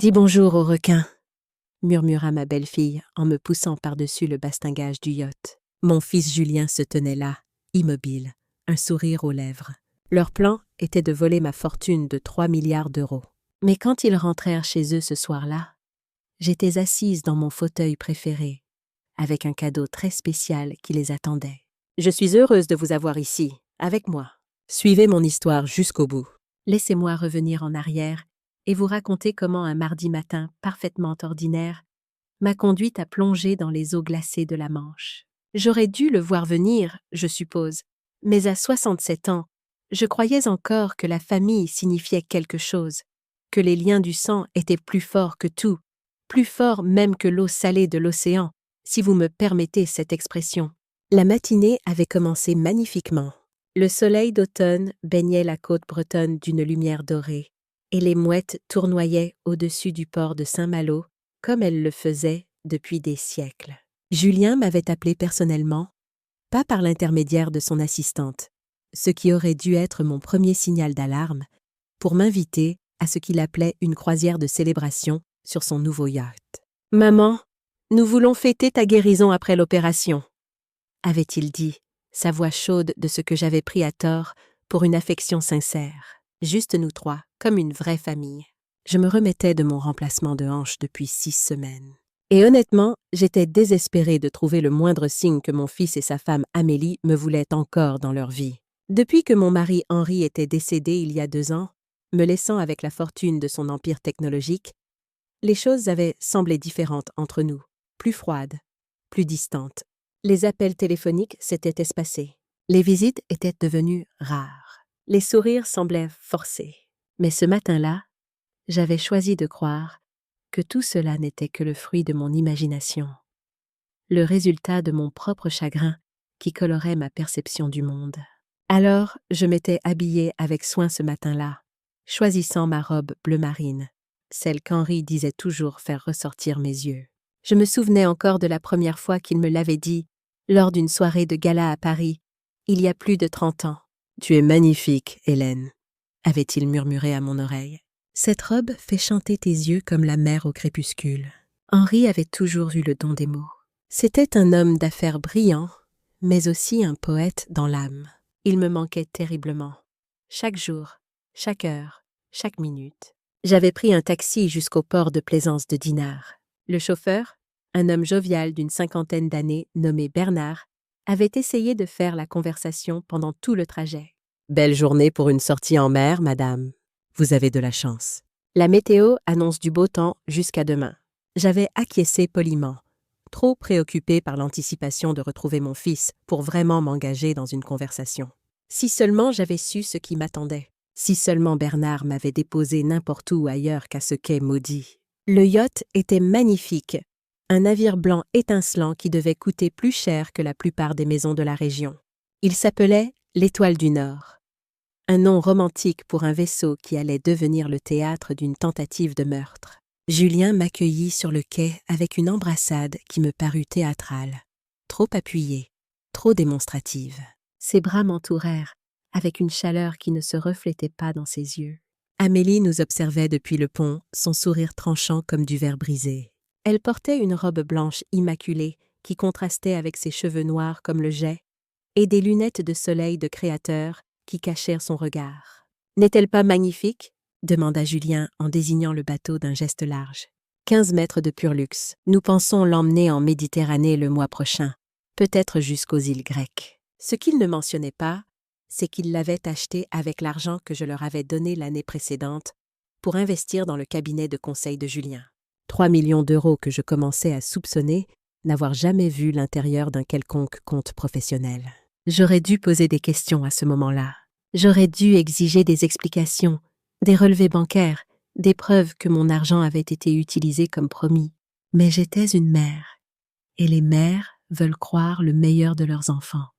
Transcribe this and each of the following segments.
Dis bonjour au requin, murmura ma belle-fille en me poussant par-dessus le bastingage du yacht. Mon fils Julien se tenait là, immobile, un sourire aux lèvres. Leur plan était de voler ma fortune de 3 milliards d'euros. Mais quand ils rentrèrent chez eux ce soir-là, j'étais assise dans mon fauteuil préféré, avec un cadeau très spécial qui les attendait. Je suis heureuse de vous avoir ici, avec moi. Suivez mon histoire jusqu'au bout. Laissez-moi revenir en arrière et vous raconter comment un mardi matin parfaitement ordinaire m'a conduite à plonger dans les eaux glacées de la Manche. J'aurais dû le voir venir, je suppose, mais à 67 ans, je croyais encore que la famille signifiait quelque chose, que les liens du sang étaient plus forts que tout, plus forts même que l'eau salée de l'océan, si vous me permettez cette expression. La matinée avait commencé magnifiquement. Le soleil d'automne baignait la côte bretonne d'une lumière dorée, et les mouettes tournoyaient au-dessus du port de Saint-Malo, comme elles le faisaient depuis des siècles. Julien m'avait appelé personnellement, pas par l'intermédiaire de son assistante, ce qui aurait dû être mon premier signal d'alarme, pour m'inviter à ce qu'il appelait une croisière de célébration sur son nouveau yacht. « Maman, nous voulons fêter ta guérison après l'opération », avait-il dit, sa voix chaude de ce que j'avais pris à tort pour une affection sincère. Juste nous trois, comme une vraie famille. Je me remettais de mon remplacement de hanche depuis 6 semaines. Et honnêtement, j'étais désespérée de trouver le moindre signe que mon fils et sa femme Amélie me voulaient encore dans leur vie. Depuis que mon mari Henri était décédé il y a 2 ans, me laissant avec la fortune de son empire technologique, les choses avaient semblé différentes entre nous, plus froides, plus distantes. Les appels téléphoniques s'étaient espacés. Les visites étaient devenues rares. Les sourires semblaient forcés. Mais ce matin-là, j'avais choisi de croire que tout cela n'était que le fruit de mon imagination, le résultat de mon propre chagrin qui colorait ma perception du monde. Alors, je m'étais habillée avec soin ce matin-là, choisissant ma robe bleu marine, celle qu'Henri disait toujours faire ressortir mes yeux. Je me souvenais encore de la première fois qu'il me l'avait dit, lors d'une soirée de gala à Paris, il y a plus de 30 ans. « Tu es magnifique, Hélène », avait-il murmuré à mon oreille. « Cette robe fait chanter tes yeux comme la mer au crépuscule. » Henri avait toujours eu le don des mots. C'était un homme d'affaires brillant, mais aussi un poète dans l'âme. Il me manquait terriblement. Chaque jour, chaque heure, chaque minute. J'avais pris un taxi jusqu'au port de plaisance de Dinard. Le chauffeur, un homme jovial d'une 50aine d'années nommé Bernard, avait essayé de faire la conversation pendant tout le trajet. « Belle journée pour une sortie en mer, madame. Vous avez de la chance. La météo annonce du beau temps jusqu'à demain. » J'avais acquiescé poliment, trop préoccupée par l'anticipation de retrouver mon fils pour vraiment m'engager dans une conversation. Si seulement j'avais su ce qui m'attendait. Si seulement Bernard m'avait déposé n'importe où ailleurs qu'à ce quai maudit. Le yacht était magnifique, un navire blanc étincelant qui devait coûter plus cher que la plupart des maisons de la région. Il s'appelait l'Étoile du Nord, un nom romantique pour un vaisseau qui allait devenir le théâtre d'une tentative de meurtre. Julien m'accueillit sur le quai avec une embrassade qui me parut théâtrale, trop appuyée, trop démonstrative. Ses bras m'entourèrent, avec une chaleur qui ne se reflétait pas dans ses yeux. Amélie nous observait depuis le pont, son sourire tranchant comme du verre brisé. Elle portait une robe blanche immaculée qui contrastait avec ses cheveux noirs comme le jais et des lunettes de soleil de créateur qui cachèrent son regard. « N'est-elle pas magnifique ?» demanda Julien en désignant le bateau d'un geste large. 15 mètres de pur luxe. Nous pensons l'emmener en Méditerranée le mois prochain, peut-être jusqu'aux îles grecques. Ce qu'il ne mentionnait pas, c'est qu'il l'avait acheté avec l'argent que je leur avais donné l'année précédente pour investir dans le cabinet de conseil de Julien. 3 millions d'euros que je commençais à soupçonner n'avoir jamais vu l'intérieur d'un quelconque compte professionnel. J'aurais dû poser des questions à ce moment-là. J'aurais dû exiger des explications, des relevés bancaires, des preuves que mon argent avait été utilisé comme promis. Mais j'étais une mère, et les mères veulent croire le meilleur de leurs enfants,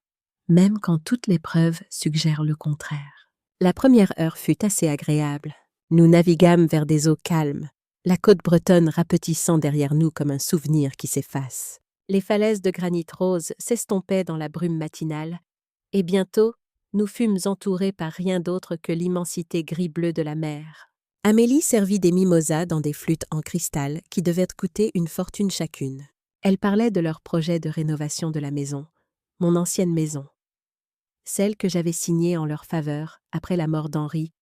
même quand toutes les preuves suggèrent le contraire. La première heure fut assez agréable. Nous naviguâmes vers des eaux calmes, la côte bretonne rapetissant derrière nous comme un souvenir qui s'efface. Les falaises de granit rose s'estompaient dans la brume matinale, et bientôt, nous fûmes entourés par rien d'autre que l'immensité gris-bleu de la mer. Amélie servit des mimosas dans des flûtes en cristal qui devaient coûter une fortune chacune. Elle parlait de leur projet de rénovation de la maison, mon ancienne maison, celle que j'avais signée en leur faveur après la mort d'Henri,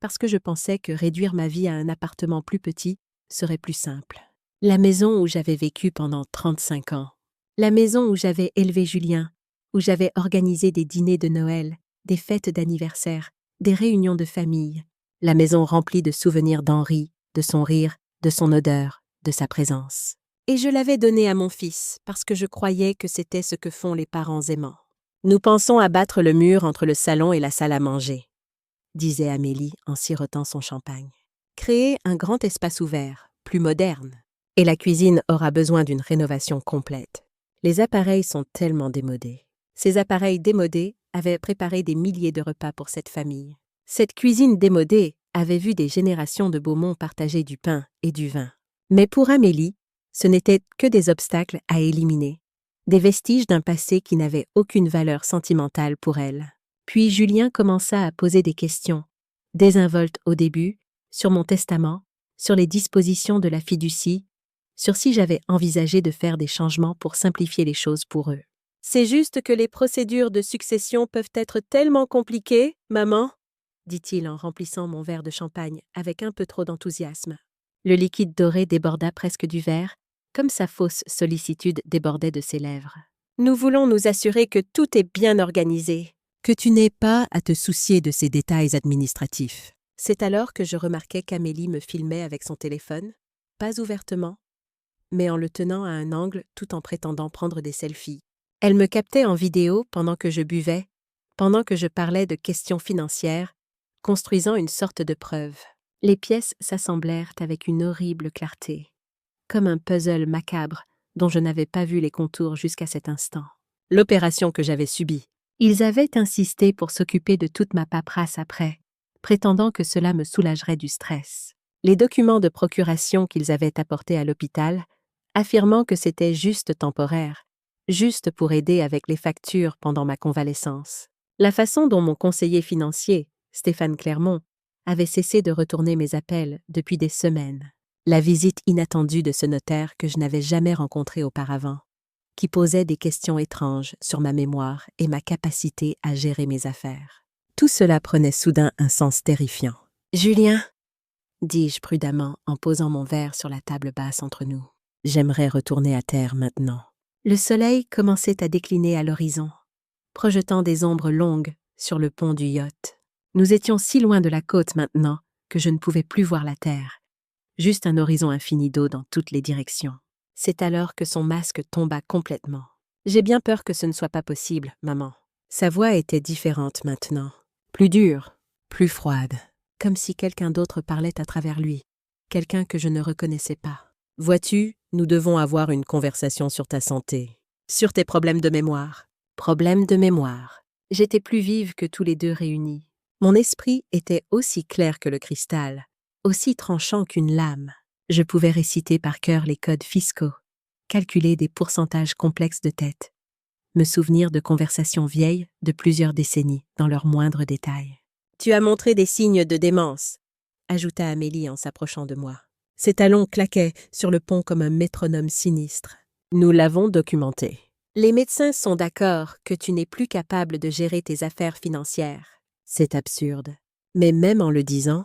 parce que je pensais que réduire ma vie à un appartement plus petit serait plus simple. La maison où j'avais vécu pendant 35 ans. La maison où j'avais élevé Julien, où j'avais organisé des dîners de Noël, des fêtes d'anniversaire, des réunions de famille. La maison remplie de souvenirs d'Henri, de son rire, de son odeur, de sa présence. Et je l'avais donnée à mon fils parce que je croyais que c'était ce que font les parents aimants. Nous pensons abattre le mur entre le salon et la salle à manger, disait Amélie en sirotant son champagne. Créer un grand espace ouvert, plus moderne. Et la cuisine aura besoin d'une rénovation complète. Les appareils sont tellement démodés. Ces appareils démodés avaient préparé des milliers de repas pour cette famille. Cette cuisine démodée avait vu des générations de Beaumont partager du pain et du vin. Mais pour Amélie, ce n'étaient que des obstacles à éliminer, des vestiges d'un passé qui n'avait aucune valeur sentimentale pour elle. Puis Julien commença à poser des questions, désinvoltes au début, sur mon testament, sur les dispositions de la fiducie, sur si j'avais envisagé de faire des changements pour simplifier les choses pour eux. « C'est juste que les procédures de succession peuvent être tellement compliquées, maman », dit-il en remplissant mon verre de champagne avec un peu trop d'enthousiasme. Le liquide doré déborda presque du verre, comme sa fausse sollicitude débordait de ses lèvres. « Nous voulons nous assurer que tout est bien organisé, que tu n'aies pas à te soucier de ces détails administratifs. » C'est alors que je remarquai qu'Amélie me filmait avec son téléphone, pas ouvertement, mais en le tenant à un angle tout en prétendant prendre des selfies. Elle me captait en vidéo pendant que je buvais, pendant que je parlais de questions financières, construisant une sorte de preuve. Les pièces s'assemblèrent avec une horrible clarté, comme un puzzle macabre dont je n'avais pas vu les contours jusqu'à cet instant. L'opération que j'avais subie. Ils avaient insisté pour s'occuper de toute ma paperasse après, prétendant que cela me soulagerait du stress. Les documents de procuration qu'ils avaient apportés à l'hôpital, affirmant que c'était juste temporaire, juste pour aider avec les factures pendant ma convalescence. La façon dont mon conseiller financier, Stéphane Clermont, avait cessé de retourner mes appels depuis des semaines. La visite inattendue de ce notaire que je n'avais jamais rencontré auparavant, qui posait des questions étranges sur ma mémoire et ma capacité à gérer mes affaires. Tout cela prenait soudain un sens terrifiant. « Julien » dis-je prudemment en posant mon verre sur la table basse entre nous. J'aimerais retourner à terre maintenant. Le soleil commençait à décliner à l'horizon, projetant des ombres longues sur le pont du yacht. Nous étions si loin de la côte maintenant que je ne pouvais plus voir la terre, juste un horizon infini d'eau dans toutes les directions. C'est alors que son masque tomba complètement. « J'ai bien peur que ce ne soit pas possible, maman. » Sa voix était différente maintenant, plus dure, plus froide, comme si quelqu'un d'autre parlait à travers lui, quelqu'un que je ne reconnaissais pas. « Vois-tu, nous devons avoir une conversation sur ta santé, sur tes problèmes de mémoire. » Problèmes de mémoire. J'étais plus vive que tous les deux réunis. Mon esprit était aussi clair que le cristal, aussi tranchant qu'une lame. Je pouvais réciter par cœur les codes fiscaux, calculer des pourcentages complexes de tête, me souvenir de conversations vieilles de plusieurs décennies dans leurs moindres détails. « Tu as montré des signes de démence », ajouta Amélie en s'approchant de moi. Ses talons claquaient sur le pont comme un métronome sinistre. Nous l'avons documenté. Les médecins sont d'accord que tu n'es plus capable de gérer tes affaires financières. C'est absurde. Mais même en le disant,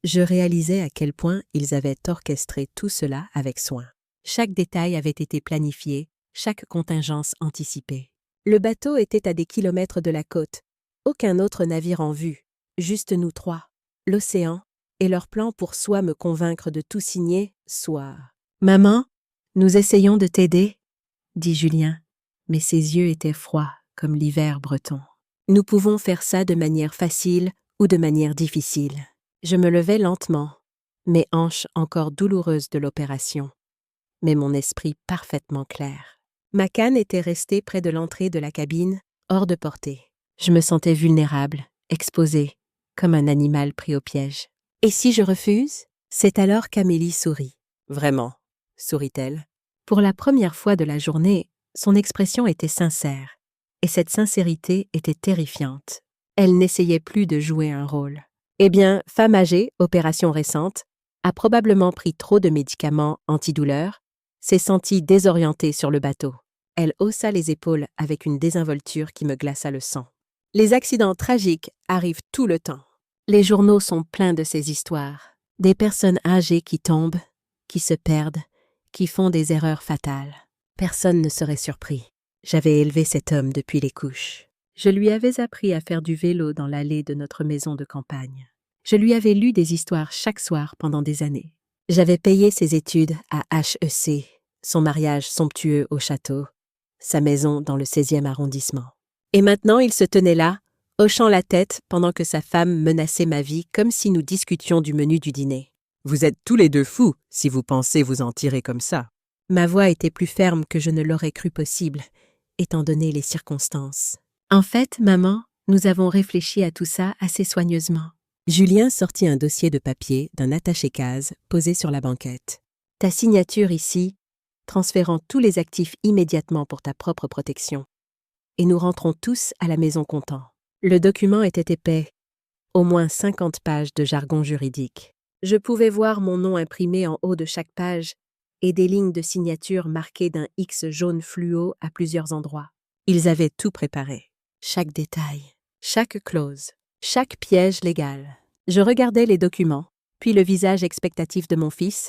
je réalisais à quel point ils avaient orchestré tout cela avec soin. Chaque détail avait été planifié, chaque contingence anticipée. Le bateau était à des kilomètres de la côte. Aucun autre navire en vue, juste nous trois. L'océan et leur plan pour soit me convaincre de tout signer, soit... « Maman, nous essayons de t'aider, » dit Julien, mais ses yeux étaient froids comme l'hiver breton. « Nous pouvons faire ça de manière facile ou de manière difficile. » Je me levai lentement, mes hanches encore douloureuses de l'opération, mais mon esprit parfaitement clair. Ma canne était restée près de l'entrée de la cabine, hors de portée. Je me sentais vulnérable, exposée, comme un animal pris au piège. « Et si je refuse ?» C'est alors qu'Amélie sourit. « Vraiment ?» sourit-elle. Pour la première fois de la journée, son expression était sincère, et cette sincérité était terrifiante. Elle n'essayait plus de jouer un rôle. Eh bien, femme âgée, opération récente, a probablement pris trop de médicaments antidouleurs, s'est sentie désorientée sur le bateau. Elle haussa les épaules avec une désinvolture qui me glaça le sang. Les accidents tragiques arrivent tout le temps. Les journaux sont pleins de ces histoires. Des personnes âgées qui tombent, qui se perdent, qui font des erreurs fatales. Personne ne serait surpris. J'avais élevé cet homme depuis les couches. Je lui avais appris à faire du vélo dans l'allée de notre maison de campagne. Je lui avais lu des histoires chaque soir pendant des années. J'avais payé ses études à HEC, son mariage somptueux au château, sa maison dans le 16e arrondissement. Et maintenant il se tenait là, hochant la tête pendant que sa femme menaçait ma vie comme si nous discutions du menu du dîner. « Vous êtes tous les deux fous, si vous pensez vous en tirer comme ça. » Ma voix était plus ferme que je ne l'aurais cru possible, étant donné les circonstances. En fait, maman, nous avons réfléchi à tout ça assez soigneusement. Julien sortit un dossier de papier d'un attaché-case posé sur la banquette. Ta signature ici, transférant tous les actifs immédiatement pour ta propre protection. Et nous rentrons tous à la maison contents. Le document était épais, au moins 50 pages de jargon juridique. Je pouvais voir mon nom imprimé en haut de chaque page et des lignes de signature marquées d'un X jaune fluo à plusieurs endroits. Ils avaient tout préparé. Chaque détail, chaque clause, chaque piège légal. Je regardais les documents, puis le visage expectatif de mon fils,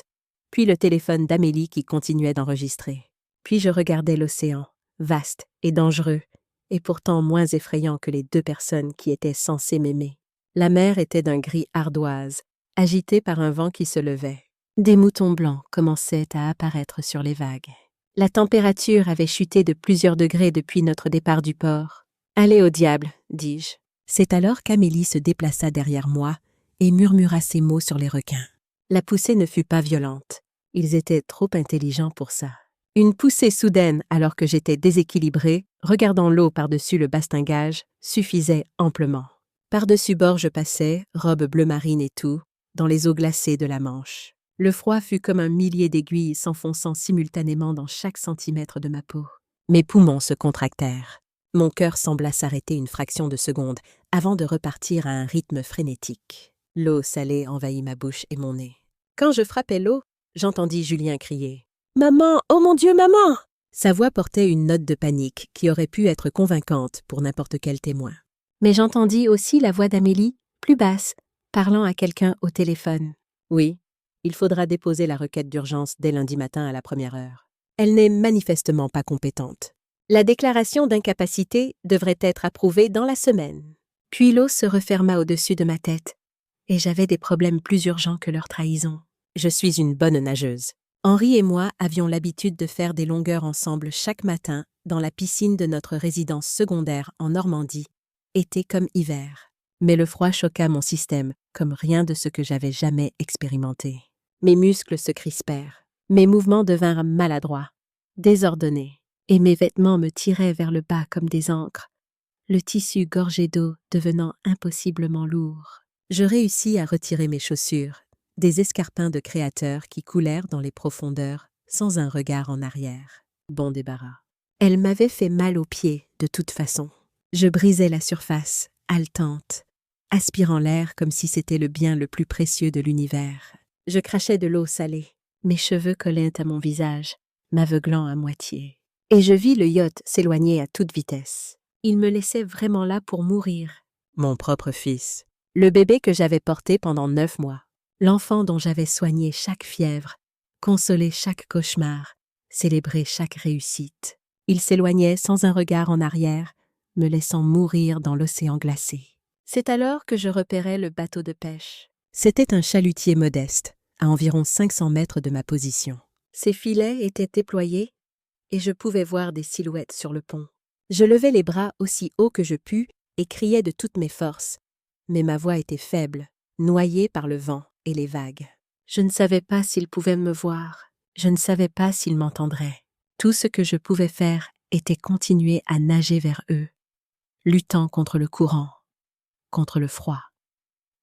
puis le téléphone d'Amélie qui continuait d'enregistrer. Puis je regardais l'océan, vaste et dangereux, et pourtant moins effrayant que les deux personnes qui étaient censées m'aimer. La mer était d'un gris ardoise, agitée par un vent qui se levait. Des moutons blancs commençaient à apparaître sur les vagues. La température avait chuté de plusieurs degrés depuis notre départ du port. « Allez au diable », dis-je. C'est alors qu'Amélie se déplaça derrière moi et murmura ces mots sur les requins. La poussée ne fut pas violente. Ils étaient trop intelligents pour ça. Une poussée soudaine alors que j'étais déséquilibré, regardant l'eau par-dessus le bastingage, suffisait amplement. Par-dessus bord je passais, robe bleu marine et tout, dans les eaux glacées de la Manche. Le froid fut comme un millier d'aiguilles s'enfonçant simultanément dans chaque centimètre de ma peau. Mes poumons se contractèrent. Mon cœur sembla s'arrêter une fraction de seconde avant de repartir à un rythme frénétique. L'eau salée envahit ma bouche et mon nez. Quand je frappais l'eau, j'entendis Julien crier « Maman! Oh mon Dieu, maman !» Sa voix portait une note de panique qui aurait pu être convaincante pour n'importe quel témoin. Mais j'entendis aussi la voix d'Amélie, plus basse, parlant à quelqu'un au téléphone. « Oui, il faudra déposer la requête d'urgence dès lundi matin à la 1e heure. Elle n'est manifestement pas compétente. La déclaration d'incapacité devrait être approuvée dans la semaine. » Puis l'eau se referma au-dessus de ma tête, et j'avais des problèmes plus urgents que leur trahison. Je suis une bonne nageuse. Henri et moi avions l'habitude de faire des longueurs ensemble chaque matin dans la piscine de notre résidence secondaire en Normandie, été comme hiver. Mais le froid choqua mon système comme rien de ce que j'avais jamais expérimenté. Mes muscles se crispèrent, mes mouvements devinrent maladroits, désordonnés, et mes vêtements me tiraient vers le bas comme des ancres, le tissu gorgé d'eau devenant impossiblement lourd. Je réussis à retirer mes chaussures, des escarpins de créateur qui coulèrent dans les profondeurs sans un regard en arrière. Bon débarras. Elle m'avait fait mal aux pieds, de toute façon. Je brisais la surface, haletante, aspirant l'air comme si c'était le bien le plus précieux de l'univers. Je crachais de l'eau salée. Mes cheveux collaient à mon visage, m'aveuglant à moitié. Et je vis le yacht s'éloigner à toute vitesse. Il me laissait vraiment là pour mourir. Mon propre fils. Le bébé que j'avais porté pendant 9 mois. L'enfant dont j'avais soigné chaque fièvre, consolé chaque cauchemar, célébré chaque réussite. Il s'éloignait sans un regard en arrière, me laissant mourir dans l'océan glacé. C'est alors que je repérais le bateau de pêche. C'était un chalutier modeste, à environ 500 mètres de ma position. Ses filets étaient déployés et je pouvais voir des silhouettes sur le pont. Je levai les bras aussi haut que je pus et criai de toutes mes forces, mais ma voix était faible, noyée par le vent et les vagues. Je ne savais pas s'ils pouvaient me voir, je ne savais pas s'ils m'entendraient. Tout ce que je pouvais faire était continuer à nager vers eux, luttant contre le courant, contre le froid,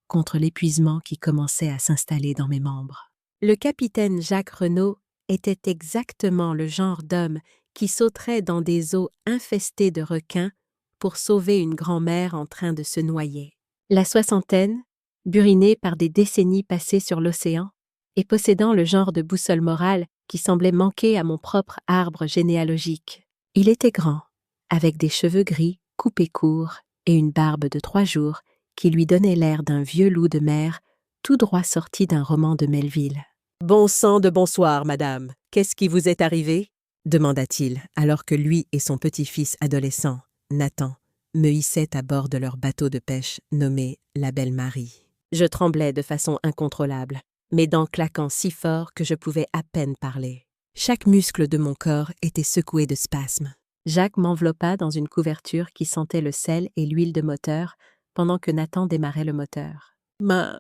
contre l'épuisement qui commençait à s'installer dans mes membres. Le capitaine Jacques Renaud était exactement le genre d'homme qui sauterait dans des eaux infestées de requins pour sauver une grand-mère en train de se noyer. La soixantaine, buriné par des décennies passées sur l'océan, et possédant le genre de boussole morale qui semblait manquer à mon propre arbre généalogique. Il était grand, avec des cheveux gris, coupés courts, et une barbe de 3 jours qui lui donnait l'air d'un vieux loup de mer, tout droit sorti d'un roman de Melville. « Bon sang de bonsoir, madame. Qu'est-ce qui vous est arrivé ?» demanda-t-il, alors que lui et son petit-fils adolescent, Nathan, me hissaient à bord de leur bateau de pêche nommé la Belle Marie. Je tremblais de façon incontrôlable, mes dents claquant si fort que je pouvais à peine parler. Chaque muscle de mon corps était secoué de spasmes. Jacques m'enveloppa dans une couverture qui sentait le sel et l'huile de moteur pendant que Nathan démarrait le moteur. « Ma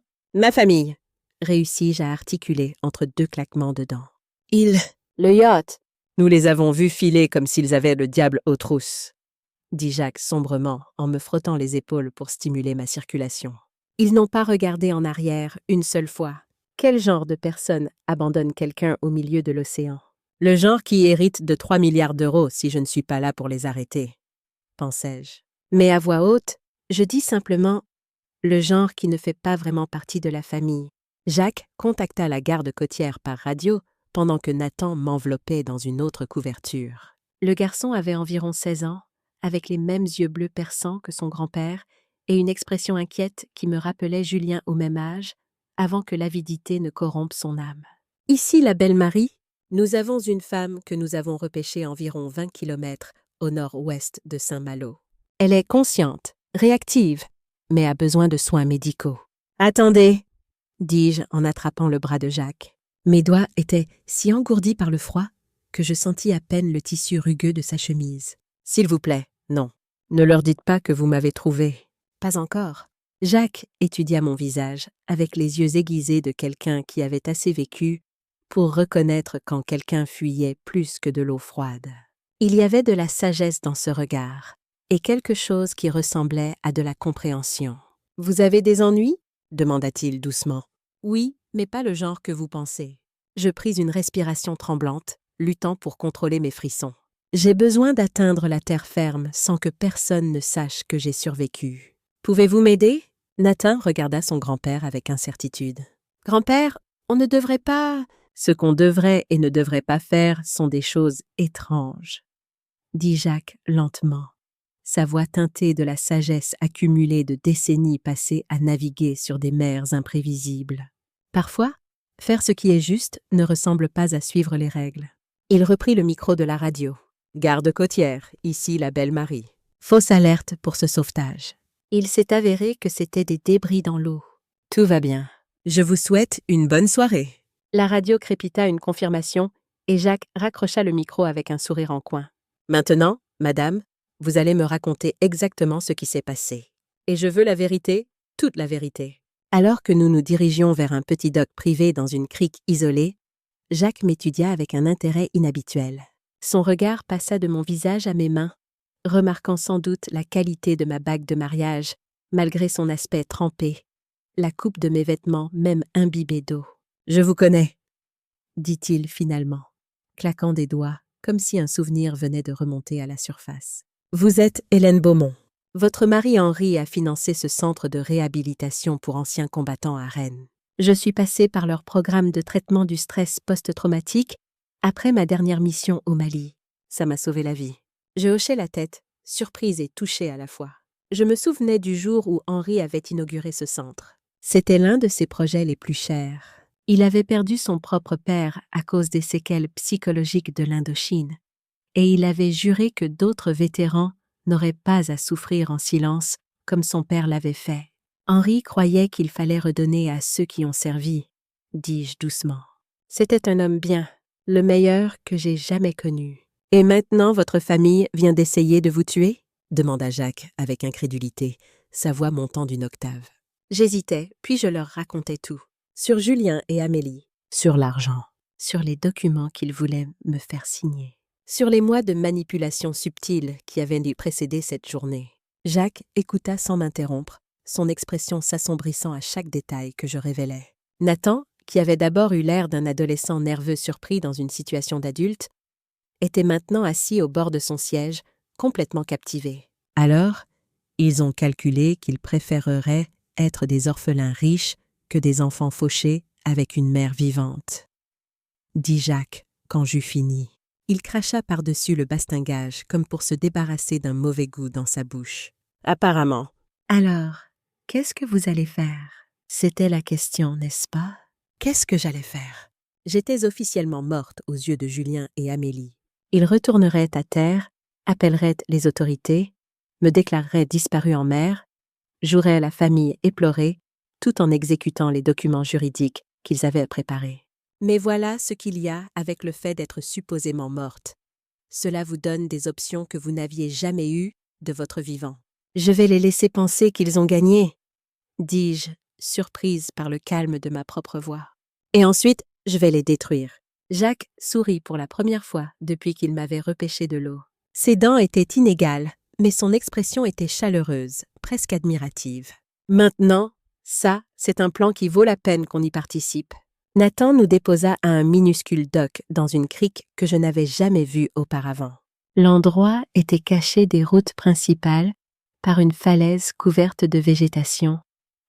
famille !» réussis-je à articuler entre 2 claquements de dents. « Le yacht !» « Nous les avons vus filer comme s'ils avaient le diable aux trousses, » dit Jacques sombrement en me frottant les épaules pour stimuler ma circulation. Ils n'ont pas regardé en arrière une seule fois. Quel genre de personne abandonne quelqu'un au milieu de l'océan? Le genre qui hérite de 3 milliards d'euros si je ne suis pas là pour les arrêter, pensai-je. Mais à voix haute, je dis simplement le genre qui ne fait pas vraiment partie de la famille. Jacques contacta la garde côtière par radio pendant que Nathan m'enveloppait dans une autre couverture. Le garçon avait environ 16 ans, avec les mêmes yeux bleus perçants que son grand-père et une expression inquiète qui me rappelait Julien au même âge, avant que l'avidité ne corrompe son âme. « Ici la Belle Marie, nous avons une femme que nous avons repêchée environ 20 kilomètres au nord-ouest de Saint-Malo. Elle est consciente, réactive, mais a besoin de soins médicaux. »« Attendez !» dis-je en attrapant le bras de Jacques. Mes doigts étaient si engourdis par le froid que je sentis à peine le tissu rugueux de sa chemise. « S'il vous plaît, non. Ne leur dites pas que vous m'avez trouvé. »« Pas encore. » Jacques étudia mon visage avec les yeux aiguisés de quelqu'un qui avait assez vécu pour reconnaître quand quelqu'un fuyait plus que de l'eau froide. Il y avait de la sagesse dans ce regard et quelque chose qui ressemblait à de la compréhension. « Vous avez des ennuis ?» demanda-t-il doucement. « Oui, mais pas le genre que vous pensez. » Je pris une respiration tremblante, luttant pour contrôler mes frissons. « J'ai besoin d'atteindre la terre ferme sans que personne ne sache que j'ai survécu. Pouvez-vous m'aider ?» Nathan regarda son grand-père avec incertitude. « Grand-père, on ne devrait pas… » « Ce qu'on devrait et ne devrait pas faire sont des choses étranges, » dit Jacques lentement, sa voix teintée de la sagesse accumulée de décennies passées à naviguer sur des mers imprévisibles. Parfois, faire ce qui est juste ne ressemble pas à suivre les règles. Il reprit le micro de la radio. « Garde côtière, ici la Belle Marie. Fausse alerte pour ce sauvetage. » Il s'est avéré que c'était des débris dans l'eau. « Tout va bien. Je vous souhaite une bonne soirée. » La radio crépita une confirmation et Jacques raccrocha le micro avec un sourire en coin. « Maintenant, madame, vous allez me raconter exactement ce qui s'est passé. Et je veux la vérité, toute la vérité. » Alors que nous nous dirigions vers un petit dock privé dans une crique isolée, Jacques m'étudia avec un intérêt inhabituel. Son regard passa de mon visage à mes mains, remarquant sans doute la qualité de ma bague de mariage, malgré son aspect trempé, la coupe de mes vêtements même imbibée d'eau. « Je vous connais, » dit-il finalement, claquant des doigts, comme si un souvenir venait de remonter à la surface. « Vous êtes Hélène Beaumont. Votre mari Henri a financé ce centre de réhabilitation pour anciens combattants à Rennes. Je suis passée par leur programme de traitement du stress post-traumatique après ma dernière mission au Mali. Ça m'a sauvé la vie. » Je hochai la tête, surprise et touchée à la fois. Je me souvenais du jour où Henri avait inauguré ce centre. C'était l'un de ses projets les plus chers. Il avait perdu son propre père à cause des séquelles psychologiques de l'Indochine, et il avait juré que d'autres vétérans n'auraient pas à souffrir en silence comme son père l'avait fait. Henri croyait qu'il fallait redonner à ceux qui ont servi, dis-je doucement. C'était un homme bien, le meilleur que j'ai jamais connu. « Et maintenant votre famille vient d'essayer de vous tuer ?» demanda Jacques avec incrédulité, sa voix montant d'une octave. J'hésitais, puis je leur racontais tout. Sur Julien et Amélie, sur l'argent, sur les documents qu'ils voulaient me faire signer, sur les mois de manipulation subtile qui avaient précédé cette journée. Jacques écouta sans m'interrompre, son expression s'assombrissant à chaque détail que je révélais. Nathan, qui avait d'abord eu l'air d'un adolescent nerveux surpris dans une situation d'adulte, était maintenant assis au bord de son siège, complètement captivé. Alors, ils ont calculé qu'ils préféreraient être des orphelins riches que des enfants fauchés avec une mère vivante, dit Jacques quand j'eus fini. Il cracha par-dessus le bastingage comme pour se débarrasser d'un mauvais goût dans sa bouche. Apparemment. Alors, qu'est-ce que vous allez faire? C'était la question, n'est-ce pas? Qu'est-ce que j'allais faire? J'étais officiellement morte aux yeux de Julien et Amélie. Ils retourneraient à terre, appelleraient les autorités, me déclareraient disparue en mer, joueraient la famille éplorée, tout en exécutant les documents juridiques qu'ils avaient préparés. Mais voilà ce qu'il y a avec le fait d'être supposément morte. Cela vous donne des options que vous n'aviez jamais eues de votre vivant. Je vais les laisser penser qu'ils ont gagné, dis-je, surprise par le calme de ma propre voix. Et ensuite, je vais les détruire. Jacques sourit pour la première fois depuis qu'il m'avait repêché de l'eau. Ses dents étaient inégales, mais son expression était chaleureuse, presque admirative. Maintenant, ça, c'est un plan qui vaut la peine qu'on y participe. Nathan nous déposa à un minuscule dock dans une crique que je n'avais jamais vue auparavant. L'endroit était caché des routes principales par une falaise couverte de végétation,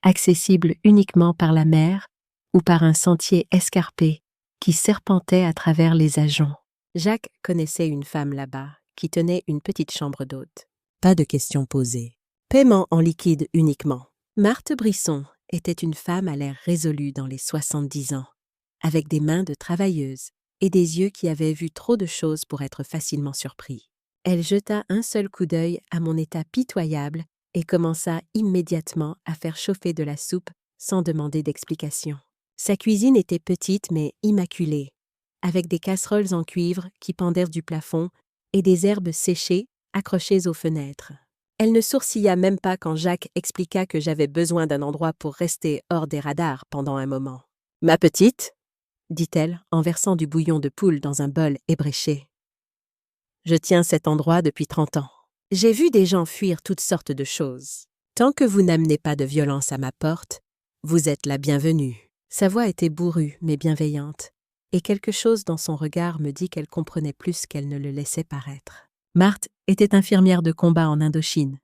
accessible uniquement par la mer ou par un sentier escarpé qui serpentait à travers les ajoncs. Jacques connaissait une femme là-bas qui tenait une petite chambre d'hôte. Pas de questions posées. Paiement en liquide uniquement. Marthe Brisson était une femme à l'air résolu dans les 70 ans, avec des mains de travailleuse et des yeux qui avaient vu trop de choses pour être facilement surpris. Elle jeta un seul coup d'œil à mon état pitoyable et commença immédiatement à faire chauffer de la soupe sans demander d'explication. Sa cuisine était petite mais immaculée, avec des casseroles en cuivre qui pendèrent du plafond et des herbes séchées accrochées aux fenêtres. Elle ne sourcilla même pas quand Jacques expliqua que j'avais besoin d'un endroit pour rester hors des radars pendant un moment. « Ma petite » dit-elle en versant du bouillon de poule dans un bol ébréché. « Je tiens cet endroit depuis 30 ans. J'ai vu des gens fuir toutes sortes de choses. Tant que vous n'amenez pas de violence à ma porte, vous êtes la bienvenue. » Sa voix était bourrue mais bienveillante, et quelque chose dans son regard me dit qu'elle comprenait plus qu'elle ne le laissait paraître. Marthe était infirmière de combat en Indochine,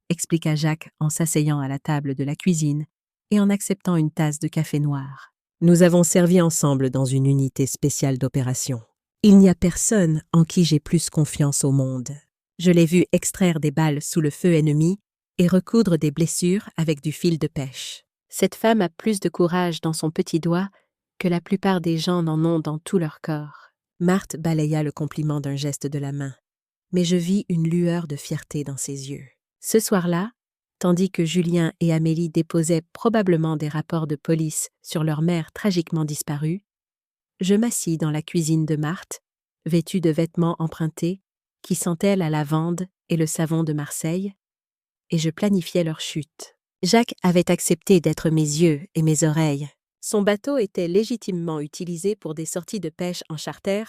expliqua Jacques en s'asseyant à la table de la cuisine et en acceptant une tasse de café noir. Nous avons servi ensemble dans une unité spéciale d'opération. Il n'y a personne en qui j'ai plus confiance au monde. Je l'ai vu extraire des balles sous le feu ennemi et recoudre des blessures avec du fil de pêche. Cette femme a plus de courage dans son petit doigt que la plupart des gens n'en ont dans tout leur corps. Marthe balaya le compliment d'un geste de la main, mais je vis une lueur de fierté dans ses yeux. Ce soir-là, tandis que Julien et Amélie déposaient probablement des rapports de police sur leur mère tragiquement disparue, je m'assis dans la cuisine de Marthe, vêtue de vêtements empruntés, qui sentaient la lavande et le savon de Marseille, et je planifiais leur chute. Jacques avait accepté d'être mes yeux et mes oreilles. Son bateau était légitimement utilisé pour des sorties de pêche en charter,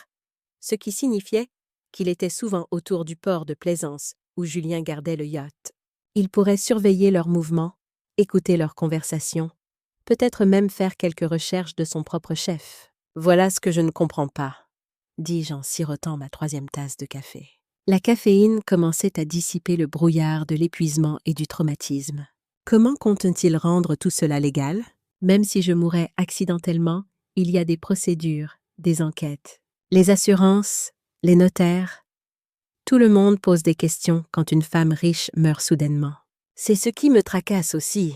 ce qui signifiait qu'il était souvent autour du port de Plaisance où Julien gardait le yacht. Il pourrait surveiller leurs mouvements, écouter leurs conversations, peut-être même faire quelques recherches de son propre chef. « Voilà ce que je ne comprends pas », dis-je en sirotant ma 3e tasse de café. La caféine commençait à dissiper le brouillard de l'épuisement et du traumatisme. Comment compte-t-il rendre tout cela légal? Même si je mourais accidentellement, il y a des procédures, des enquêtes. Les assurances, les notaires. Tout le monde pose des questions quand une femme riche meurt soudainement. C'est ce qui me tracasse aussi,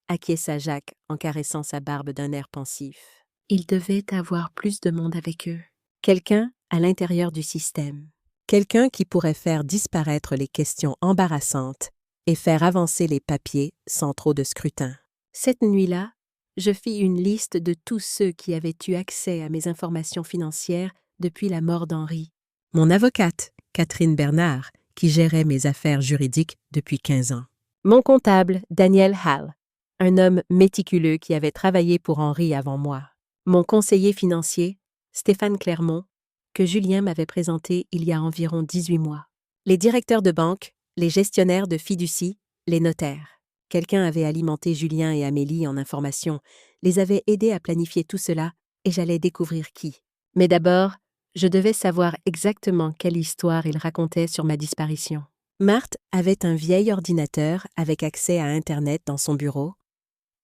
acquiesça Jacques en caressant sa barbe d'un air pensif. Il devait avoir plus de monde avec eux. Quelqu'un à l'intérieur du système. Quelqu'un qui pourrait faire disparaître les questions embarrassantes et faire avancer les papiers sans trop de scrutin. Cette nuit-là, je fis une liste de tous ceux qui avaient eu accès à mes informations financières depuis la mort d'Henri. Mon avocate, Catherine Bernard, qui gérait mes affaires juridiques depuis 15 ans. Mon comptable, Daniel Hall, un homme méticuleux qui avait travaillé pour Henri avant moi. Mon conseiller financier, Stéphane Clermont, que Julien m'avait présenté il y a environ 18 mois. Les directeurs de banque, les gestionnaires de fiducie, les notaires. Quelqu'un avait alimenté Julien et Amélie en informations, les avait aidés à planifier tout cela, et j'allais découvrir qui. Mais d'abord, je devais savoir exactement quelle histoire ils racontaient sur ma disparition. Marthe avait un vieil ordinateur avec accès à Internet dans son bureau,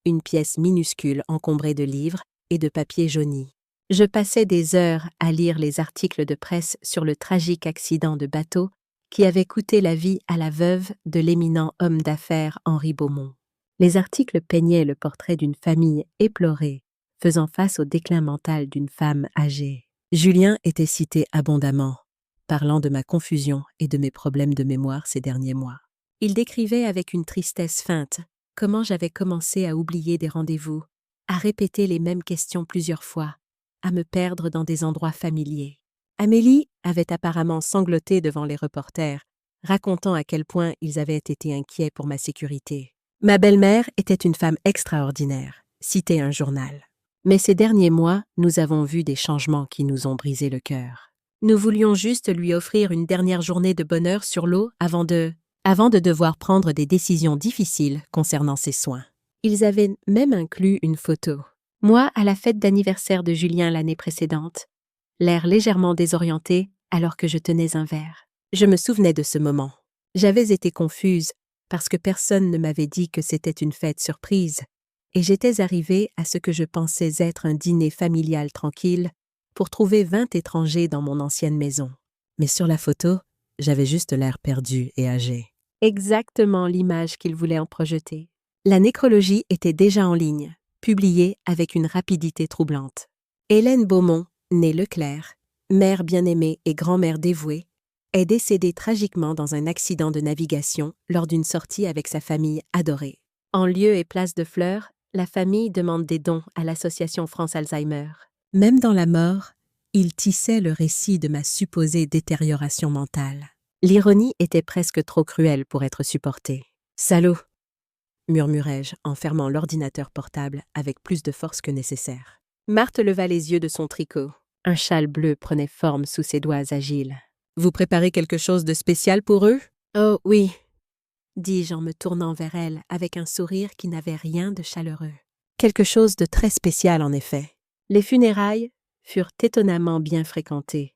une pièce minuscule encombrée de livres et de papier jauni. Je passais des heures à lire les articles de presse sur le tragique accident de bateau qui avait coûté la vie à la veuve de l'éminent homme d'affaires Henri Beaumont. Les articles peignaient le portrait d'une famille éplorée, faisant face au déclin mental d'une femme âgée. Julien était cité abondamment, parlant de ma confusion et de mes problèmes de mémoire ces derniers mois. Il décrivait avec une tristesse feinte comment j'avais commencé à oublier des rendez-vous, à répéter les mêmes questions plusieurs fois, à me perdre dans des endroits familiers. Amélie avait apparemment sangloté devant les reporters, racontant à quel point ils avaient été inquiets pour ma sécurité. Ma belle-mère était une femme extraordinaire, citait un journal. Mais ces derniers mois, nous avons vu des changements qui nous ont brisé le cœur. Nous voulions juste lui offrir une dernière journée de bonheur sur l'eau avant de devoir prendre des décisions difficiles concernant ses soins. Ils avaient même inclus une photo. Moi, à la fête d'anniversaire de Julien l'année précédente, l'air légèrement désorienté alors que je tenais un verre. Je me souvenais de ce moment. J'avais été confuse parce que personne ne m'avait dit que c'était une fête surprise, et j'étais arrivée à ce que je pensais être un dîner familial tranquille pour trouver 20 étrangers dans mon ancienne maison. Mais sur la photo, j'avais juste l'air perdu et âgé. Exactement l'image qu'il voulait en projeter. La nécrologie était déjà en ligne, publiée avec une rapidité troublante. Hélène Beaumont, née Leclerc, mère bien-aimée et grand-mère dévouée, est décédée tragiquement dans un accident de navigation lors d'une sortie avec sa famille adorée. En lieu et place de fleurs, la famille demande des dons à l'association France Alzheimer. Même dans la mort, il tissait le récit de ma supposée détérioration mentale. L'ironie était presque trop cruelle pour être supportée. « Salaud !» murmurai-je en fermant l'ordinateur portable avec plus de force que nécessaire. Marthe leva les yeux de son tricot. Un châle bleu prenait forme sous ses doigts agiles. « Vous préparez quelque chose de spécial pour eux ?»« Oh oui !» dis-je en me tournant vers elle avec un sourire qui n'avait rien de chaleureux. Quelque chose de très spécial en effet. Les funérailles furent étonnamment bien fréquentées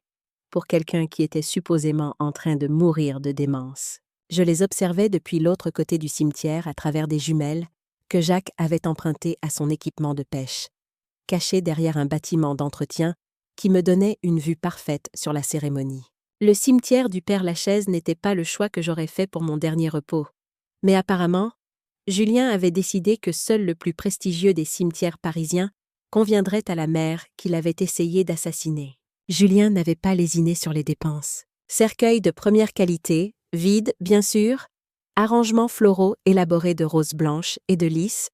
pour quelqu'un qui était supposément en train de mourir de démence. Je les observais depuis l'autre côté du cimetière à travers des jumelles que Jacques avait empruntées à son équipement de pêche, caché derrière un bâtiment d'entretien qui me donnait une vue parfaite sur la cérémonie. Le cimetière du Père-Lachaise n'était pas le choix que j'aurais fait pour mon dernier repos, mais apparemment, Julien avait décidé que seul le plus prestigieux des cimetières parisiens conviendrait à la mère qu'il avait essayé d'assassiner. Julien n'avait pas lésiné sur les dépenses. Cercueil de première qualité, vide, bien sûr, arrangements floraux élaborés de roses blanches et de lys,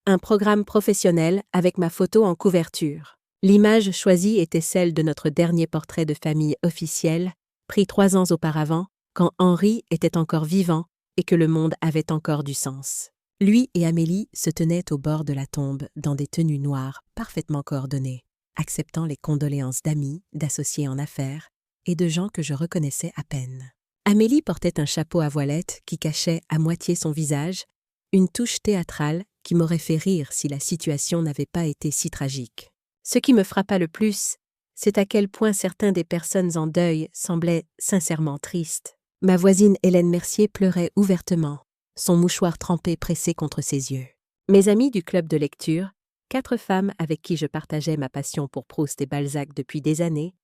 un programme professionnel avec ma photo en couverture. L'image choisie était celle de notre dernier portrait de famille officiel, pris 3 ans auparavant, quand Henri était encore vivant et que le monde avait encore du sens. Lui et Amélie se tenaient au bord de la tombe dans des tenues noires parfaitement coordonnées, acceptant les condoléances d'amis, d'associés en affaires et de gens que je reconnaissais à peine. Amélie portait un chapeau à voilette qui cachait à moitié son visage, une touche théâtrale qui m'aurait fait rire si la situation n'avait pas été si tragique. Ce qui me frappa le plus, c'est à quel point certains des personnes en deuil semblaient sincèrement tristes. Ma voisine Hélène Mercier pleurait ouvertement, son mouchoir trempé pressé contre ses yeux. Mes amis du club de lecture, 4 femmes avec qui je partageais ma passion pour Proust et Balzac depuis des années,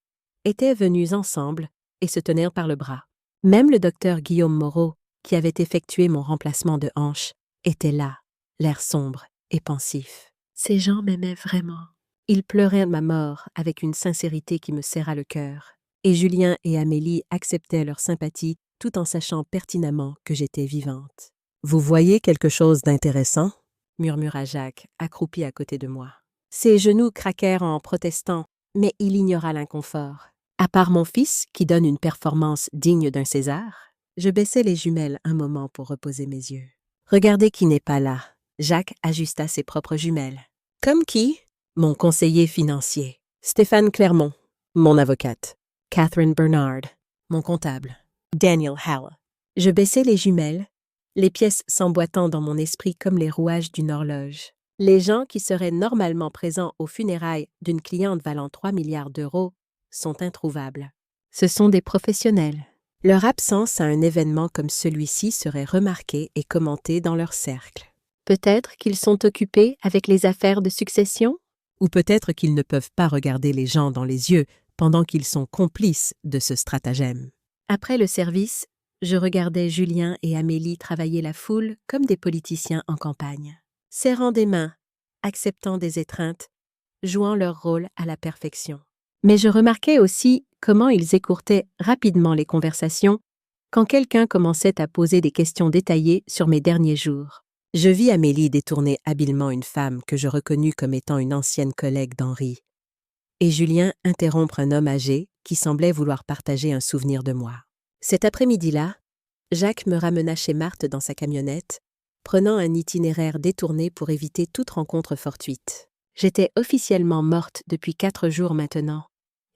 étaient venues ensemble et se tenaient par le bras. Même le docteur Guillaume Moreau, qui avait effectué mon remplacement de hanche, était là, l'air sombre et pensif. Ces gens m'aimaient vraiment. Ils pleuraient ma mort avec une sincérité qui me serra le cœur, et Julien et Amélie acceptaient leur sympathie tout en sachant pertinemment que j'étais vivante. « Vous voyez quelque chose d'intéressant ?» murmura Jacques, accroupi à côté de moi. Ses genoux craquèrent en protestant, mais il ignora l'inconfort. À part mon fils, qui donne une performance digne d'un César, je baissai les jumelles un moment pour reposer mes yeux. « Regardez qui n'est pas là. » Jacques ajusta ses propres jumelles. « Comme qui ?» Mon conseiller financier. Stéphane Clermont, mon avocate. Catherine Bernard, mon comptable. Daniel Hall. Je baissai les jumelles, les pièces s'emboîtant dans mon esprit comme les rouages d'une horloge. Les gens qui seraient normalement présents aux funérailles d'une cliente valant 3 milliards d'euros sont introuvables. Ce sont des professionnels. Leur absence à un événement comme celui-ci serait remarquée et commentée dans leur cercle. Peut-être qu'ils sont occupés avec les affaires de succession? Ou peut-être qu'ils ne peuvent pas regarder les gens dans les yeux pendant qu'ils sont complices de ce stratagème. Après le service, je regardais Julien et Amélie travailler la foule comme des politiciens en campagne, serrant des mains, acceptant des étreintes, jouant leur rôle à la perfection. Mais je remarquais aussi comment ils écourtaient rapidement les conversations quand quelqu'un commençait à poser des questions détaillées sur mes derniers jours. Je vis Amélie détourner habilement une femme que je reconnus comme étant une ancienne collègue d'Henri, et Julien interrompre un homme âgé qui semblait vouloir partager un souvenir de moi. Cet après-midi-là, Jacques me ramena chez Marthe dans sa camionnette, prenant un itinéraire détourné pour éviter toute rencontre fortuite. J'étais officiellement morte depuis 4 jours maintenant,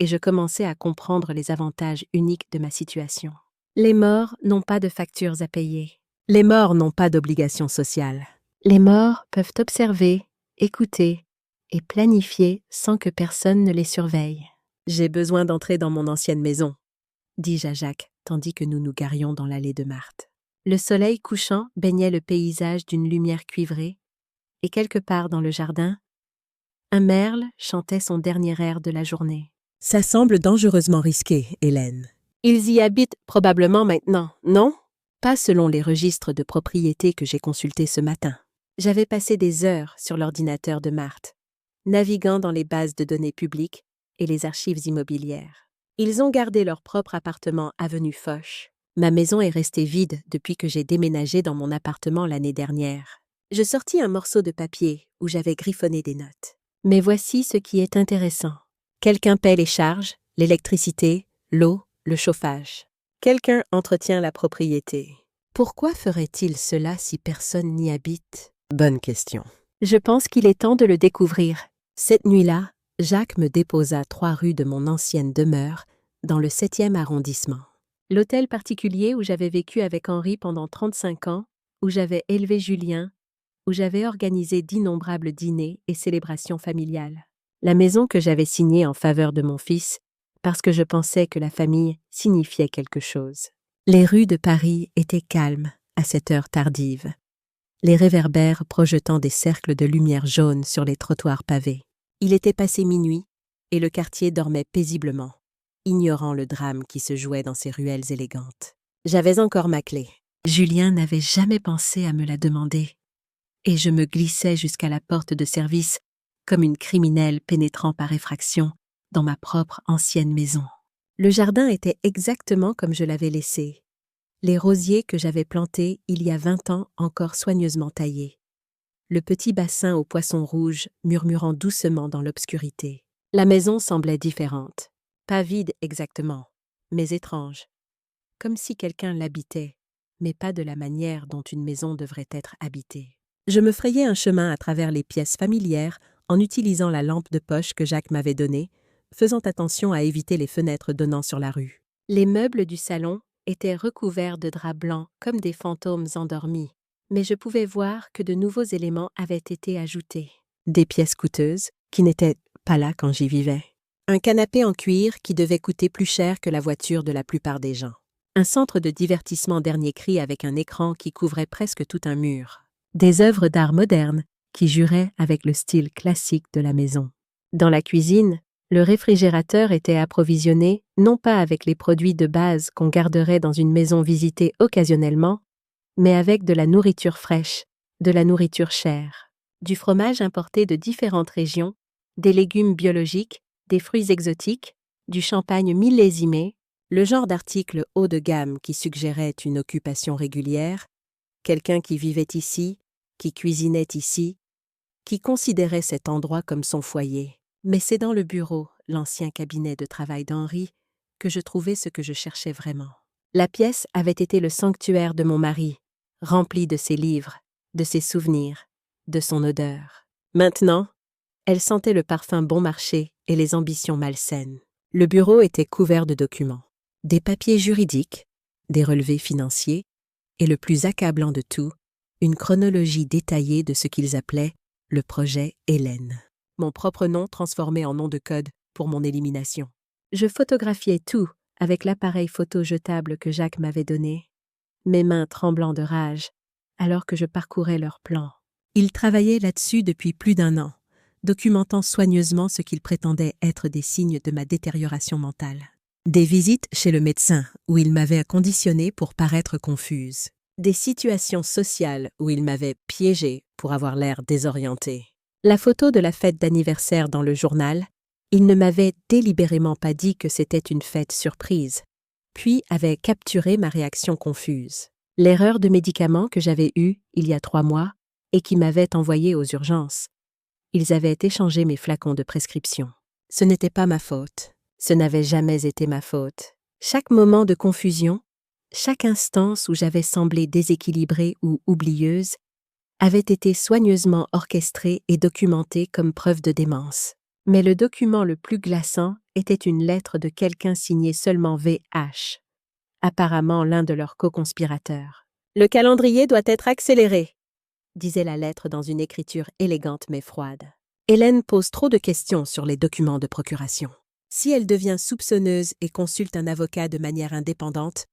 et je commençais à comprendre les avantages uniques de ma situation. Les morts n'ont pas de factures à payer. Les morts n'ont pas d'obligations sociales. Les morts peuvent observer, écouter et planifier sans que personne ne les surveille. J'ai besoin d'entrer dans mon ancienne maison, dis-je à Jacques, tandis que nous nous garions dans l'allée de Marthe. Le soleil couchant baignait le paysage d'une lumière cuivrée, et quelque part dans le jardin, un merle chantait son dernier air de la journée. « Ça semble dangereusement risqué, Hélène. Ils y habitent probablement maintenant, non ? Pas selon les registres de propriété que j'ai consultés ce matin. » J'avais passé des heures sur l'ordinateur de Marthe, naviguant dans les bases de données publiques et les archives immobilières. Ils ont gardé leur propre appartement avenue Foch. Ma maison est restée vide depuis que j'ai déménagé dans mon appartement l'année dernière. Je sortis un morceau de papier où j'avais griffonné des notes. Mais voici ce qui est intéressant. Quelqu'un paie les charges, l'électricité, l'eau, le chauffage. Quelqu'un entretient la propriété. Pourquoi ferait-il cela si personne n'y habite? Bonne question. Je pense qu'il est temps de le découvrir. Cette nuit-là, Jacques me déposa 3 rues de mon ancienne demeure, dans le 7e arrondissement. L'hôtel particulier où j'avais vécu avec Henri pendant 35 ans, où j'avais élevé Julien, où j'avais organisé d'innombrables dîners et célébrations familiales. La maison que j'avais signée en faveur de mon fils, parce que je pensais que la famille signifiait quelque chose. Les rues de Paris étaient calmes à cette heure tardive, les réverbères projetant des cercles de lumière jaune sur les trottoirs pavés. Il était passé minuit, et le quartier dormait paisiblement, ignorant le drame qui se jouait dans ces ruelles élégantes. J'avais encore ma clé. Julien n'avait jamais pensé à me la demander, et je me glissais jusqu'à la porte de service comme une criminelle pénétrant par effraction dans ma propre ancienne maison. Le jardin était exactement comme je l'avais laissé, les rosiers que j'avais plantés il y a 20 ans encore soigneusement taillés, le petit bassin aux poissons rouges murmurant doucement dans l'obscurité. La maison semblait différente, pas vide exactement, mais étrange, comme si quelqu'un l'habitait, mais pas de la manière dont une maison devrait être habitée. Je me frayais un chemin à travers les pièces familières en utilisant la lampe de poche que Jacques m'avait donnée, faisant attention à éviter les fenêtres donnant sur la rue. Les meubles du salon étaient recouverts de draps blancs comme des fantômes endormis, mais je pouvais voir que de nouveaux éléments avaient été ajoutés. Des pièces coûteuses qui n'étaient pas là quand j'y vivais. Un canapé en cuir qui devait coûter plus cher que la voiture de la plupart des gens. Un centre de divertissement dernier cri avec un écran qui couvrait presque tout un mur. Des œuvres d'art modernes qui juraient avec le style classique de la maison. Dans la cuisine, le réfrigérateur était approvisionné non pas avec les produits de base qu'on garderait dans une maison visitée occasionnellement, mais avec de la nourriture fraîche, de la nourriture chère, du fromage importé de différentes régions, des légumes biologiques, des fruits exotiques, du champagne millésimé, le genre d'article haut de gamme qui suggérait une occupation régulière, quelqu'un qui vivait ici, qui cuisinait ici, qui considérait cet endroit comme son foyer. Mais c'est dans le bureau, l'ancien cabinet de travail d'Henri, que je trouvais ce que je cherchais vraiment. La pièce avait été le sanctuaire de mon mari, rempli de ses livres, de ses souvenirs, de son odeur. Maintenant, elle sentait le parfum bon marché et les ambitions malsaines. Le bureau était couvert de documents, des papiers juridiques, des relevés financiers, et le plus accablant de tout, une chronologie détaillée de ce qu'ils appelaient le projet Hélène. Mon propre nom transformé en nom de code pour mon élimination. Je photographiais tout avec l'appareil photo jetable que Jacques m'avait donné, mes mains tremblant de rage, alors que je parcourais leur plan. Il travaillait là-dessus depuis plus d'1 an, documentant soigneusement ce qu'il prétendait être des signes de ma détérioration mentale. Des visites chez le médecin où il m'avait conditionné pour paraître confuse. Des situations sociales où il m'avait piégée pour avoir l'air désorientée. La photo de la fête d'anniversaire dans le journal, il ne m'avait délibérément pas dit que c'était une fête surprise, puis avait capturé ma réaction confuse. L'erreur de médicament que j'avais eue il y a 3 mois et qui m'avait envoyée aux urgences. Ils avaient échangé mes flacons de prescription. Ce n'était pas ma faute. Ce n'avait jamais été ma faute. Chaque moment de confusion, chaque instance où j'avais semblé déséquilibrée ou oublieuse, avait été soigneusement orchestré et documenté comme preuve de démence. Mais le document le plus glaçant était une lettre de quelqu'un signé seulement VH, apparemment l'un de leurs co-conspirateurs. « Le calendrier doit être accéléré », disait la lettre dans une écriture élégante mais froide. Hélène pose trop de questions sur les documents de procuration. Si elle devient soupçonneuse et consulte un avocat de manière indépendante,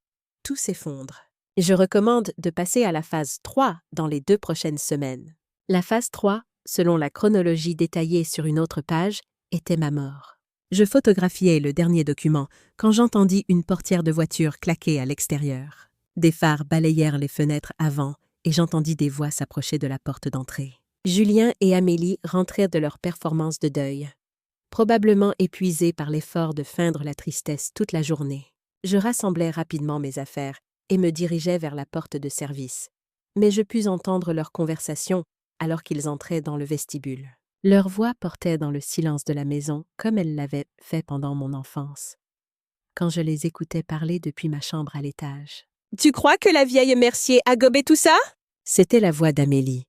tout s'effondre. Je recommande de passer à la phase 3 dans les 2 prochaines semaines. La phase 3, selon la chronologie détaillée sur une autre page, était ma mort. Je photographiais le dernier document quand j'entendis une portière de voiture claquer à l'extérieur. Des phares balayèrent les fenêtres avant et j'entendis des voix s'approcher de la porte d'entrée. Julien et Amélie rentrèrent de leur performance de deuil, probablement épuisés par l'effort de feindre la tristesse toute la journée. Je rassemblai rapidement mes affaires et me dirigeai vers la porte de service. Mais je pus entendre leur conversation alors qu'ils entraient dans le vestibule. Leur voix portait dans le silence de la maison comme elles l'avaient fait pendant mon enfance, quand je les écoutais parler depuis ma chambre à l'étage. « Tu crois que la vieille Mercier a gobé tout ça ?» C'était la voix d'Amélie,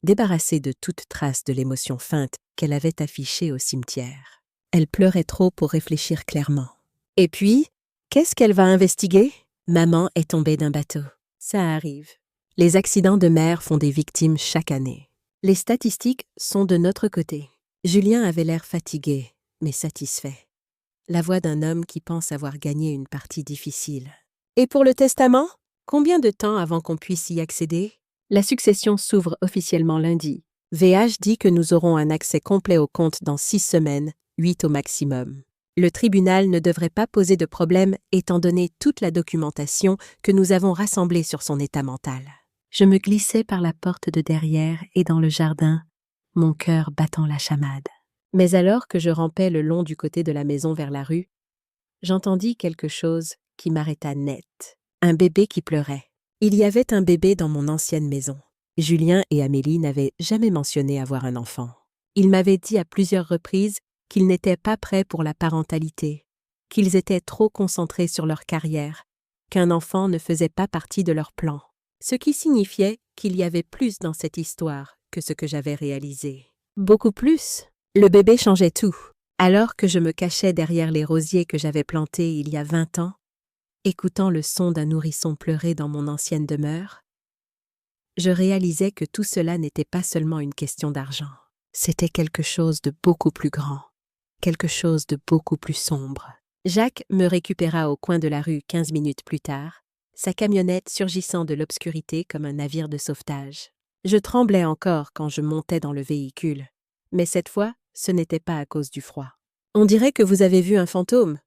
débarrassée de toute trace de l'émotion feinte qu'elle avait affichée au cimetière. Elle pleurait trop pour réfléchir clairement. « Et puis, qu'est-ce qu'elle va investiguer ?» Maman est tombée d'un bateau. Ça arrive. Les accidents de mer font des victimes chaque année. Les statistiques sont de notre côté. Julien avait l'air fatigué, mais satisfait. La voix d'un homme qui pense avoir gagné une partie difficile. Et pour le testament? Combien de temps avant qu'on puisse y accéder? La succession s'ouvre officiellement lundi. VH dit que nous aurons un accès complet au compte dans 6 semaines, 8 au maximum. Le tribunal ne devrait pas poser de problème étant donné toute la documentation que nous avons rassemblée sur son état mental. Je me glissais par la porte de derrière et dans le jardin, mon cœur battant la chamade. Mais alors que je rampais le long du côté de la maison vers la rue, j'entendis quelque chose qui m'arrêta net. Un bébé qui pleurait. Il y avait un bébé dans mon ancienne maison. Julien et Amélie n'avaient jamais mentionné avoir un enfant. Ils m'avaient dit à plusieurs reprises qu'ils n'étaient pas prêts pour la parentalité, qu'ils étaient trop concentrés sur leur carrière, qu'un enfant ne faisait pas partie de leur plan, ce qui signifiait qu'il y avait plus dans cette histoire que ce que j'avais réalisé. Beaucoup plus. Le bébé changeait tout. Alors que je me cachais derrière les rosiers que j'avais plantés il y a 20 ans, écoutant le son d'un nourrisson pleurer dans mon ancienne demeure, je réalisais que tout cela n'était pas seulement une question d'argent. C'était quelque chose de beaucoup plus grand, quelque chose de beaucoup plus sombre. Jacques me récupéra au coin de la rue 15 minutes plus tard, sa camionnette surgissant de l'obscurité comme un navire de sauvetage. Je tremblais encore quand je montais dans le véhicule, mais cette fois, ce n'était pas à cause du froid. « On dirait que vous avez vu un fantôme »,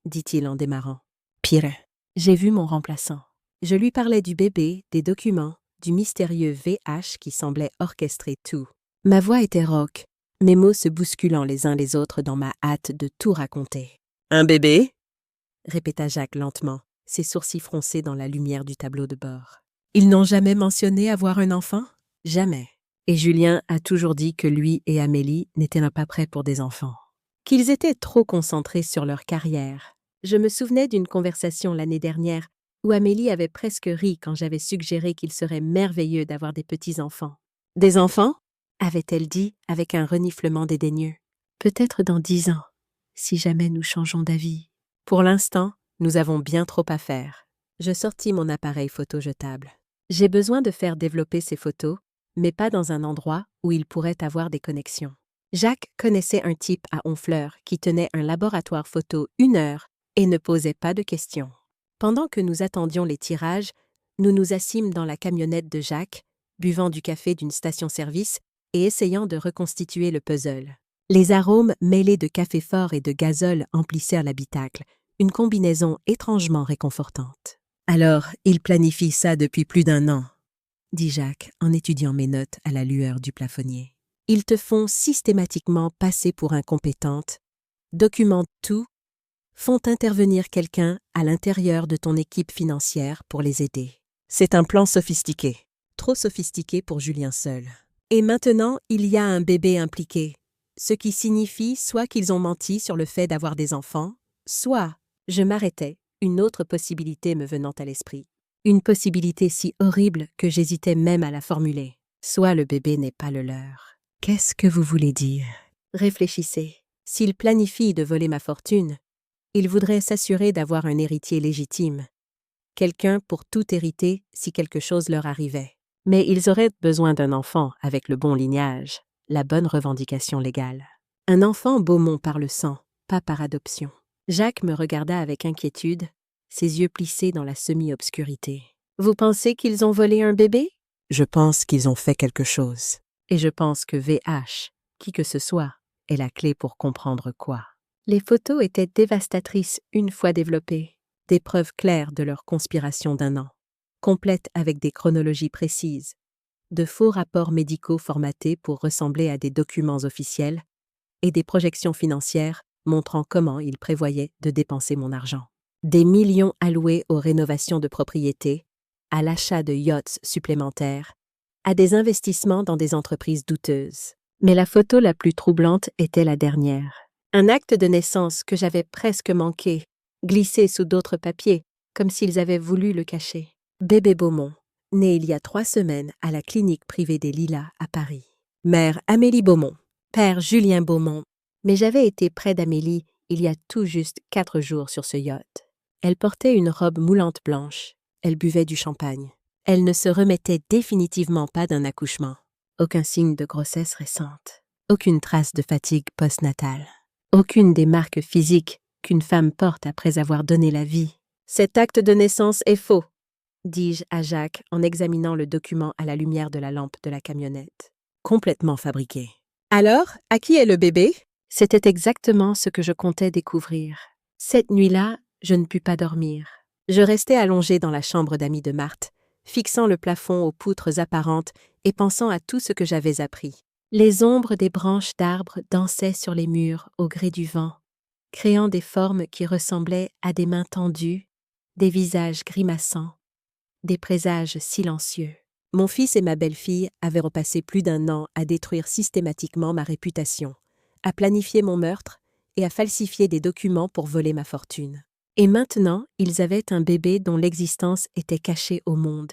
dit-il en démarrant. « Pire, j'ai vu mon remplaçant. » Je lui parlais du bébé, des documents, du mystérieux VH qui semblait orchestrer tout. Ma voix était rauque, mes mots se bousculant les uns les autres dans ma hâte de tout raconter. « Un bébé ?» répéta Jacques lentement, ses sourcils froncés dans la lumière du tableau de bord. « Ils n'ont jamais mentionné avoir un enfant ? Jamais. Et Julien a toujours dit que lui et Amélie n'étaient pas prêts pour des enfants. Qu'ils étaient trop concentrés sur leur carrière. Je me souvenais d'une conversation l'année dernière où Amélie avait presque ri quand j'avais suggéré qu'il serait merveilleux d'avoir des petits-enfants. « Des enfants ?» avait-elle dit avec un reniflement dédaigneux. « Peut-être dans 10 ans, si jamais nous changeons d'avis. Pour l'instant, nous avons bien trop à faire. » Je sortis mon appareil photo jetable. J'ai besoin de faire développer ces photos, mais pas dans un endroit où il pourrait avoir des connexions. Jacques connaissait un type à Honfleur qui tenait un laboratoire photo 1 heure et ne posait pas de questions. Pendant que nous attendions les tirages, nous nous assîmes dans la camionnette de Jacques, buvant du café d'une station-service et essayant de reconstituer le puzzle. Les arômes mêlés de café fort et de gazole emplissèrent l'habitacle, une combinaison étrangement réconfortante. « Alors, il planifie ça depuis plus d'1 an, » dit Jacques en étudiant mes notes à la lueur du plafonnier. « Ils te font systématiquement passer pour incompétente, documentent tout, font intervenir quelqu'un à l'intérieur de ton équipe financière pour les aider. C'est un plan sophistiqué, trop sophistiqué pour Julien seul. Et maintenant, il y a un bébé impliqué, ce qui signifie soit qu'ils ont menti sur le fait d'avoir des enfants, soit, je m'arrêtais, une autre possibilité me venant à l'esprit. Une possibilité si horrible que j'hésitais même à la formuler. Soit le bébé n'est pas le leur. Qu'est-ce que vous voulez dire? Réfléchissez. S'il planifie de voler ma fortune, il voudrait s'assurer d'avoir un héritier légitime. Quelqu'un pour tout hériter si quelque chose leur arrivait. Mais ils auraient besoin d'un enfant avec le bon lignage, la bonne revendication légale. Un enfant Beaumont par le sang, pas par adoption. Jacques me regarda avec inquiétude, ses yeux plissés dans la semi-obscurité. « Vous pensez qu'ils ont volé un bébé? » « Je pense qu'ils ont fait quelque chose. Et je pense que VH, qui que ce soit, est la clé pour comprendre quoi. » Les photos étaient dévastatrices une fois développées, des preuves claires de leur conspiration d'1 an, complètes avec des chronologies précises, de faux rapports médicaux formatés pour ressembler à des documents officiels et des projections financières montrant comment ils prévoyaient de dépenser mon argent. Des millions alloués aux rénovations de propriétés, à l'achat de yachts supplémentaires, à des investissements dans des entreprises douteuses. Mais la photo la plus troublante était la dernière. Un acte de naissance que j'avais presque manqué, glissé sous d'autres papiers, comme s'ils avaient voulu le cacher. Bébé Beaumont, né il y a 3 semaines à la clinique privée des Lilas à Paris. Mère Amélie Beaumont, père Julien Beaumont. Mais j'avais été près d'Amélie il y a tout juste 4 jours sur ce yacht. Elle portait une robe moulante blanche. Elle buvait du champagne. Elle ne se remettait définitivement pas d'un accouchement. Aucun signe de grossesse récente. Aucune trace de fatigue postnatale. Aucune des marques physiques qu'une femme porte après avoir donné la vie. « Cet acte de naissance est faux », dis-je à Jacques en examinant le document à la lumière de la lampe de la camionnette. Complètement fabriqué. « Alors, à qui est le bébé ?» C'était exactement ce que je comptais découvrir. Cette nuit-là, je ne pus pas dormir. Je restais allongée dans la chambre d'amis de Marthe, fixant le plafond aux poutres apparentes et pensant à tout ce que j'avais appris. Les ombres des branches d'arbres dansaient sur les murs au gré du vent, créant des formes qui ressemblaient à des mains tendues, des visages grimaçants, des présages silencieux. Mon fils et ma belle-fille avaient repassé plus d'1 an à détruire systématiquement ma réputation, à planifier mon meurtre et à falsifier des documents pour voler ma fortune. Et maintenant, ils avaient un bébé dont l'existence était cachée au monde.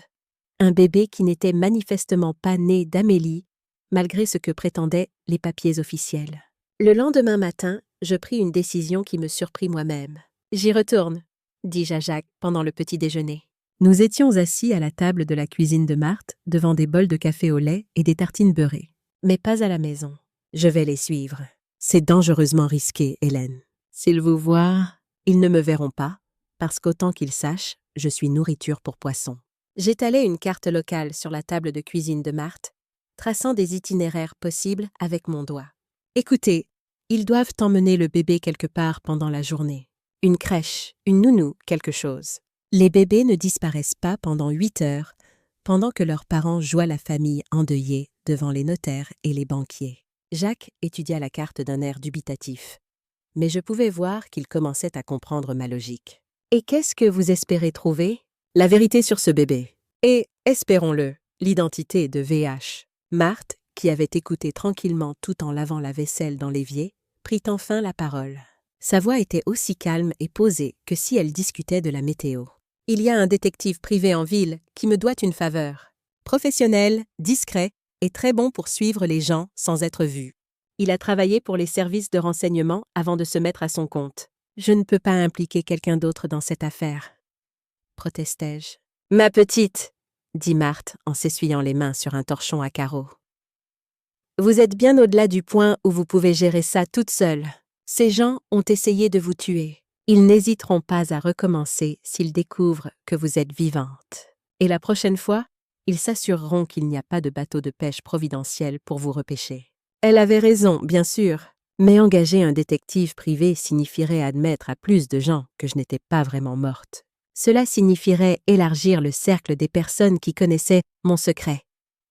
Un bébé qui n'était manifestement pas né d'Amélie, malgré ce que prétendaient les papiers officiels. Le lendemain matin, je pris une décision qui me surprit moi-même. « J'y retourne », dis-je à Jacques pendant le petit déjeuner. Nous étions assis à la table de la cuisine de Marthe, devant des bols de café au lait et des tartines beurrées. Mais pas à la maison. Je vais les suivre. C'est dangereusement risqué, Hélène. S'ils vous voient, ils ne me verront pas, parce qu'autant qu'ils sachent, je suis nourriture pour poissons. J'étalai une carte locale sur la table de cuisine de Marthe, traçant des itinéraires possibles avec mon doigt. Écoutez, ils doivent emmener le bébé quelque part pendant la journée. Une crèche, une nounou, quelque chose. Les bébés ne disparaissent pas pendant 8 heures, pendant que leurs parents joient la famille endeuillée devant les notaires et les banquiers. Jacques étudia la carte d'un air dubitatif, mais je pouvais voir qu'il commençait à comprendre ma logique. « Et qu'est-ce que vous espérez trouver ?»« La vérité sur ce bébé. Et, espérons-le, l'identité de VH. » Marthe, qui avait écouté tranquillement tout en lavant la vaisselle dans l'évier, prit enfin la parole. Sa voix était aussi calme et posée que si elle discutait de la météo. « Il y a un détective privé en ville qui me doit une faveur. Professionnel, discret et très bon pour suivre les gens sans être vu. Il a travaillé pour les services de renseignement avant de se mettre à son compte. Je ne peux pas impliquer quelqu'un d'autre dans cette affaire, protestai-je. « Ma petite !» dit Marthe en s'essuyant les mains sur un torchon à carreaux. « Vous êtes bien au-delà du point où vous pouvez gérer ça toute seule. Ces gens ont essayé de vous tuer. Ils n'hésiteront pas à recommencer s'ils découvrent que vous êtes vivante. Et la prochaine fois, ils s'assureront qu'il n'y a pas de bateau de pêche providentiel pour vous repêcher. Elle avait raison, bien sûr, mais engager un détective privé signifierait admettre à plus de gens que je n'étais pas vraiment morte. Cela signifierait élargir le cercle des personnes qui connaissaient mon secret,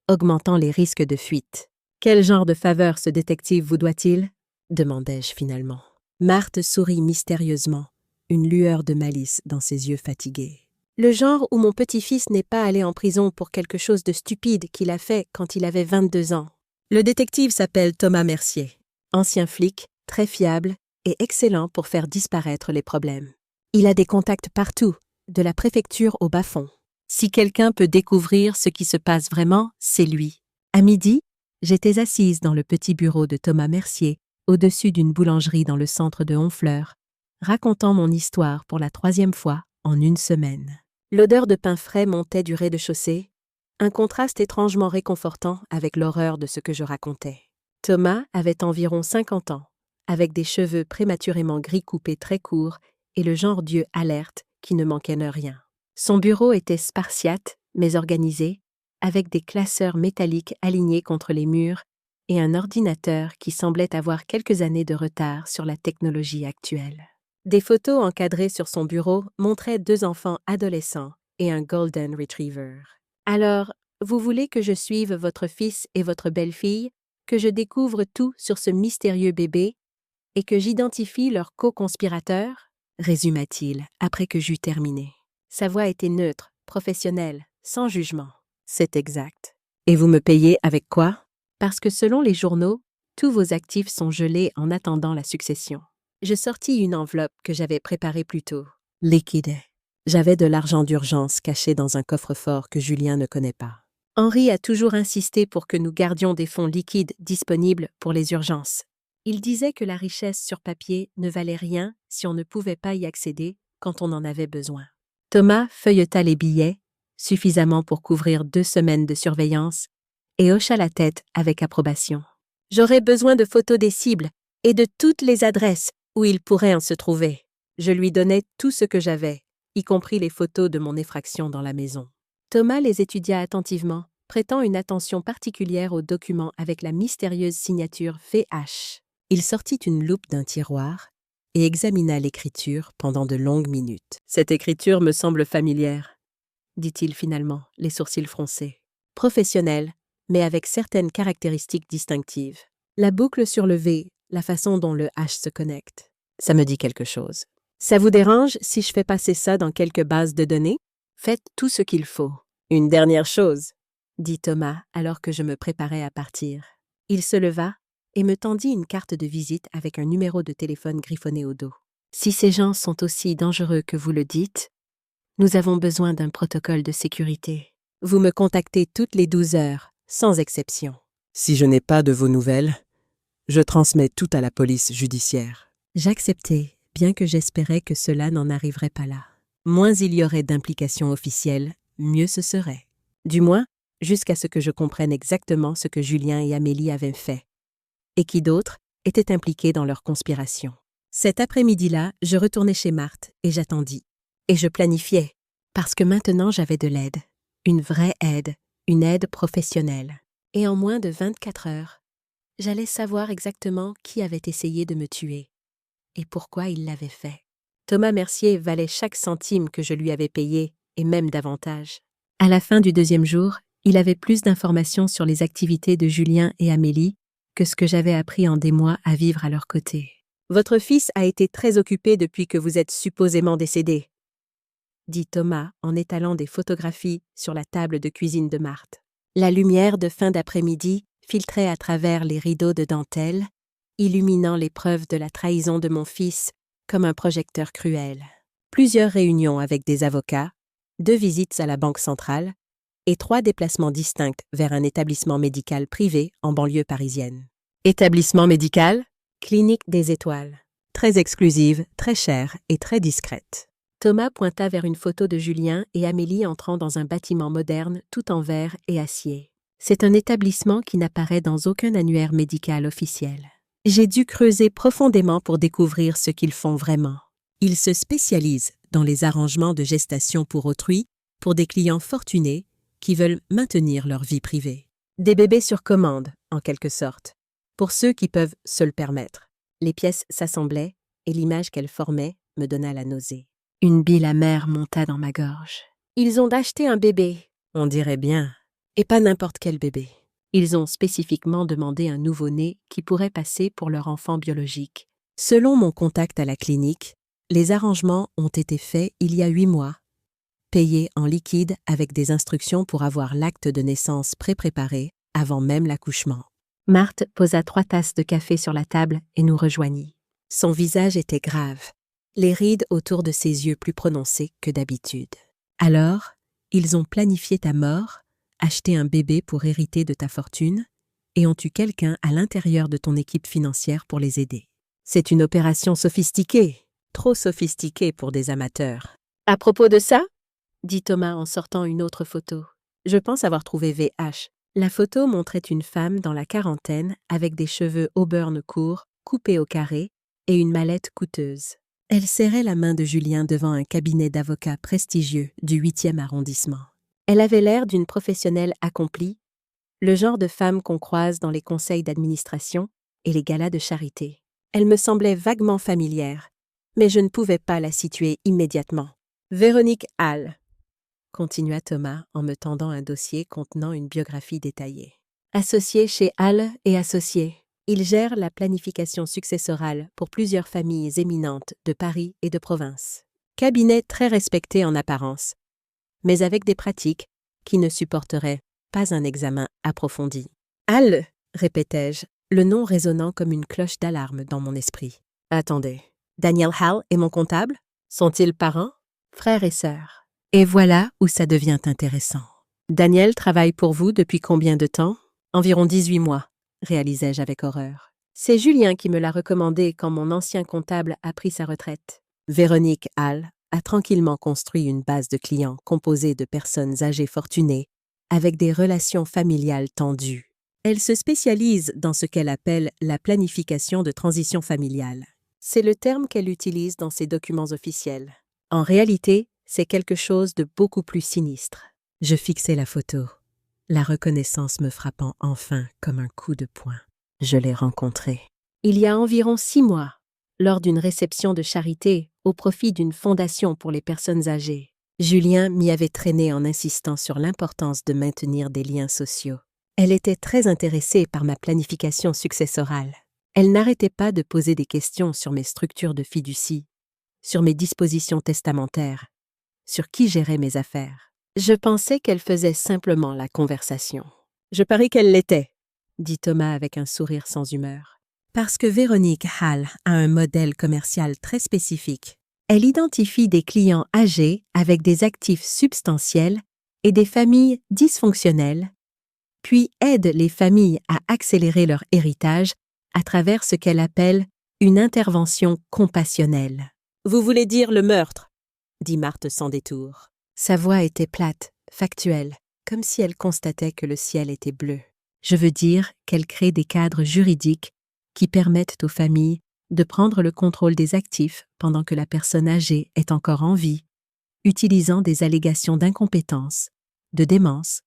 augmentant les risques de fuite. Quel genre de faveur ce détective vous doit-il? Demandai-je finalement. Marthe sourit mystérieusement, une lueur de malice dans ses yeux fatigués. Le genre où mon petit-fils n'est pas allé en prison pour quelque chose de stupide qu'il a fait quand il avait 22 ans. Le détective s'appelle Thomas Mercier, ancien flic, très fiable et excellent pour faire disparaître les problèmes. Il a des contacts partout, de la préfecture au bas-fond. Si quelqu'un peut découvrir ce qui se passe vraiment, c'est lui. À midi, j'étais assise dans le petit bureau de Thomas Mercier, au-dessus d'une boulangerie dans le centre de Honfleur, racontant mon histoire pour la 3e fois en une semaine. L'odeur de pain frais montait du rez-de-chaussée, un contraste étrangement réconfortant avec l'horreur de ce que je racontais. Thomas avait environ 50 ans, avec des cheveux prématurément gris coupés très courts et le genre d'yeux alerte qui ne manquait de rien. Son bureau était spartiate, mais organisé, avec des classeurs métalliques alignés contre les murs et un ordinateur qui semblait avoir quelques années de retard sur la technologie actuelle. Des photos encadrées sur son bureau montraient 2 enfants adolescents et un Golden Retriever. « Alors, vous voulez que je suive votre fils et votre belle-fille, que je découvre tout sur ce mystérieux bébé et que j'identifie leurs co-conspirateurs ?» résuma-t-il après que j'eus terminé. Sa voix était neutre, professionnelle, sans jugement. « C'est exact. Et vous me payez avec quoi? Parce que selon les journaux, tous vos actifs sont gelés en attendant la succession. » Je sortis une enveloppe que j'avais préparée plus tôt. Liquide. J'avais de l'argent d'urgence caché dans un coffre-fort que Julien ne connaît pas. Henri a toujours insisté pour que nous gardions des fonds liquides disponibles pour les urgences. Il disait que la richesse sur papier ne valait rien si on ne pouvait pas y accéder quand on en avait besoin. Thomas feuilleta les billets, suffisamment pour couvrir 2 semaines de surveillance, et hocha la tête avec approbation. « J'aurais besoin de photos des cibles et de toutes les adresses où il pourrait en se trouver. » Je lui donnai tout ce que j'avais, y compris les photos de mon effraction dans la maison. Thomas les étudia attentivement, prêtant une attention particulière aux documents avec la mystérieuse signature VH. Il sortit une loupe d'un tiroir et examina l'écriture pendant de longues minutes. « Cette écriture me semble familière, » dit-il finalement, les sourcils froncés. « Professionnelle, mais avec certaines caractéristiques distinctives. La boucle sur le V, la façon dont le H se connecte. Ça me dit quelque chose. Ça vous dérange si je fais passer ça dans quelques bases de données? Faites tout ce qu'il faut. Une dernière chose, dit Thomas alors que je me préparais à partir. Il se leva et me tendit une carte de visite avec un numéro de téléphone griffonné au dos. Si ces gens sont aussi dangereux que vous le dites, nous avons besoin d'un protocole de sécurité. Vous me contactez toutes les 12 heures, sans exception. Si je n'ai pas de vos nouvelles, je transmets tout à la police judiciaire. J'acceptai, bien que j'espérais que cela n'en arriverait pas là. Moins il y aurait d'implications officielles, mieux ce serait. Du moins, jusqu'à ce que je comprenne exactement ce que Julien et Amélie avaient fait, et qui d'autres étaient impliqués dans leur conspiration. Cet après-midi-là, je retournai chez Marthe et j'attendis. Et je planifiais, parce que maintenant j'avais de l'aide. Une vraie aide, une aide professionnelle. Et en moins de 24 heures, j'allais savoir exactement qui avait essayé de me tuer et pourquoi il l'avait fait. Thomas Mercier valait chaque centime que je lui avais payé, et même davantage. À la fin du 2e jour, il avait plus d'informations sur les activités de Julien et Amélie que ce que j'avais appris en des mois à vivre à leur côté. « Votre fils a été très occupé depuis que vous êtes supposément décédé, » dit Thomas en étalant des photographies sur la table de cuisine de Marthe. La lumière de fin d'après-midi filtrait à travers les rideaux de dentelle, illuminant les preuves de la trahison de mon fils comme un projecteur cruel. Plusieurs réunions avec des avocats, 2 visites à la Banque centrale et 3 déplacements distincts vers un établissement médical privé en banlieue parisienne. Établissement médical? Clinique des Étoiles. Très exclusive, très chère et très discrète. Thomas pointa vers une photo de Julien et Amélie entrant dans un bâtiment moderne tout en verre et acier. C'est un établissement qui n'apparaît dans aucun annuaire médical officiel. J'ai dû creuser profondément pour découvrir ce qu'ils font vraiment. Ils se spécialisent dans les arrangements de gestation pour autrui pour des clients fortunés qui veulent maintenir leur vie privée. Des bébés sur commande, en quelque sorte, pour ceux qui peuvent se le permettre. Les pièces s'assemblaient et l'image qu'elles formaient me donna la nausée. Une bile amère monta dans ma gorge. Ils ont acheté un bébé, on dirait bien, et pas n'importe quel bébé. Ils ont spécifiquement demandé un nouveau-né qui pourrait passer pour leur enfant biologique. Selon mon contact à la clinique, les arrangements ont été faits il y a 8 mois, payés en liquide avec des instructions pour avoir l'acte de naissance pré-préparé avant même l'accouchement. Marthe posa 3 tasses de café sur la table et nous rejoignit. Son visage était grave, les rides autour de ses yeux plus prononcées que d'habitude. Alors, ils ont planifié ta mort, acheté un bébé pour hériter de ta fortune et ont eu quelqu'un à l'intérieur de ton équipe financière pour les aider. C'est une opération sophistiquée, trop sophistiquée pour des amateurs. À propos de ça, dit Thomas en sortant une autre photo. Je pense avoir trouvé VH. La photo montrait une femme dans la quarantaine avec des cheveux auburn courts, coupés au carré, et une mallette coûteuse. Elle serrait la main de Julien devant un cabinet d'avocats prestigieux du 8e arrondissement. Elle avait l'air d'une professionnelle accomplie, le genre de femme qu'on croise dans les conseils d'administration et les galas de charité. Elle me semblait vaguement familière, mais je ne pouvais pas la situer immédiatement. Véronique Hall, continua Thomas en me tendant un dossier contenant une biographie détaillée. Associé chez Hall et Associés, il gère la planification successorale pour plusieurs familles éminentes de Paris et de province. Cabinet très respecté en apparence, mais avec des pratiques qui ne supporteraient pas un examen approfondi. Hall, répétai-je, le nom résonnant comme une cloche d'alarme dans mon esprit. Attendez, Daniel Hall et mon comptable? Sont-ils parents? Frères et sœurs. Et voilà où ça devient intéressant. Daniel travaille pour vous depuis combien de temps? Environ 18 mois, réalisai-je avec horreur. C'est Julien qui me l'a recommandé quand mon ancien comptable a pris sa retraite. Véronique Hall a tranquillement construit une base de clients composée de personnes âgées fortunées, avec des relations familiales tendues. Elle se spécialise dans ce qu'elle appelle la planification de transition familiale. C'est le terme qu'elle utilise dans ses documents officiels. En réalité, c'est quelque chose de beaucoup plus sinistre. Je fixai la photo, la reconnaissance me frappant enfin comme un coup de poing. Je l'ai rencontré. Il y a environ 6 mois, lors d'une réception de charité au profit d'une fondation pour les personnes âgées. Julien m'y avait traîné en insistant sur l'importance de maintenir des liens sociaux. Elle était très intéressée par ma planification successorale. Elle n'arrêtait pas de poser des questions sur mes structures de fiducie, sur mes dispositions testamentaires, sur qui gérait mes affaires. Je pensais qu'elle faisait simplement la conversation. Je parie qu'elle l'était, dit Thomas avec un sourire sans humeur. Parce que Véronique Hall a un modèle commercial très spécifique. Elle identifie des clients âgés avec des actifs substantiels et des familles dysfonctionnelles, puis aide les familles à accélérer leur héritage à travers ce qu'elle appelle une intervention compassionnelle. « Vous voulez dire le meurtre ?» dit Marthe sans détour. Sa voix était plate, factuelle, comme si elle constatait que le ciel était bleu. Je veux dire qu'elle crée des cadres juridiques qui permettent aux familles de prendre le contrôle des actifs pendant que la personne âgée est encore en vie, utilisant des allégations d'incompétence, de démence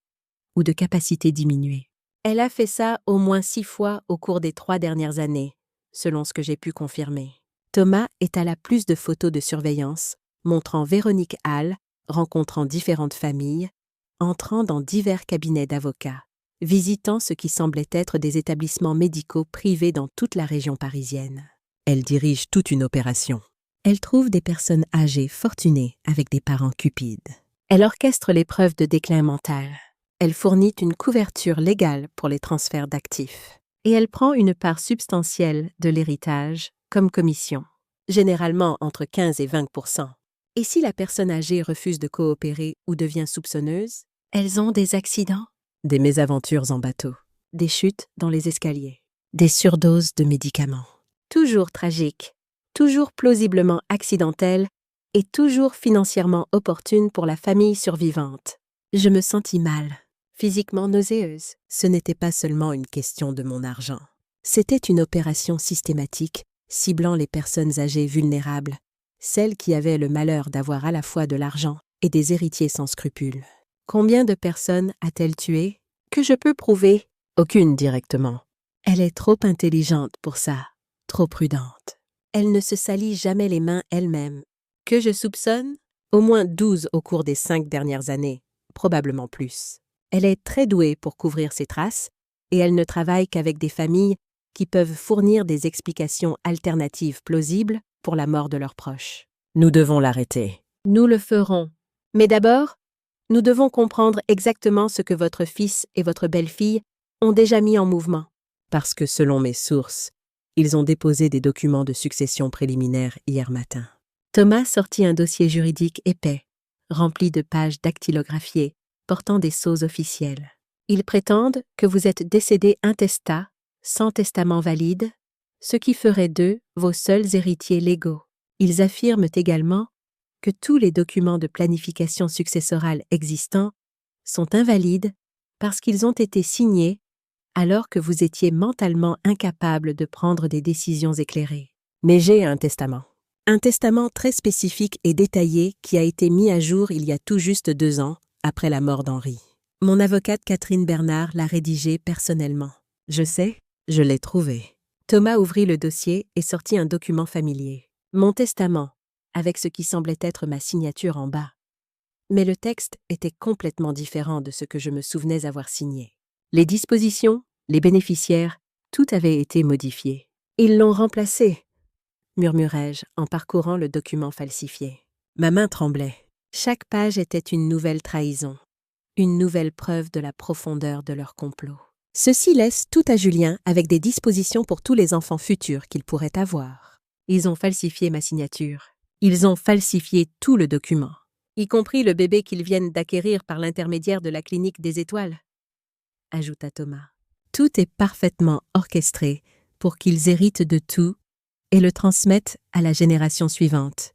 ou de capacité diminuée. Elle a fait ça au moins 6 fois au cours des 3 dernières années, selon ce que j'ai pu confirmer. Thomas étala plus de photos de surveillance, montrant Véronique Hall rencontrant différentes familles, entrant dans divers cabinets d'avocats, visitant ce qui semblait être des établissements médicaux privés dans toute la région parisienne. Elle dirige toute une opération. Elle trouve des personnes âgées fortunées avec des parents cupides. Elle orchestre les preuves de déclin mental. Elle fournit une couverture légale pour les transferts d'actifs. Et elle prend une part substantielle de l'héritage comme commission, généralement entre 15 et 20%. Et si la personne âgée refuse de coopérer ou devient soupçonneuse, elles ont des accidents, des mésaventures en bateau, des chutes dans les escaliers, des surdoses de médicaments. Toujours tragiques, toujours plausiblement accidentelles et toujours financièrement opportunes pour la famille survivante. Je me sentis mal, physiquement nauséeuse. Ce n'était pas seulement une question de mon argent. C'était une opération systématique ciblant les personnes âgées vulnérables, celle qui avait le malheur d'avoir à la fois de l'argent et des héritiers sans scrupules. Combien de personnes a-t-elle tuées? Que je peux prouver? Aucune directement. Elle est trop intelligente pour ça, trop prudente. Elle ne se salit jamais les mains elle-même. Que je soupçonne? Au moins 12 au cours des 5 dernières années, probablement plus. Elle est très douée pour couvrir ses traces, et elle ne travaille qu'avec des familles qui peuvent fournir des explications alternatives plausibles pour la mort de leurs proches. Nous devons l'arrêter. Nous le ferons. Mais d'abord, nous devons comprendre exactement ce que votre fils et votre belle-fille ont déjà mis en mouvement. Parce que selon mes sources, ils ont déposé des documents de succession préliminaires hier matin. Thomas sortit un dossier juridique épais, rempli de pages dactylographiées, portant des sceaux officiels. Ils prétendent que vous êtes décédé intestat, sans testament valide, ce qui ferait d'eux vos seuls héritiers légaux. Ils affirment également que tous les documents de planification successorale existants sont invalides parce qu'ils ont été signés alors que vous étiez mentalement incapable de prendre des décisions éclairées. Mais j'ai un testament. Un testament très spécifique et détaillé qui a été mis à jour il y a tout juste 2 ans, après la mort d'Henri. Mon avocate Catherine Bernard l'a rédigé personnellement. Je sais, je l'ai trouvé. Thomas ouvrit le dossier et sortit un document familier. Mon testament, avec ce qui semblait être ma signature en bas. Mais le texte était complètement différent de ce que je me souvenais avoir signé. Les dispositions, les bénéficiaires, tout avait été modifié. Ils l'ont remplacé, murmurai-je en parcourant le document falsifié. Ma main tremblait. Chaque page était une nouvelle trahison, une nouvelle preuve de la profondeur de leur complot. Ceci laisse tout à Julien avec des dispositions pour tous les enfants futurs qu'il pourrait avoir. Ils ont falsifié ma signature. Ils ont falsifié tout le document, y compris le bébé qu'ils viennent d'acquérir par l'intermédiaire de la clinique des étoiles, ajouta Thomas. Tout est parfaitement orchestré pour qu'ils héritent de tout et le transmettent à la génération suivante.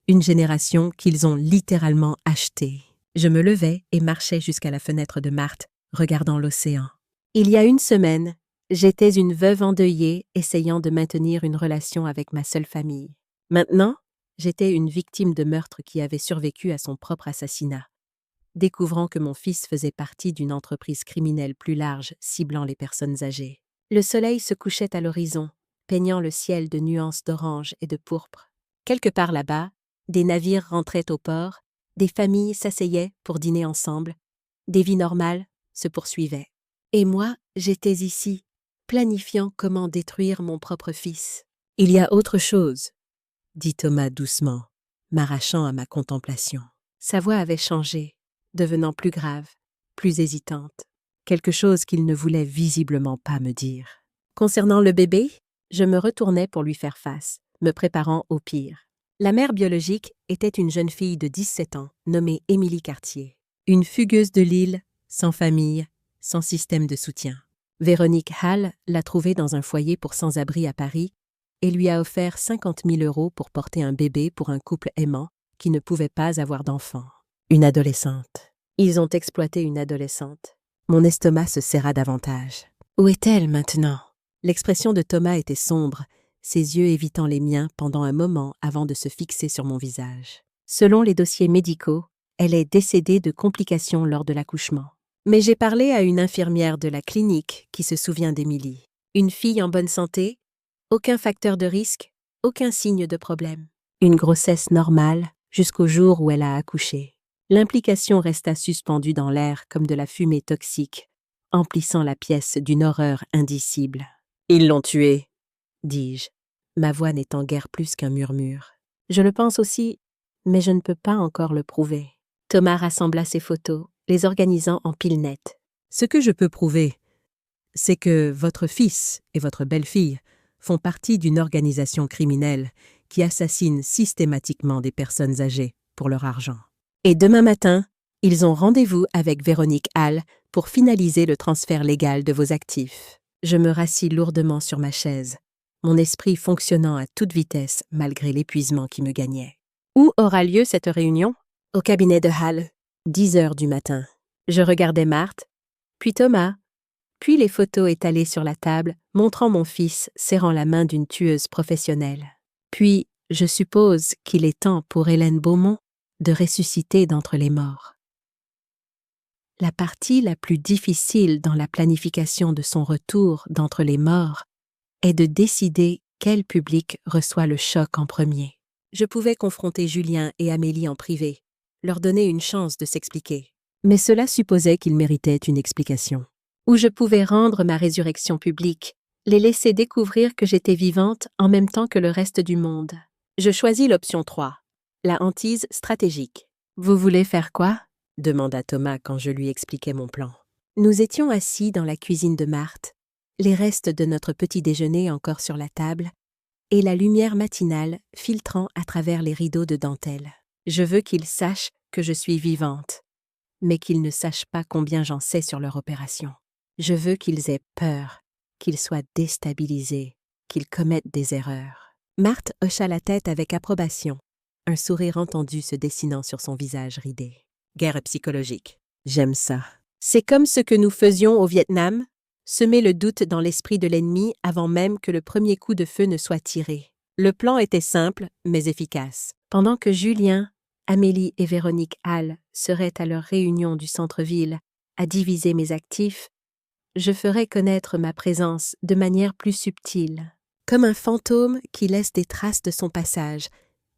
Une génération qu'ils ont littéralement achetée. Je me levai et marchai jusqu'à la fenêtre de Marthe, regardant l'océan. Il y a 1 semaine, j'étais une veuve endeuillée essayant de maintenir une relation avec ma seule famille. Maintenant, j'étais une victime de meurtre qui avait survécu à son propre assassinat, découvrant que mon fils faisait partie d'une entreprise criminelle plus large ciblant les personnes âgées. Le soleil se couchait à l'horizon, peignant le ciel de nuances d'orange et de pourpre. Quelque part là-bas, des navires rentraient au port, des familles s'asseyaient pour dîner ensemble, des vies normales se poursuivaient. Et moi, j'étais ici, planifiant comment détruire mon propre fils. Il y a autre chose, dit Thomas doucement, m'arrachant à ma contemplation. Sa voix avait changé, devenant plus grave, plus hésitante, quelque chose qu'il ne voulait visiblement pas me dire. Concernant le bébé, je me retournais pour lui faire face, me préparant au pire. La mère biologique était une jeune fille de 17 ans, nommée Émilie Cartier. Une fugueuse de Lille, sans famille, sans système de soutien. Véronique Hall l'a trouvée dans un foyer pour sans-abri à Paris et lui a offert 50 000 € pour porter un bébé pour un couple aimant qui ne pouvait pas avoir d'enfant. Une adolescente. Ils ont exploité une adolescente. Mon estomac se serra davantage. Où est-elle maintenant? L'expression de Thomas était sombre, ses yeux évitant les miens pendant un moment avant de se fixer sur mon visage. Selon les dossiers médicaux, elle est décédée de complications lors de l'accouchement. Mais j'ai parlé à une infirmière de la clinique qui se souvient d'Émilie. Une fille en bonne santé, aucun facteur de risque, aucun signe de problème. Une grossesse normale jusqu'au jour où elle a accouché. L'implication resta suspendue dans l'air comme de la fumée toxique, emplissant la pièce d'une horreur indicible. « Ils l'ont tuée », dis-je, ma voix n'étant guère plus qu'un murmure. Je le pense aussi, mais je ne peux pas encore le prouver. Thomas rassembla ses photos, les organisant en piles nettes. Ce que je peux prouver, c'est que votre fils et votre belle-fille font partie d'une organisation criminelle qui assassine systématiquement des personnes âgées pour leur argent. Et demain matin, ils ont rendez-vous avec Véronique Hall pour finaliser le transfert légal de vos actifs. Je me rassis lourdement sur ma chaise, mon esprit fonctionnant à toute vitesse malgré l'épuisement qui me gagnait. Où aura lieu cette réunion? Au cabinet de Hall, 10 heures du matin. Je regardais Marthe, puis Thomas, puis les photos étalées sur la table, montrant mon fils serrant la main d'une tueuse professionnelle. Puis, Je suppose qu'il est temps pour Hélène Beaumont de ressusciter d'entre les morts. La partie la plus difficile dans la planification de son retour d'entre les morts est de décider quel public reçoit le choc en premier. Je pouvais confronter Julien et Amélie en privé, leur donner une chance de s'expliquer. Mais cela supposait qu'ils méritaient une explication. Ou je pouvais rendre ma résurrection publique, les laisser découvrir que j'étais vivante en même temps que le reste du monde. Je choisis l'option 3, la hantise stratégique. « Vous voulez faire quoi ?» demanda Thomas quand je lui expliquai mon plan. Nous étions assis dans la cuisine de Marthe, les restes de notre petit déjeuner encore sur la table, et la lumière matinale filtrant à travers les rideaux de dentelle. Je veux qu'ils sachent que je suis vivante, mais qu'ils ne sachent pas combien j'en sais sur leur opération. Je veux qu'ils aient peur, qu'ils soient déstabilisés, qu'ils commettent des erreurs. Marthe hocha la tête avec approbation, un sourire entendu se dessinant sur son visage ridé. Guerre psychologique. J'aime ça. C'est comme ce que nous faisions au Vietnam, semer le doute dans l'esprit de l'ennemi avant même que le premier coup de feu ne soit tiré. Le plan était simple, mais efficace. Pendant que Julien, Amélie et Véronique Hall seraient à leur réunion du centre-ville à diviser mes actifs, je ferais connaître ma présence de manière plus subtile, comme un fantôme qui laisse des traces de son passage,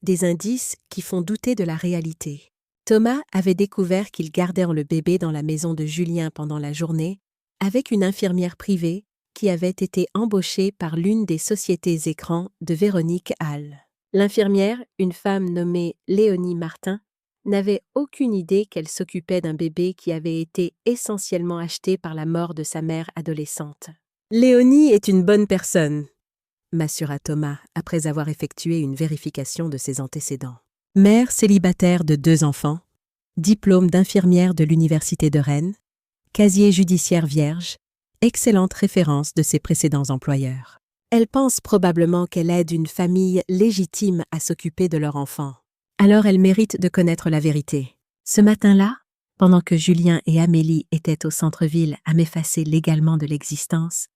des indices qui font douter de la réalité. Thomas avait découvert qu'il gardait le bébé dans la maison de Julien pendant la journée, avec une infirmière privée qui avait été embauchée par l'une des sociétés écrans de Véronique Hall. L'infirmière, une femme nommée Léonie Martin, n'avait aucune idée qu'elle s'occupait d'un bébé qui avait été essentiellement acheté par la mort de sa mère adolescente. « Léonie est une bonne personne », m'assura Thomas après avoir effectué une vérification de ses antécédents. Mère célibataire de 2 enfants, diplôme d'infirmière de l'Université de Rennes, casier judiciaire vierge, excellente référence de ses précédents employeurs. Elle pense probablement qu'elle aide une famille légitime à s'occuper de leur enfant. Alors elle mérite de connaître la vérité. Ce matin-là, pendant que Julien et Amélie étaient au centre-ville à m'effacer légalement de l'existence,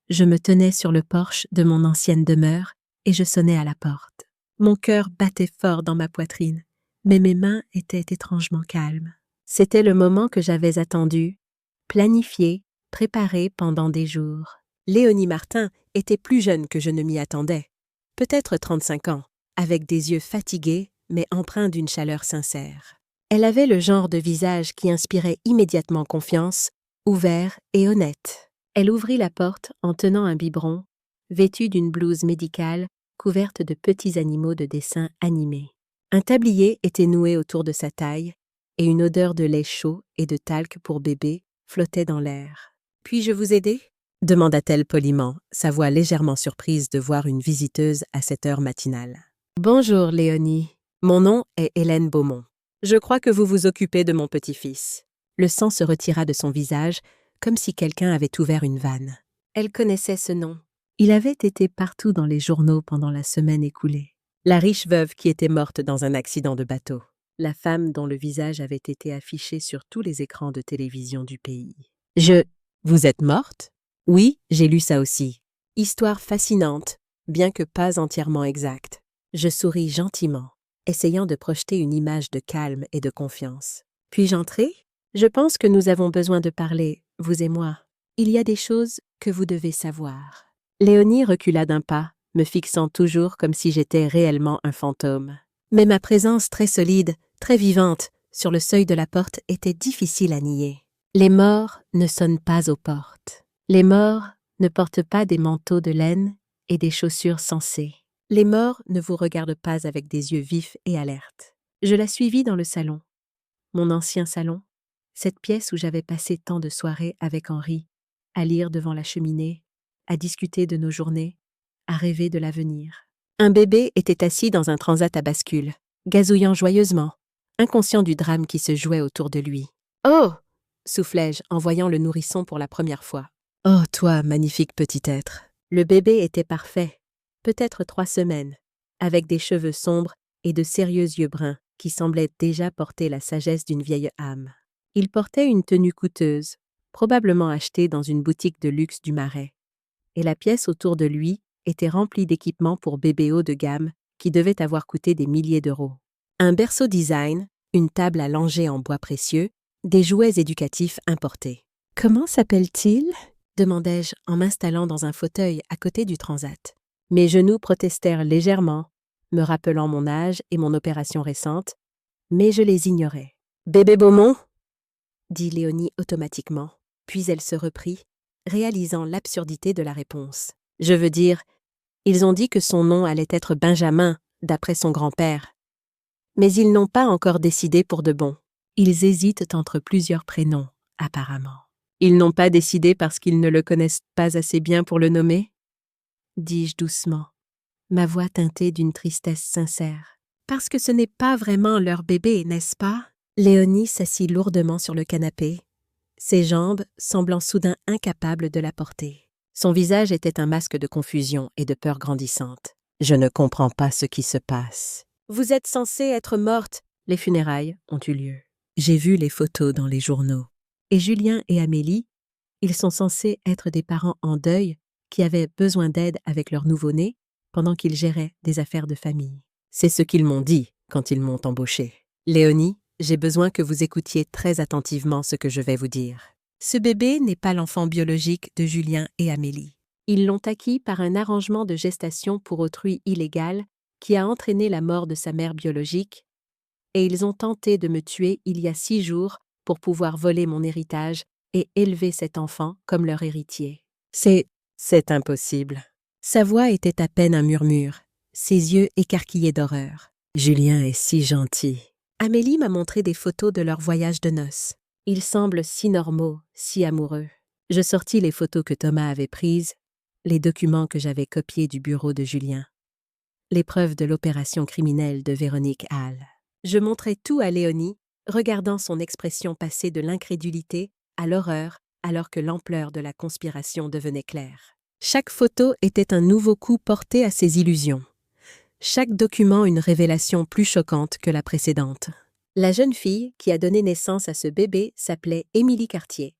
je me tenais sur le porche de mon ancienne demeure et je sonnais à la porte. Mon cœur battait fort dans ma poitrine, mais mes mains étaient étrangement calmes. C'était le moment que j'avais attendu, planifié, préparé pendant des jours. Léonie Martin était plus jeune que je ne m'y attendais, peut-être 35 ans, avec des yeux fatigués mais empreints d'une chaleur sincère. Elle avait le genre de visage qui inspirait immédiatement confiance, ouvert et honnête. Elle ouvrit la porte en tenant un biberon, vêtue d'une blouse médicale couverte de petits animaux de dessin animés. Un tablier était noué autour de sa taille et une odeur de lait chaud et de talc pour bébé flottait dans l'air. « Puis-je vous aider ?» demanda-t-elle poliment, sa voix légèrement surprise de voir une visiteuse à cette heure matinale. « Bonjour, Léonie. Mon nom est Hélène Beaumont. Je crois que vous vous occupez de mon petit-fils. » Le sang se retira de son visage, comme si quelqu'un avait ouvert une vanne. Elle connaissait ce nom. Il avait été partout dans les journaux pendant la semaine écoulée. La riche veuve qui était morte dans un accident de bateau. La femme dont le visage avait été affiché sur tous les écrans de télévision du pays. « Vous êtes morte ?» « Oui, j'ai lu ça aussi. Histoire fascinante, bien que pas entièrement exacte. » Je souris gentiment, essayant de projeter une image de calme et de confiance. « Puis-je entrer ? Je pense que nous avons besoin de parler, vous et moi. Il y a des choses que vous devez savoir. » Léonie recula d'un pas, me fixant toujours comme si j'étais réellement un fantôme. Mais ma présence très solide, très vivante, sur le seuil de la porte était difficile à nier. Les morts ne sonnent pas aux portes. Les morts ne portent pas des manteaux de laine et des chaussures sensées. Les morts ne vous regardent pas avec des yeux vifs et alertes. Je la suivis dans le salon. Mon ancien salon, cette pièce où j'avais passé tant de soirées avec Henri, à lire devant la cheminée, à discuter de nos journées, à rêver de l'avenir. Un bébé était assis dans un transat à bascule, gazouillant joyeusement, inconscient du drame qui se jouait autour de lui. « Oh !» soufflai-je en voyant le nourrisson pour la première fois. « Oh, toi, magnifique petit être !» Le bébé était parfait, peut-être 3 semaines, avec des cheveux sombres et de sérieux yeux bruns qui semblaient déjà porter la sagesse d'une vieille âme. Il portait une tenue coûteuse, probablement achetée dans une boutique de luxe du Marais, et la pièce autour de lui était remplie d'équipements pour bébé haut de gamme qui devait avoir coûté des milliers d'euros. Un berceau design, une table à langer en bois précieux, des jouets éducatifs importés. « Comment s'appelle-t-il » demandai-je en m'installant dans un fauteuil à côté du transat. Mes genoux protestèrent légèrement, me rappelant mon âge et mon opération récente, mais je les ignorais. « Bébé Beaumont » dit Léonie automatiquement, puis elle se reprit, réalisant l'absurdité de la réponse. Je veux dire, ils ont dit que son nom allait être Benjamin, d'après son grand-père. Mais ils n'ont pas encore décidé pour de bon. Ils hésitent entre plusieurs prénoms, apparemment. Ils n'ont pas décidé parce qu'ils ne le connaissent pas assez bien pour le nommer ? Dis-je doucement, ma voix teintée d'une tristesse sincère. Parce que ce n'est pas vraiment leur bébé, n'est-ce pas ? Léonie s'assit lourdement sur le canapé, ses jambes semblant soudain incapables de la porter. Son visage était un masque de confusion et de peur grandissante. Je ne comprends pas ce qui se passe. Vous êtes censée être morte. Les funérailles ont eu lieu. J'ai vu les photos dans les journaux. Et Julien et Amélie, ils sont censés être des parents en deuil qui avaient besoin d'aide avec leur nouveau-né pendant qu'ils géraient des affaires de famille. C'est ce qu'ils m'ont dit quand ils m'ont embauché. Léonie, j'ai besoin que vous écoutiez très attentivement ce que je vais vous dire. Ce bébé n'est pas l'enfant biologique de Julien et Amélie. Ils l'ont acquis par un arrangement de gestation pour autrui illégal qui a entraîné la mort de sa mère biologique, et ils ont tenté de me tuer il y a 6 jours pour pouvoir voler mon héritage et élever cet enfant comme leur héritier. C'est impossible. Sa voix était à peine un murmure, ses yeux écarquillés d'horreur. Julien est si gentil. Amélie m'a montré des photos de leur voyage de noces. Ils semblent si normaux, si amoureux. Je sortis les photos que Thomas avait prises, les documents que j'avais copiés du bureau de Julien, les preuves de l'opération criminelle de Véronique Hall. Je montrai tout à Léonie, regardant son expression passer de l'incrédulité à l'horreur alors que l'ampleur de la conspiration devenait claire. Chaque photo était un nouveau coup porté à ses illusions. Chaque document une révélation plus choquante que la précédente. La jeune fille qui a donné naissance à ce bébé s'appelait Émilie Cartier,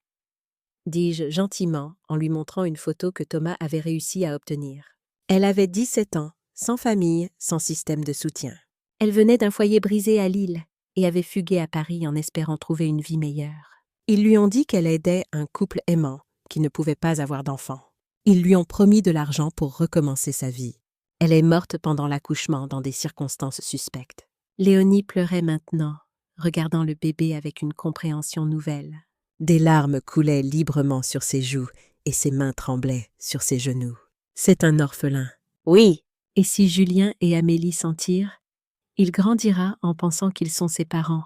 dis-je gentiment en lui montrant une photo que Thomas avait réussi à obtenir. Elle avait 17 ans, sans famille, sans système de soutien. Elle venait d'un foyer brisé à Lille et avait fugué à Paris en espérant trouver une vie meilleure. Ils lui ont dit qu'elle aidait un couple aimant qui ne pouvait pas avoir d'enfant. Ils lui ont promis de l'argent pour recommencer sa vie. Elle est morte pendant l'accouchement dans des circonstances suspectes. Léonie pleurait maintenant, regardant le bébé avec une compréhension nouvelle. Des larmes coulaient librement sur ses joues et ses mains tremblaient sur ses genoux. C'est un orphelin. Oui. Et si Julien et Amélie sentirent, il grandira en pensant qu'ils sont ses parents,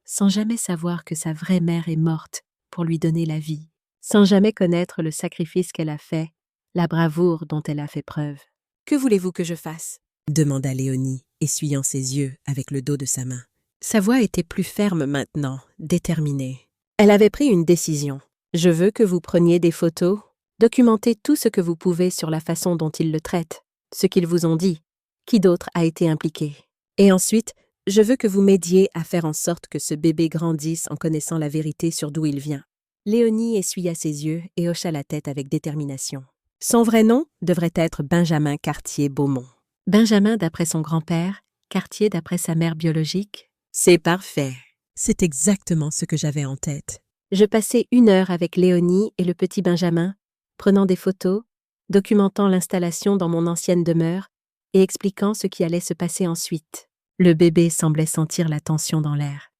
sans jamais savoir que sa vraie mère est morte pour lui donner la vie, sans jamais connaître le sacrifice qu'elle a fait, la bravoure dont elle a fait preuve. « Que voulez-vous que je fasse » demanda Léonie, essuyant ses yeux avec le dos de sa main. Sa voix était plus ferme maintenant, déterminée. Elle avait pris une décision. « Je veux que vous preniez des photos, documentez tout ce que vous pouvez sur la façon dont ils le traitent, ce qu'ils vous ont dit, qui d'autre a été impliqué. Et ensuite, je veux que vous m'aidiez à faire en sorte que ce bébé grandisse en connaissant la vérité sur d'où il vient. » Léonie essuya ses yeux et hocha la tête avec détermination. Son vrai nom devrait être Benjamin Cartier Beaumont. Benjamin d'après son grand-père, Cartier d'après sa mère biologique. C'est parfait. C'est exactement ce que j'avais en tête. Je passai 1 heure avec Léonie et le petit Benjamin, prenant des photos, documentant l'installation dans mon ancienne demeure et expliquant ce qui allait se passer ensuite. Le bébé semblait sentir la tension dans l'air.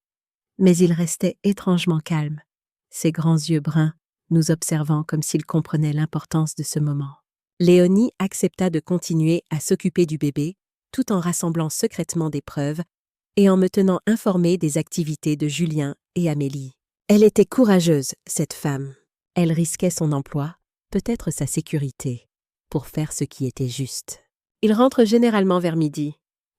Mais il restait étrangement calme, ses grands yeux bruns nous observant comme s'il comprenait l'importance de ce moment. Léonie accepta de continuer à s'occuper du bébé, tout en rassemblant secrètement des preuves et en me tenant informée des activités de Julien et Amélie. Elle était courageuse, cette femme. Elle risquait son emploi, peut-être sa sécurité, pour faire ce qui était juste. « Ils rentrent généralement vers midi, »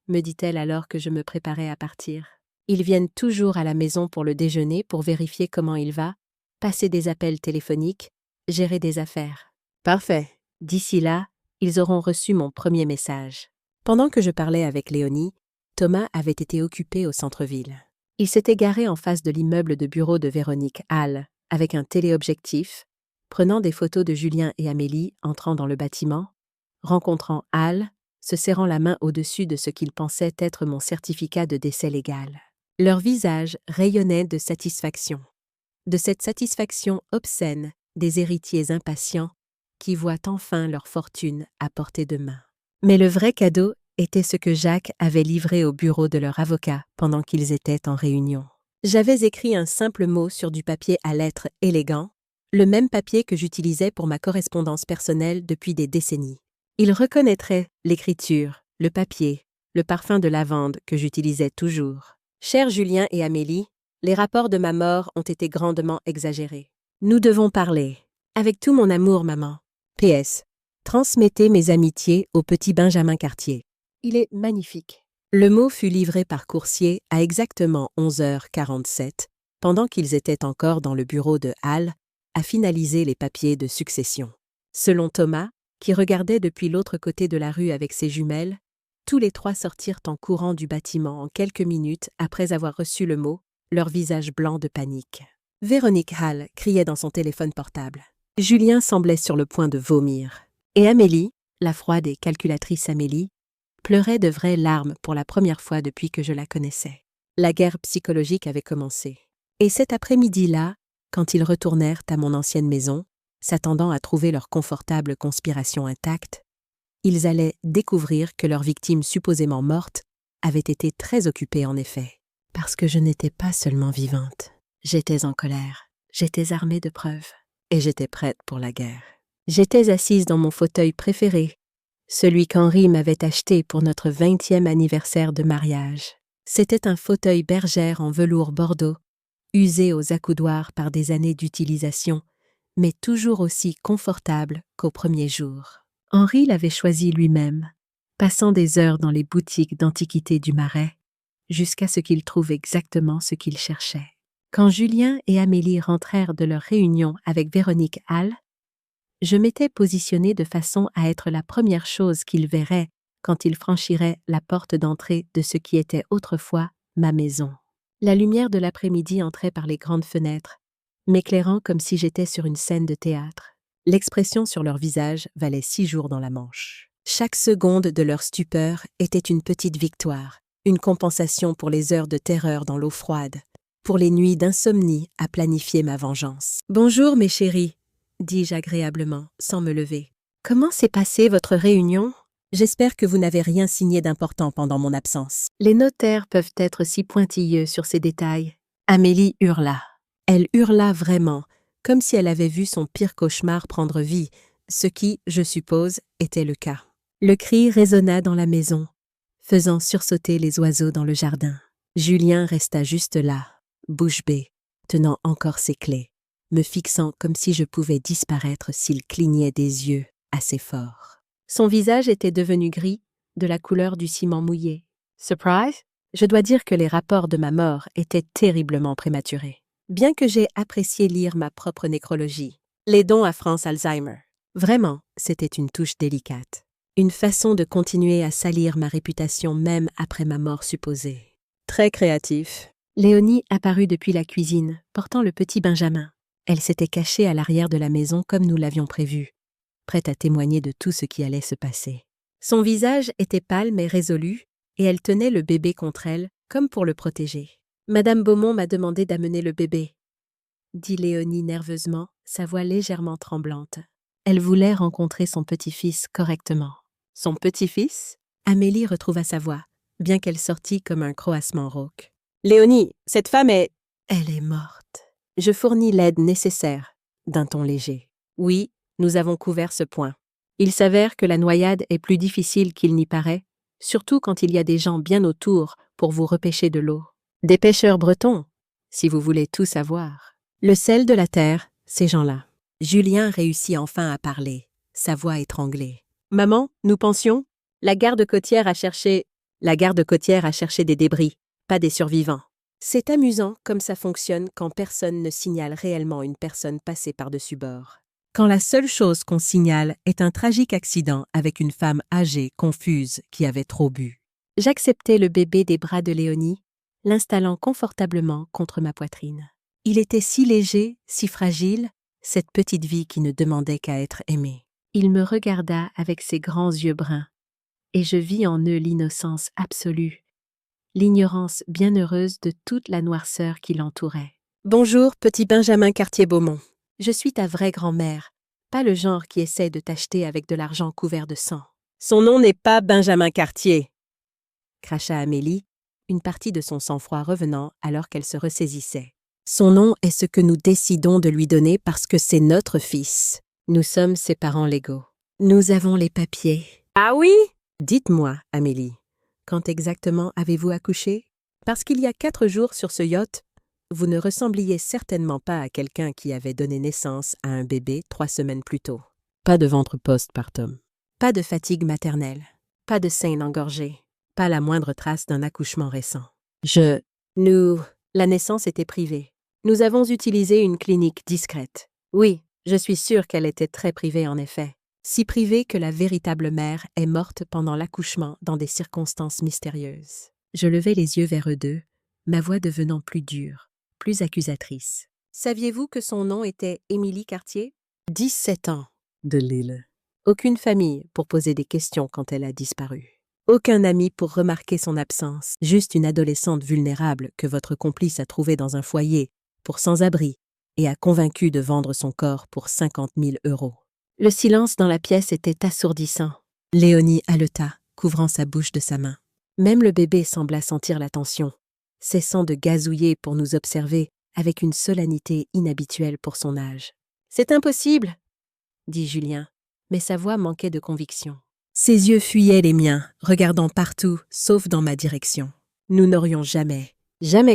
me dit-elle alors que je me préparais à partir. « Ils viennent toujours à la maison pour le déjeuner pour vérifier comment il va, passer des appels téléphoniques, gérer des affaires. » Parfait. D'ici là, ils auront reçu mon premier message. Pendant que je parlais avec Léonie, Thomas avait été occupé au centre-ville. Il s'était garé en face de l'immeuble de bureau de Véronique Hall, avec un téléobjectif, prenant des photos de Julien et Amélie entrant dans le bâtiment, rencontrant Hall, se serrant la main au-dessus de ce qu'ils pensaient être mon certificat de décès légal. Leur visage rayonnait de satisfaction. De cette satisfaction obscène des héritiers impatients qui voient enfin leur fortune à portée de main. Mais le vrai cadeau était ce que Jacques avait livré au bureau de leur avocat pendant qu'ils étaient en réunion. J'avais écrit un simple mot sur du papier à lettres élégant, le même papier que j'utilisais pour ma correspondance personnelle depuis des décennies. Il reconnaîtrait l'écriture, le papier, le parfum de lavande que j'utilisais toujours. Chers Julien et Amélie, les rapports de ma mort ont été grandement exagérés. Nous devons parler. Avec tout mon amour, maman. PS. Transmettez mes amitiés au petit Benjamin Cartier. Il est magnifique. Le mot fut livré par coursier à exactement 11h47, pendant qu'ils étaient encore dans le bureau de Hall, à finaliser les papiers de succession. Selon Thomas, qui regardait depuis l'autre côté de la rue avec ses jumelles, tous les trois sortirent en courant du bâtiment en quelques minutes après avoir reçu le mot, leur visage blanc de panique. Véronique Hall criait dans son téléphone portable. Julien semblait sur le point de vomir. Et Amélie, la froide et calculatrice Amélie, pleurait de vraies larmes pour la première fois depuis que je la connaissais. La guerre psychologique avait commencé. Et cet après-midi-là, quand ils retournèrent à mon ancienne maison, s'attendant à trouver leur confortable conspiration intacte, ils allaient découvrir que leur victime supposément morte avait été très occupée en effet. Parce que je n'étais pas seulement vivante. J'étais en colère, j'étais armée de preuves, et j'étais prête pour la guerre. J'étais assise dans mon fauteuil préféré, celui qu'Henri m'avait acheté pour notre 20e anniversaire de mariage. C'était un fauteuil bergère en velours bordeaux, usé aux accoudoirs par des années d'utilisation, mais toujours aussi confortable qu'au premier jour. Henri l'avait choisi lui-même, passant des heures dans les boutiques d'antiquités du Marais, jusqu'à ce qu'il trouve exactement ce qu'il cherchait. Quand Julien et Amélie rentrèrent de leur réunion avec Véronique Hall, je m'étais positionnée de façon à être la première chose qu'ils verraient quand ils franchiraient la porte d'entrée de ce qui était autrefois ma maison. La lumière de l'après-midi entrait par les grandes fenêtres, m'éclairant comme si j'étais sur une scène de théâtre. L'expression sur leur visage valait 6 jours dans la Manche. Chaque seconde de leur stupeur était une petite victoire, une compensation pour les heures de terreur dans l'eau froide, pour les nuits d'insomnie à planifier ma vengeance. « Bonjour, mes chéris », dis-je agréablement, sans me lever. « Comment s'est passée votre réunion ? J'espère que vous n'avez rien signé d'important pendant mon absence. » Les notaires peuvent être si pointilleux sur ces détails. Amélie hurla. Elle hurla vraiment, comme si elle avait vu son pire cauchemar prendre vie, ce qui, je suppose, était le cas. Le cri résonna dans la maison, faisant sursauter les oiseaux dans le jardin. Julien resta juste là, bouche bée, tenant encore ses clés, me fixant comme si je pouvais disparaître s'il clignait des yeux assez fort. Son visage était devenu gris, de la couleur du ciment mouillé. Surprise? Je dois dire que les rapports de ma mort étaient terriblement prématurés. Bien que j'aie apprécié lire ma propre nécrologie, les dons à France Alzheimer, vraiment, c'était une touche délicate. Une façon de continuer à salir ma réputation même après ma mort supposée. Très créatif. Léonie apparut depuis la cuisine, portant le petit Benjamin. Elle s'était cachée à l'arrière de la maison comme nous l'avions prévu, prête à témoigner de tout ce qui allait se passer. Son visage était pâle mais résolu, et elle tenait le bébé contre elle, comme pour le protéger. « Madame Beaumont m'a demandé d'amener le bébé », dit Léonie nerveusement, sa voix légèrement tremblante. Elle voulait rencontrer son petit-fils correctement. Son petit-fils? Amélie retrouva sa voix, bien qu'elle sortît comme un croassement rauque. « Léonie, cette femme est... » « Elle est morte. » Je fournis l'aide nécessaire, d'un ton léger. « Oui, nous avons couvert ce point. Il s'avère que la noyade est plus difficile qu'il n'y paraît, surtout quand il y a des gens bien autour pour vous repêcher de l'eau. Des pêcheurs bretons, si vous voulez tout savoir. Le sel de la terre, ces gens-là. » Julien réussit enfin à parler, sa voix étranglée. « Maman, nous pensions, la garde côtière a cherché des débris, pas des survivants. C'est amusant comme ça fonctionne quand personne ne signale réellement une personne passée par-dessus bord. Quand la seule chose qu'on signale est un tragique accident avec une femme âgée, confuse, qui avait trop bu. » J'acceptai le bébé des bras de Léonie, l'installant confortablement contre ma poitrine. Il était si léger, si fragile, cette petite vie qui ne demandait qu'à être aimée. Il me regarda avec ses grands yeux bruns, et je vis en eux l'innocence absolue, l'ignorance bienheureuse de toute la noirceur qui l'entourait. Bonjour, petit Benjamin Cartier-Beaumont. Je suis ta vraie grand-mère, pas le genre qui essaie de t'acheter avec de l'argent couvert de sang. Son nom n'est pas Benjamin Cartier, cracha Amélie, une partie de son sang-froid revenant alors qu'elle se ressaisissait. Son nom est ce que nous décidons de lui donner parce que c'est notre fils. Nous sommes ses parents légaux. Nous avons les papiers. Ah oui? Dites-moi, Amélie, quand exactement avez-vous accouché? Parce qu'il y a 4 jours sur ce yacht, vous ne ressembliez certainement pas à quelqu'un qui avait donné naissance à un bébé 3 semaines plus tôt. Pas de ventre postpartum. Pas de fatigue maternelle. Pas de sein engorgé. Pas la moindre trace d'un accouchement récent. La naissance était privée. Nous avons utilisé une clinique discrète. Oui, je suis sûre qu'elle était très privée en effet. Si privée que la véritable mère est morte pendant l'accouchement dans des circonstances mystérieuses. Je levai les yeux vers eux deux, ma voix devenant plus dure, plus accusatrice. Saviez-vous que son nom était Émilie Cartier? 17 ans. De Lille. Aucune famille pour poser des questions quand elle a disparu. Aucun ami pour remarquer son absence, juste une adolescente vulnérable que votre complice a trouvée dans un foyer, pour sans-abri, et a convaincu de vendre son corps pour 50 000 €. Le silence dans la pièce était assourdissant. Léonie haleta, couvrant sa bouche de sa main. Même le bébé sembla sentir la tension, cessant de gazouiller pour nous observer avec une solennité inhabituelle pour son âge. « C'est impossible !» dit Julien, mais sa voix manquait de conviction. Ses yeux fuyaient les miens, regardant partout, sauf dans ma direction. Nous n'aurions jamais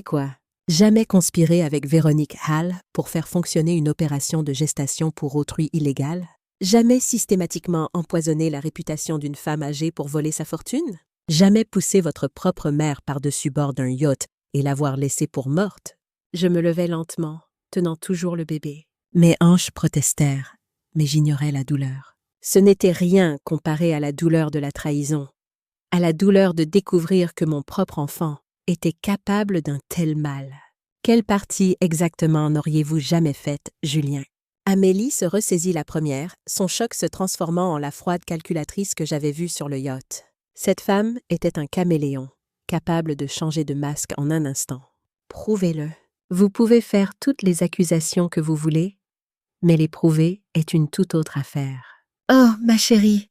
quoi? Jamais conspiré avec Véronique Hall pour faire fonctionner une opération de gestation pour autrui illégale? Jamais systématiquement empoisonné la réputation d'une femme âgée pour voler sa fortune? Jamais poussé votre propre mère par-dessus bord d'un yacht et l'avoir laissée pour morte? Je me levai lentement, tenant toujours le bébé. Mes hanches protestèrent, mais j'ignorais la douleur. Ce n'était rien comparé à la douleur de la trahison, à la douleur de découvrir que mon propre enfant était capable d'un tel mal. Quelle partie exactement n'auriez-vous jamais faite, Julien? Amélie se ressaisit la première, son choc se transformant en la froide calculatrice que j'avais vue sur le yacht. Cette femme était un caméléon, capable de changer de masque en un instant. Prouvez-le. Vous pouvez faire toutes les accusations que vous voulez, mais les prouver est une toute autre affaire. « Oh, ma chérie !»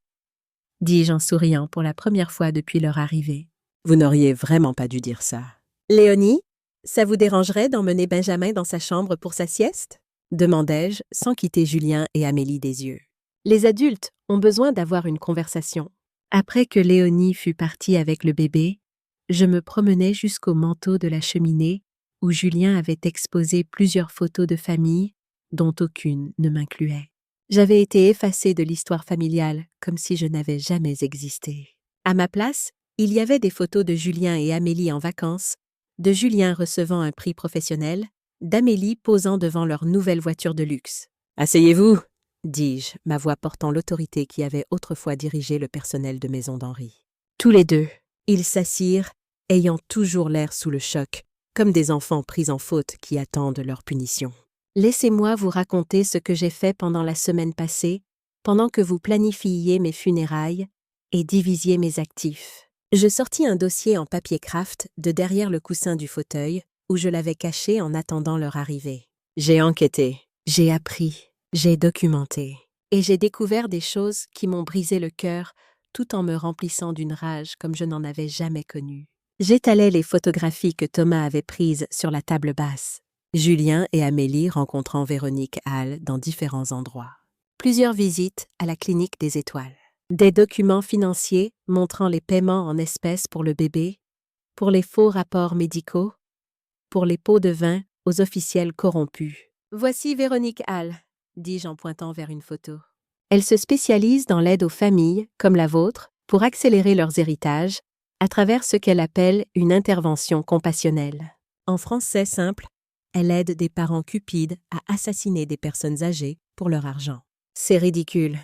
dis-je en souriant pour la première fois depuis leur arrivée. Vous n'auriez vraiment pas dû dire ça. Léonie, ça vous dérangerait d'emmener Benjamin dans sa chambre pour sa sieste? Demandai-je sans quitter Julien et Amélie des yeux. Les adultes ont besoin d'avoir une conversation. Après que Léonie fut partie avec le bébé, je me promenais jusqu'au manteau de la cheminée où Julien avait exposé plusieurs photos de famille dont aucune ne m'incluait. J'avais été effacée de l'histoire familiale comme si je n'avais jamais existé. À ma place, il y avait des photos de Julien et Amélie en vacances, de Julien recevant un prix professionnel, d'Amélie posant devant leur nouvelle voiture de luxe. « Asseyez-vous !» dis-je, ma voix portant l'autorité qui avait autrefois dirigé le personnel de Maison d'Henri. Tous les deux, ils s'assirent, ayant toujours l'air sous le choc, comme des enfants pris en faute qui attendent leur punition. Laissez-moi vous raconter ce que j'ai fait pendant la semaine passée, pendant que vous planifiiez mes funérailles et divisiez mes actifs. Je sortis un dossier en papier craft de derrière le coussin du fauteuil, où je l'avais caché en attendant leur arrivée. J'ai enquêté, j'ai appris, j'ai documenté, et j'ai découvert des choses qui m'ont brisé le cœur tout en me remplissant d'une rage comme je n'en avais jamais connue. J'étalais les photographies que Thomas avait prises sur la table basse. Julien et Amélie rencontrant Véronique Hall dans différents endroits. Plusieurs visites à la clinique des étoiles. Des documents financiers montrant les paiements en espèces pour le bébé, pour les faux rapports médicaux, pour les pots de vin aux officiels corrompus. « Voici Véronique Hall », dis-je en pointant vers une photo. Elle se spécialise dans l'aide aux familles, comme la vôtre, pour accélérer leurs héritages, à travers ce qu'elle appelle une intervention compassionnelle. En français simple, elle aide des parents cupides à assassiner des personnes âgées pour leur argent. « C'est ridicule »,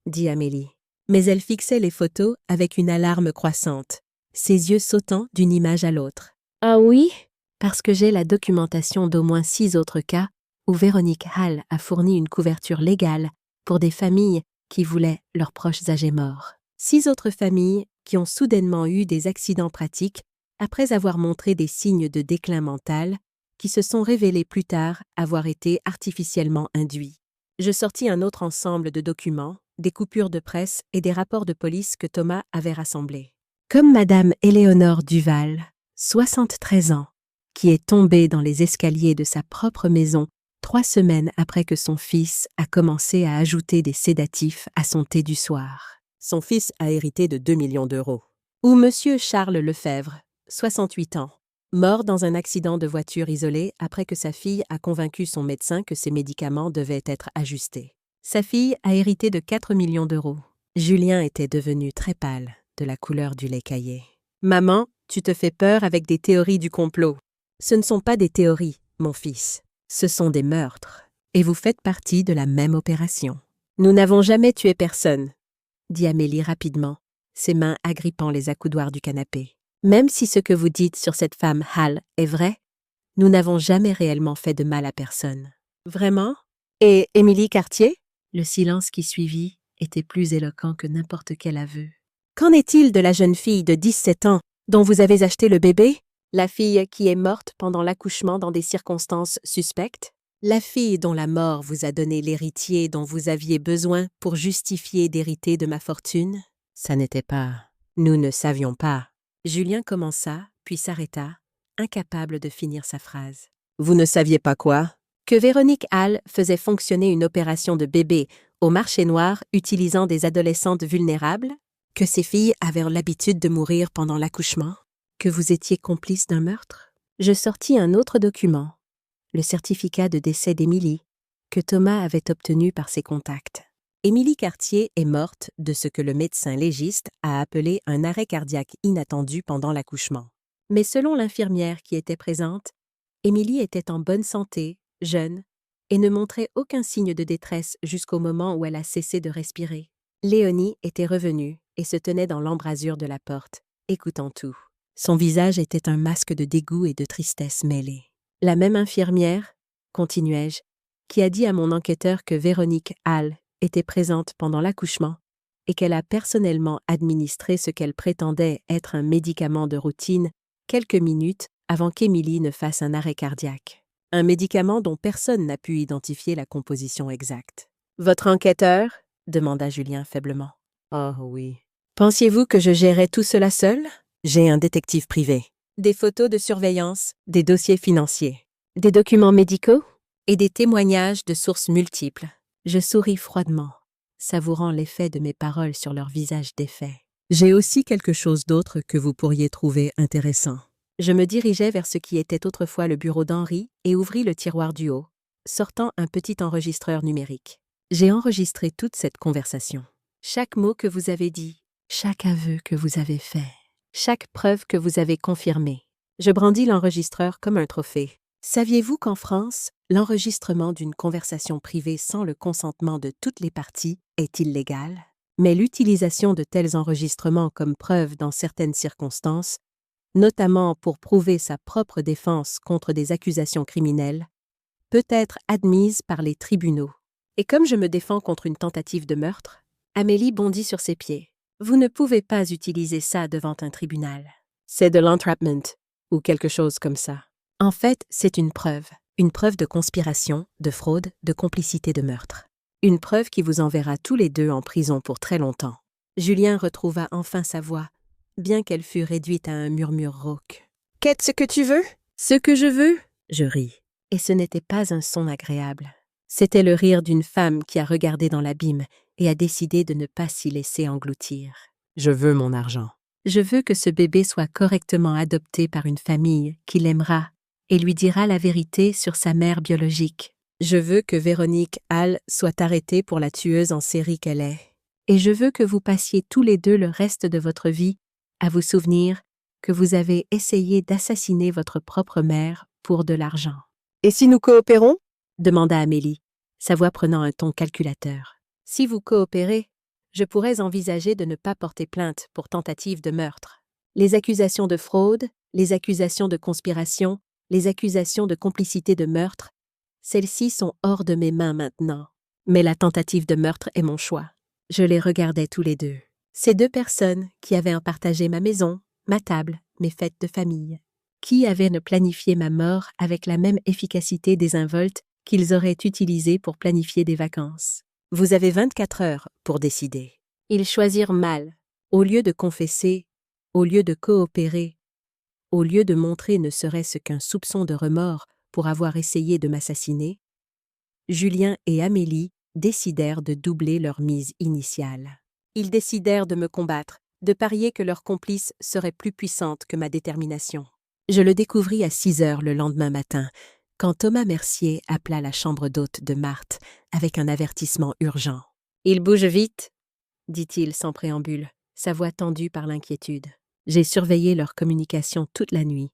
dit Amélie. Mais elle fixait les photos avec une alarme croissante, ses yeux sautant d'une image à l'autre. « Ah oui ?» Parce que j'ai la documentation d'au moins 6 autres cas où Véronique Hall a fourni une couverture légale pour des familles qui voulaient leurs proches âgés morts. 6 autres familles qui ont soudainement eu des accidents pratiques après avoir montré des signes de déclin mental qui se sont révélés plus tard avoir été artificiellement induits. Je sortis un autre ensemble de documents, des coupures de presse et des rapports de police que Thomas avait rassemblés. Comme Madame Éléonore Duval, 73 ans, qui est tombée dans les escaliers de sa propre maison 3 semaines après que son fils a commencé à ajouter des sédatifs à son thé du soir. Son fils a hérité de 2 millions d'euros. Ou Monsieur Charles Lefebvre, 68 ans, mort dans un accident de voiture isolé après que sa fille a convaincu son médecin que ses médicaments devaient être ajustés. Sa fille a hérité de 4 millions d'euros. Julien était devenu très pâle, de la couleur du lait caillé. « Maman, tu te fais peur avec des théories du complot. Ce ne sont pas des théories, mon fils. Ce sont des meurtres. Et vous faites partie de la même opération. Nous n'avons jamais tué personne, dit Amélie rapidement, ses mains agrippant les accoudoirs du canapé. Même si ce que vous dites sur cette femme Hall est vrai, nous n'avons jamais réellement fait de mal à personne. Vraiment? Et Émilie Cartier? Le silence qui suivit était plus éloquent que n'importe quel aveu. Qu'en est-il de la jeune fille de 17 ans dont vous avez acheté le bébé? La fille qui est morte pendant l'accouchement dans des circonstances suspectes? La fille dont la mort vous a donné l'héritier dont vous aviez besoin pour justifier d'hériter de ma fortune? Ça n'était pas. Nous ne savions pas. Julien commença, puis s'arrêta, incapable de finir sa phrase. Vous ne saviez pas quoi? Que Véronique Hall faisait fonctionner une opération de bébé au marché noir utilisant des adolescentes vulnérables? Que ces filles avaient l'habitude de mourir pendant l'accouchement? Que vous étiez complice d'un meurtre? Je sortis un autre document, le certificat de décès d'Émilie, que Thomas avait obtenu par ses contacts. Émilie Cartier est morte de ce que le médecin légiste a appelé un arrêt cardiaque inattendu pendant l'accouchement. Mais selon l'infirmière qui était présente, Émilie était en bonne santé, jeune, et ne montrait aucun signe de détresse jusqu'au moment où elle a cessé de respirer. Léonie était revenue et se tenait dans l'embrasure de la porte, écoutant tout. Son visage était un masque de dégoût et de tristesse mêlée. La même infirmière, continuai-je, qui a dit à mon enquêteur que Véronique Hall était présente pendant l'accouchement et qu'elle a personnellement administré ce qu'elle prétendait être un médicament de routine quelques minutes avant qu'Émilie ne fasse un arrêt cardiaque. Un médicament dont personne n'a pu identifier la composition exacte. « Votre enquêteur ?» demanda Julien faiblement. « Oh oui. Pensiez-vous que je gérais tout cela seul? J'ai un détective privé. Des photos de surveillance, des dossiers financiers, des documents médicaux et des témoignages de sources multiples. » Je souris froidement, savourant l'effet de mes paroles sur leur visage défait. J'ai aussi quelque chose d'autre que vous pourriez trouver intéressant. Je me dirigeai vers ce qui était autrefois le bureau d'Henri et ouvris le tiroir du haut, sortant un petit enregistreur numérique. J'ai enregistré toute cette conversation. Chaque mot que vous avez dit, chaque aveu que vous avez fait, chaque preuve que vous avez confirmée. Je brandis l'enregistreur comme un trophée. Saviez-vous qu'en France, l'enregistrement d'une conversation privée sans le consentement de toutes les parties est illégal? Mais l'utilisation de tels enregistrements comme preuve dans certaines circonstances, notamment pour prouver sa propre défense contre des accusations criminelles, peut être admise par les tribunaux. Et comme je me défends contre une tentative de meurtre, Amélie bondit sur ses pieds. Vous ne pouvez pas utiliser ça devant un tribunal. C'est de l'entrapment, ou quelque chose comme ça. En fait, c'est une preuve de conspiration, de fraude, de complicité de meurtre. Une preuve qui vous enverra tous les deux en prison pour très longtemps. Julien retrouva enfin sa voix, bien qu'elle fût réduite à un murmure rauque. « Qu'est-ce que tu veux? »« Ce que je veux ?» Je ris. Et ce n'était pas un son agréable. C'était le rire d'une femme qui a regardé dans l'abîme et a décidé de ne pas s'y laisser engloutir. « Je veux mon argent. Je veux que ce bébé soit correctement adopté par une famille qui l'aimera et lui dira la vérité sur sa mère biologique. Je veux que Véronique Hall soit arrêtée pour la tueuse en série qu'elle est. Et je veux que vous passiez tous les deux le reste de votre vie à vous souvenir que vous avez essayé d'assassiner votre propre mère pour de l'argent. »« Et si nous coopérons ?» demanda Amélie, sa voix prenant un ton calculateur. « Si vous coopérez, je pourrais envisager de ne pas porter plainte pour tentative de meurtre. Les accusations de fraude, les accusations de conspiration, les accusations de complicité de meurtre, celles-ci sont hors de mes mains maintenant. Mais la tentative de meurtre est mon choix. » Je les regardais tous les deux. Ces deux personnes qui avaient partagé ma maison, ma table, mes fêtes de famille, qui avaient planifié ma mort avec la même efficacité désinvolte qu'ils auraient utilisée pour planifier des vacances. Vous avez 24 heures pour décider. Ils choisirent mal. Au lieu de confesser, au lieu de coopérer, au lieu de montrer ne serait-ce qu'un soupçon de remords pour avoir essayé de m'assassiner, Julien et Amélie décidèrent de doubler leur mise initiale. Ils décidèrent de me combattre, de parier que leur complice serait plus puissante que ma détermination. Je le découvris à 6 heures le lendemain matin, quand Thomas Mercier appela la chambre d'hôte de Marthe avec un avertissement urgent. « Il bouge vite », dit-il sans préambule, sa voix tendue par l'inquiétude. J'ai surveillé leur communication toute la nuit,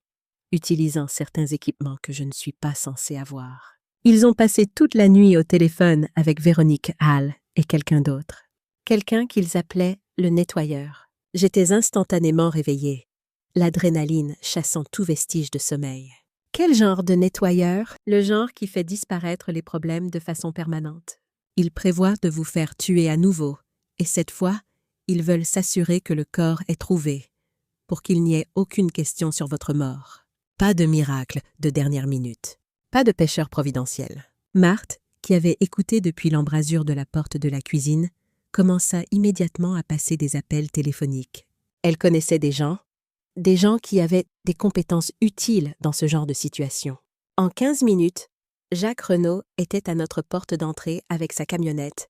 utilisant certains équipements que je ne suis pas censé avoir. Ils ont passé toute la nuit au téléphone avec Véronique Hall et quelqu'un d'autre. Quelqu'un qu'ils appelaient le nettoyeur. J'étais instantanément réveillée, l'adrénaline chassant tout vestige de sommeil. Quel genre de nettoyeur? Le genre qui fait disparaître les problèmes de façon permanente. Ils prévoient de vous faire tuer à nouveau, et cette fois, ils veulent s'assurer que le corps est trouvé, pour qu'il n'y ait aucune question sur votre mort. Pas de miracle de dernière minute. Pas de pêcheur providentiel. Marthe, qui avait écouté depuis l'embrasure de la porte de la cuisine, commença immédiatement à passer des appels téléphoniques. Elle connaissait des gens qui avaient des compétences utiles dans ce genre de situation. En 15 minutes, Jacques Renaud était à notre porte d'entrée avec sa camionnette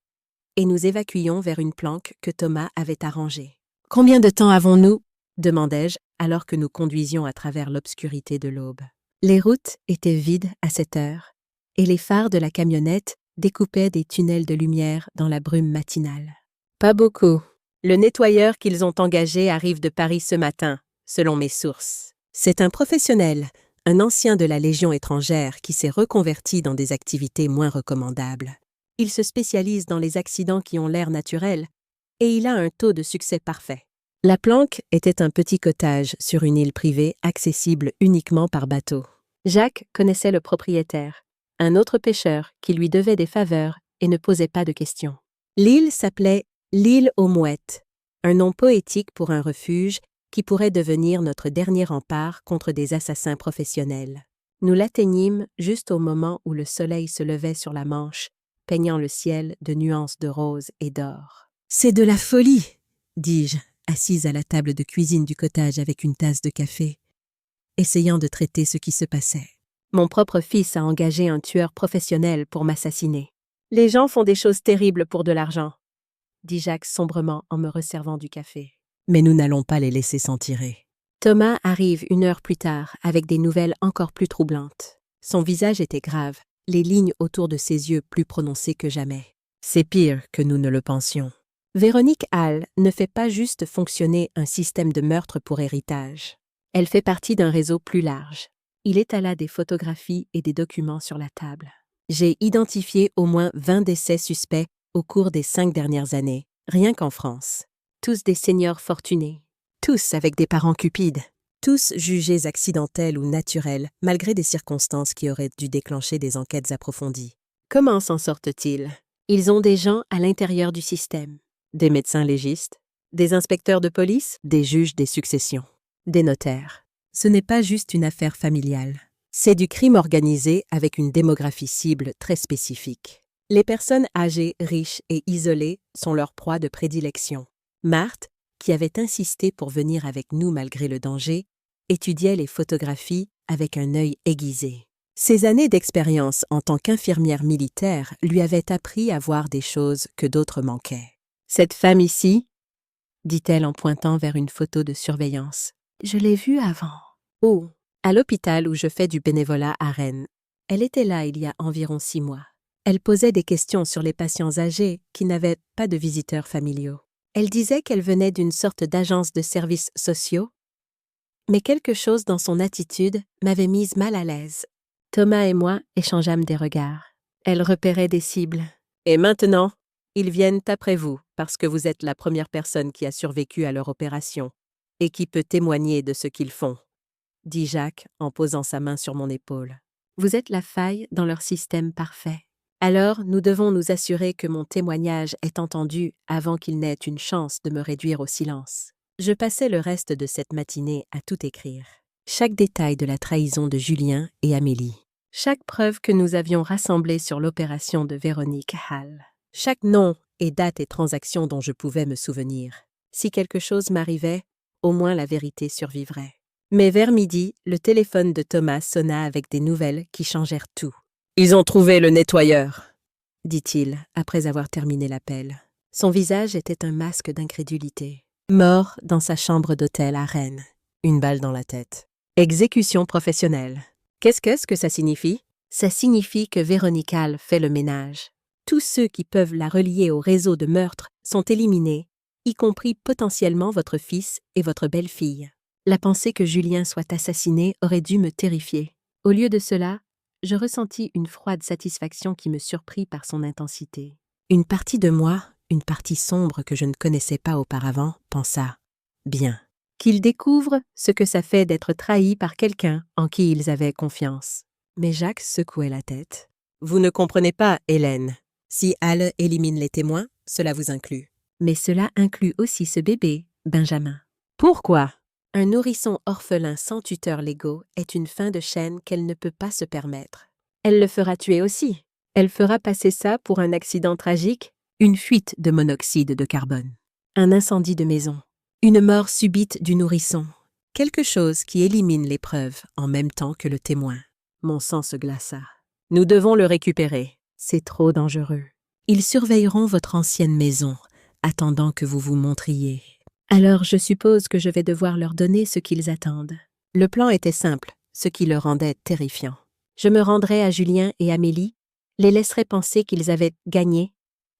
et nous évacuions vers une planque que Thomas avait arrangée. « Combien de temps avons-nous » demandai-je alors que nous conduisions à travers l'obscurité de l'aube. Les routes étaient vides à cette heure et les phares de la camionnette découpaient des tunnels de lumière dans la brume matinale. « Pas beaucoup. Le nettoyeur qu'ils ont engagé arrive de Paris ce matin, selon mes sources. C'est un professionnel, un ancien de la Légion étrangère qui s'est reconverti dans des activités moins recommandables. Il se spécialise dans les accidents qui ont l'air naturels et il a un taux de succès parfait. » La planque était un petit cottage sur une île privée accessible uniquement par bateau. Jacques connaissait le propriétaire, un autre pêcheur qui lui devait des faveurs et ne posait pas de questions. L'île s'appelait l'île aux Mouettes, un nom poétique pour un refuge qui pourrait devenir notre dernier rempart contre des assassins professionnels. Nous l'atteignîmes juste au moment où le soleil se levait sur la Manche, peignant le ciel de nuances de rose et d'or. « C'est de la folie !» dis-je, assise à la table de cuisine du cottage avec une tasse de café, essayant de traiter ce qui se passait. Mon propre fils a engagé un tueur professionnel pour m'assassiner. Les gens font des choses terribles pour de l'argent, dit Jacques sombrement en me resservant du café. Mais nous n'allons pas les laisser s'en tirer. Thomas arrive 1 heure plus tard avec des nouvelles encore plus troublantes. Son visage était grave, les lignes autour de ses yeux plus prononcées que jamais. C'est pire que nous ne le pensions. Véronique Hall ne fait pas juste fonctionner un système de meurtre pour héritage. Elle fait partie d'un réseau plus large. Il étala des photographies et des documents sur la table. J'ai identifié au moins 20 décès suspects au cours des 5 dernières années, rien qu'en France. Tous des seigneurs fortunés, tous avec des parents cupides, tous jugés accidentels ou naturels malgré des circonstances qui auraient dû déclencher des enquêtes approfondies. Comment s'en sortent-ils? Ils ont des gens à l'intérieur du système. Des médecins légistes, des inspecteurs de police, des juges des successions, des notaires. Ce n'est pas juste une affaire familiale. C'est du crime organisé avec une démographie cible très spécifique. Les personnes âgées, riches et isolées sont leur proie de prédilection. Marthe, qui avait insisté pour venir avec nous malgré le danger, étudiait les photographies avec un œil aiguisé. Ses années d'expérience en tant qu'infirmière militaire lui avaient appris à voir des choses que d'autres manquaient. « Cette femme ici, dit-elle en pointant vers une photo de surveillance. Je l'ai vue avant. Oh, à l'hôpital où je fais du bénévolat à Rennes. Elle était là il y a environ 6 mois. Elle posait des questions sur les patients âgés qui n'avaient pas de visiteurs familiaux. Elle disait qu'elle venait d'une sorte d'agence de services sociaux, mais quelque chose dans son attitude m'avait mise mal à l'aise. Thomas et moi échangeâmes des regards. Elle repérait des cibles. Et maintenant, ils viennent après vous parce que vous êtes la première personne qui a survécu à leur opération et qui peut témoigner de ce qu'ils font, dit Jacques en posant sa main sur mon épaule. Vous êtes la faille dans leur système parfait. Alors, nous devons nous assurer que mon témoignage est entendu avant qu'il n'ait une chance de me réduire au silence. Je passai le reste de cette matinée à tout écrire. Chaque détail de la trahison de Julien et Amélie. Chaque preuve que nous avions rassemblée sur l'opération de Véronique Hall. Chaque nom et date et transaction dont je pouvais me souvenir. Si quelque chose m'arrivait, au moins la vérité survivrait. Mais vers midi, le téléphone de Thomas sonna avec des nouvelles qui changèrent tout. « Ils ont trouvé le nettoyeur », dit-il après avoir terminé l'appel. Son visage était un masque d'incrédulité. Mort dans sa chambre d'hôtel à Rennes. Une balle dans la tête. Exécution professionnelle. Qu'est-ce que ça signifie? Ça signifie que Véronique Hall fait le ménage. Tous ceux qui peuvent la relier au réseau de meurtres sont éliminés, y compris potentiellement votre fils et votre belle-fille. La pensée que Julien soit assassiné aurait dû me terrifier. Au lieu de cela, je ressentis une froide satisfaction qui me surprit par son intensité. Une partie de moi, une partie sombre que je ne connaissais pas auparavant, pensa « Bien ». Qu'ils découvrent ce que ça fait d'être trahi par quelqu'un en qui ils avaient confiance. Mais Jacques secouait la tête. « Vous ne comprenez pas, Hélène. Si Hall élimine les témoins, cela vous inclut. » Mais cela inclut aussi ce bébé, Benjamin. Pourquoi? Un nourrisson orphelin sans tuteurs légaux est une fin de chaîne qu'elle ne peut pas se permettre. Elle le fera tuer aussi. Elle fera passer ça pour un accident tragique, une fuite de monoxyde de carbone, un incendie de maison, une mort subite du nourrisson, quelque chose qui élimine les preuves en même temps que le témoin. Mon sang se glaça. Nous devons le récupérer. C'est trop dangereux. Ils surveilleront votre ancienne maison, attendant que vous vous montriez. Alors je suppose que je vais devoir leur donner ce qu'ils attendent. Le plan était simple, ce qui le rendait terrifiant. Je me rendrai à Julien et Amélie, les laisserai penser qu'ils avaient gagné,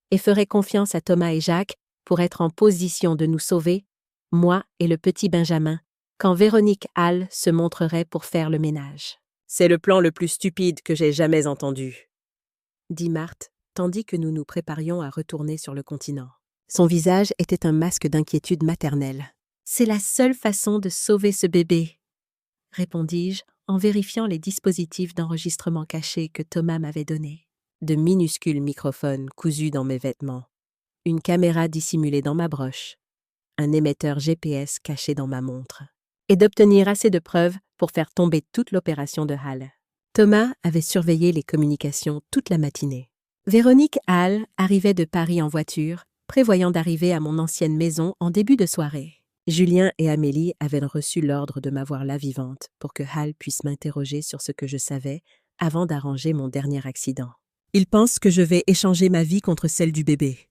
et ferai confiance à Thomas et Jacques pour être en position de nous sauver, moi et le petit Benjamin, quand Véronique Hall se montrerait pour faire le ménage. « C'est le plan le plus stupide que j'ai jamais entendu, » dit Marthe, tandis que nous nous préparions à retourner sur le continent. Son visage était un masque d'inquiétude maternelle. « C'est la seule façon de sauver ce bébé, » répondis-je en vérifiant les dispositifs d'enregistrement cachés que Thomas m'avait donnés. De minuscules microphones cousus dans mes vêtements, une caméra dissimulée dans ma broche, un émetteur GPS caché dans ma montre, et d'obtenir assez de preuves pour faire tomber toute l'opération de Hall. Thomas avait surveillé les communications toute la matinée. Véronique Hall arrivait de Paris en voiture, prévoyant d'arriver à mon ancienne maison en début de soirée. Julien et Amélie avaient reçu l'ordre de m'avoir là vivante pour que Hall puisse m'interroger sur ce que je savais avant d'arranger mon dernier accident. « Ils pensent que je vais échanger ma vie contre celle du bébé, »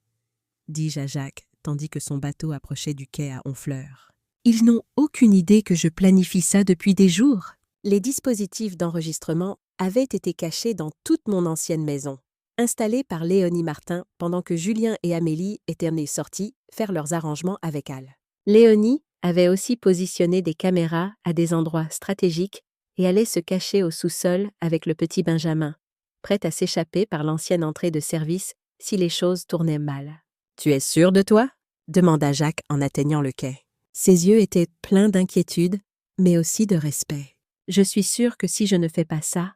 dis-je à Jacques, tandis que son bateau approchait du quai à Honfleur. « Ils n'ont aucune idée que je planifie ça depuis des jours. » Les dispositifs d'enregistrement avaient été cachés dans toute mon ancienne maison, installés par Léonie Martin pendant que Julien et Amélie étaient sortis faire leurs arrangements avec Hall. Léonie avait aussi positionné des caméras à des endroits stratégiques et allait se cacher au sous-sol avec le petit Benjamin, prête à s'échapper par l'ancienne entrée de service si les choses tournaient mal. « Tu es sûr de toi ?» demanda Jacques en atteignant le quai. Ses yeux étaient pleins d'inquiétude, mais aussi de respect. « Je suis sûre que si je ne fais pas ça,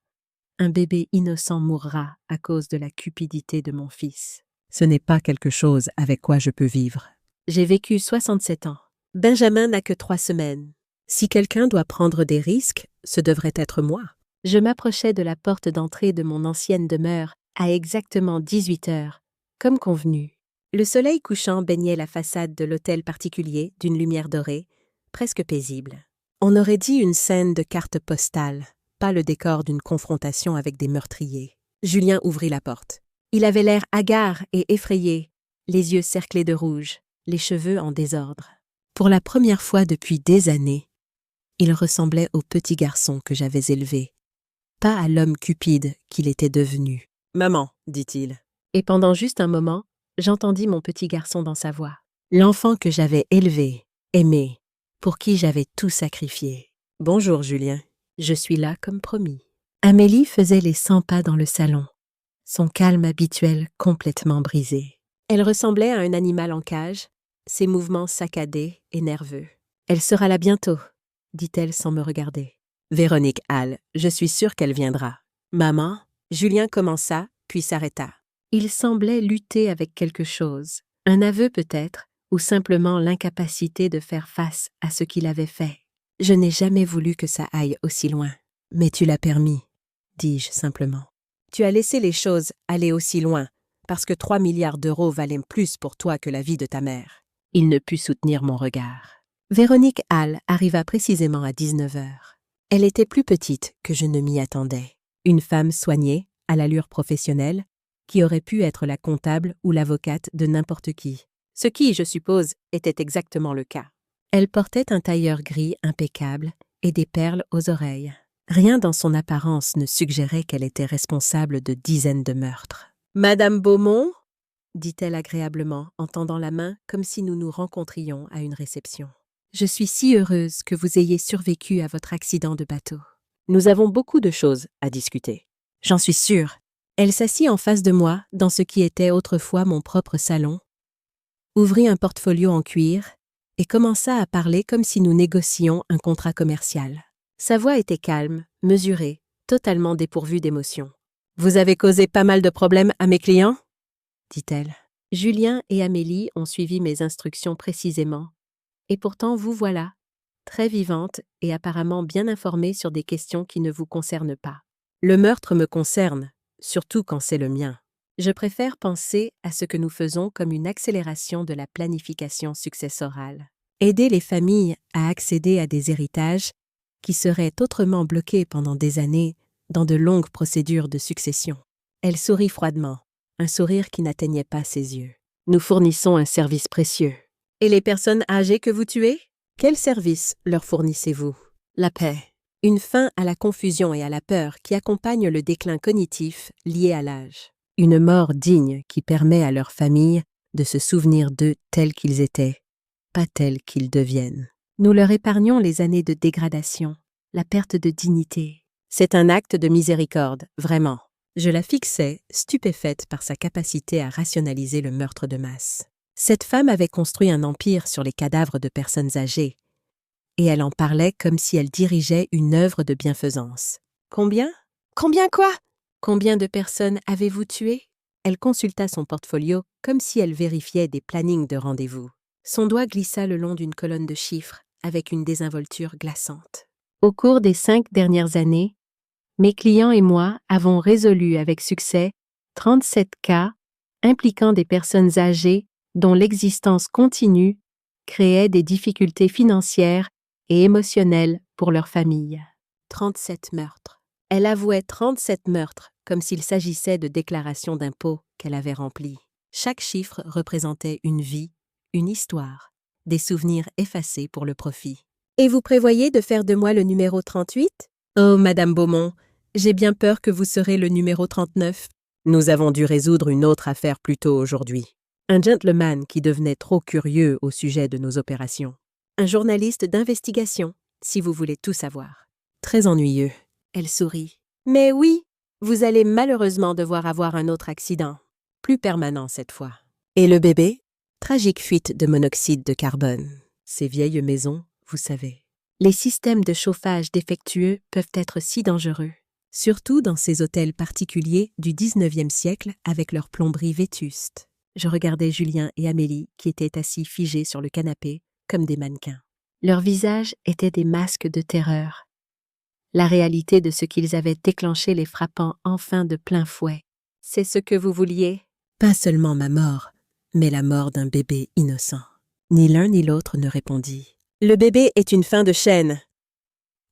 un bébé innocent mourra à cause de la cupidité de mon fils. Ce n'est pas quelque chose avec quoi je peux vivre. J'ai vécu 67 ans. Benjamin n'a que 3 semaines. Si quelqu'un doit prendre des risques, ce devrait être moi. » Je m'approchais de la porte d'entrée de mon ancienne demeure à exactement 18 heures, comme convenu. Le soleil couchant baignait la façade de l'hôtel particulier d'une lumière dorée, presque paisible. On aurait dit une scène de carte postale, pas le décor d'une confrontation avec des meurtriers. Julien ouvrit la porte. Il avait l'air hagard et effrayé, les yeux cerclés de rouge, les cheveux en désordre. Pour la première fois depuis des années, il ressemblait au petit garçon que j'avais élevé, pas à l'homme cupide qu'il était devenu. « Maman », dit-il. Et pendant juste un moment, j'entendis mon petit garçon dans sa voix. L'enfant que j'avais élevé, aimé, pour qui j'avais tout sacrifié. « Bonjour, Julien. Je suis là comme promis. » Amélie faisait les 100 pas dans le salon, son calme habituel complètement brisé. Elle ressemblait à un animal en cage, ses mouvements saccadés et nerveux. « Elle sera là bientôt, » dit-elle sans me regarder. « Véronique Hall, je suis sûre qu'elle viendra. »« Maman ?» Julien commença, puis s'arrêta. Il semblait lutter avec quelque chose, un aveu peut-être, ou simplement l'incapacité de faire face à ce qu'il avait fait. « Je n'ai jamais voulu que ça aille aussi loin. Mais tu l'as permis, dis-je simplement. Tu as laissé les choses aller aussi loin, parce que 3 milliards d'euros valaient plus pour toi que la vie de ta mère. » Il ne put soutenir mon regard. Véronique Hall arriva précisément à 19 heures. Elle était plus petite que je ne m'y attendais. Une femme soignée, à l'allure professionnelle, qui aurait pu être la comptable ou l'avocate de n'importe qui. Ce qui, je suppose, était exactement le cas. Elle portait un tailleur gris impeccable et des perles aux oreilles. Rien dans son apparence ne suggérait qu'elle était responsable de dizaines de meurtres. « Madame Beaumont ?» dit-elle agréablement, en tendant la main comme si nous nous rencontrions à une réception. « Je suis si heureuse que vous ayez survécu à votre accident de bateau. Nous avons beaucoup de choses à discuter. J'en suis sûre. » Elle s'assit en face de moi dans ce qui était autrefois mon propre salon, ouvrit un portfolio en cuir et commença à parler comme si nous négocions un contrat commercial. Sa voix était calme, mesurée, totalement dépourvue d'émotion. « Vous avez causé pas mal de problèmes à mes clients ?» dit-elle. Julien et Amélie ont suivi mes instructions précisément. Et pourtant vous voilà, très vivante et apparemment bien informée sur des questions qui ne vous concernent pas. Le meurtre me concerne, surtout quand c'est le mien. Je préfère penser à ce que nous faisons comme une accélération de la planification successorale. Aider les familles à accéder à des héritages qui seraient autrement bloqués pendant des années dans de longues procédures de succession. Elle sourit froidement, un sourire qui n'atteignait pas ses yeux. Nous fournissons un service précieux. Et les personnes âgées que vous tuez? Quel service leur fournissez-vous? La paix. Une fin à la confusion et à la peur qui accompagne le déclin cognitif lié à l'âge. Une mort digne qui permet à leur famille de se souvenir d'eux tels qu'ils étaient, pas tels qu'ils deviennent. Nous leur épargnons les années de dégradation, la perte de dignité. C'est un acte de miséricorde, vraiment. Je la fixais, stupéfaite par sa capacité à rationaliser le meurtre de masse. Cette femme avait construit un empire sur les cadavres de personnes âgées, et elle en parlait comme si elle dirigeait une œuvre de bienfaisance. « Combien? Combien quoi? Combien de personnes avez-vous tué ?» Elle consulta son portfolio comme si elle vérifiait des plannings de rendez-vous. Son doigt glissa le long d'une colonne de chiffres avec une désinvolture glaçante. Au cours des 5 dernières années, mes clients et moi avons résolu avec succès 37 cas impliquant des personnes âgées dont l'existence continue créait des difficultés financières et émotionnelles pour leur famille. 37 meurtres. Elle avouait 37 meurtres comme s'il s'agissait de déclarations d'impôts qu'elle avait remplies. Chaque chiffre représentait une vie, une histoire, des souvenirs effacés pour le profit. « Et vous prévoyez de faire de moi le numéro 38 ? Oh, Madame Beaumont, j'ai bien peur que vous serez le numéro 39. Nous avons dû résoudre une autre affaire plus tôt aujourd'hui. Un gentleman qui devenait trop curieux au sujet de nos opérations. Un journaliste d'investigation, si vous voulez tout savoir. Très ennuyeux. » Elle sourit. « Mais oui, vous allez malheureusement devoir avoir un autre accident. Plus permanent cette fois. Et le bébé ? Tragique fuite de monoxyde de carbone. Ces vieilles maisons, vous savez. Les systèmes de chauffage défectueux peuvent être si dangereux. Surtout dans ces hôtels particuliers du 19e siècle avec leurs plomberies vétustes. » Je regardais Julien et Amélie qui étaient assis figés sur le canapé comme des mannequins. Leurs visages étaient des masques de terreur. La réalité de ce qu'ils avaient déclenché les frappant enfin de plein fouet. « C'est ce que vous vouliez ?» Pas seulement ma mort, mais la mort d'un bébé innocent. Ni l'un ni l'autre ne répondit. « Le bébé est une fin de chaîne, »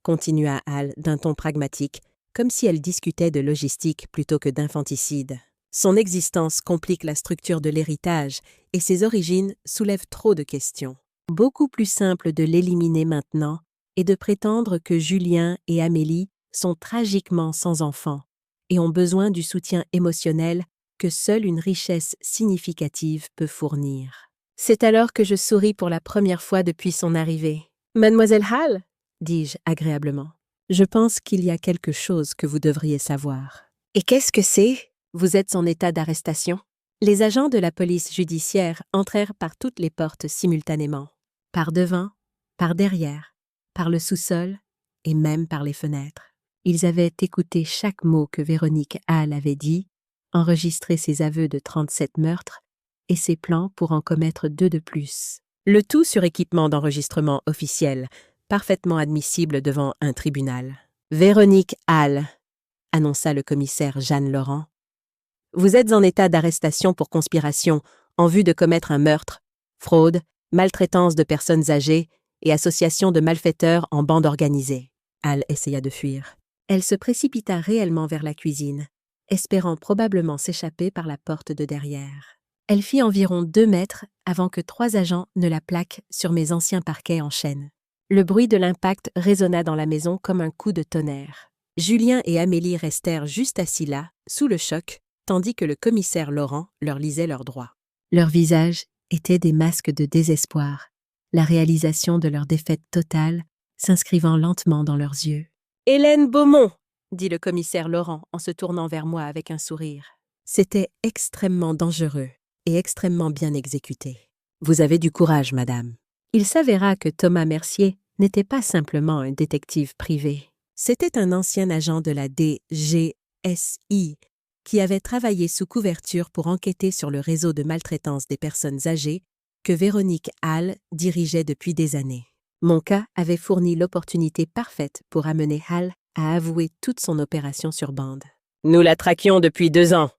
continua Hall d'un ton pragmatique, comme si elle discutait de logistique plutôt que d'infanticide. Son existence complique la structure de l'héritage et ses origines soulèvent trop de questions. Beaucoup plus simple de l'éliminer maintenant et de prétendre que Julien et Amélie sont tragiquement sans enfants et ont besoin du soutien émotionnel que seule une richesse significative peut fournir. C'est alors que je souris pour la première fois depuis son arrivée. « Mademoiselle Hall ?» dis-je agréablement. « Je pense qu'il y a quelque chose que vous devriez savoir. »« Et qu'est-ce que c'est ? Vous êtes en état d'arrestation ?» Les agents de la police judiciaire entrèrent par toutes les portes simultanément. Par devant, par derrière, par le sous-sol et même par les fenêtres. Ils avaient écouté chaque mot que Véronique Hall avait dit enregistrer ses aveux de 37 meurtres et ses plans pour en commettre 2 de plus. Le tout sur équipement d'enregistrement officiel, parfaitement admissible devant un tribunal. « Véronique Hall », annonça le commissaire Jeanne Laurent. « Vous êtes en état d'arrestation pour conspiration en vue de commettre un meurtre, fraude, maltraitance de personnes âgées et association de malfaiteurs en bande organisée. » Hall essaya de fuir. Elle se précipita réellement vers la cuisine, espérant probablement s'échapper par la porte de derrière. Elle fit environ 2 mètres avant que 3 agents ne la plaquent sur mes anciens parquets en chêne. Le bruit de l'impact résonna dans la maison comme un coup de tonnerre. Julien et Amélie restèrent juste assis là, sous le choc, tandis que le commissaire Laurent leur lisait leurs droits. Leurs visages étaient des masques de désespoir, la réalisation de leur défaite totale s'inscrivant lentement dans leurs yeux. « Hélène Beaumont !» dit le commissaire Laurent en se tournant vers moi avec un sourire. C'était extrêmement dangereux et extrêmement bien exécuté. « Vous avez du courage, madame. » Il s'avéra que Thomas Mercier n'était pas simplement un détective privé. C'était un ancien agent de la DGSI qui avait travaillé sous couverture pour enquêter sur le réseau de maltraitance des personnes âgées que Véronique Hall dirigeait depuis des années. Mon cas avait fourni l'opportunité parfaite pour amener Hall à avouer toute son opération sur bande. « Nous la traquions depuis 2 ans »,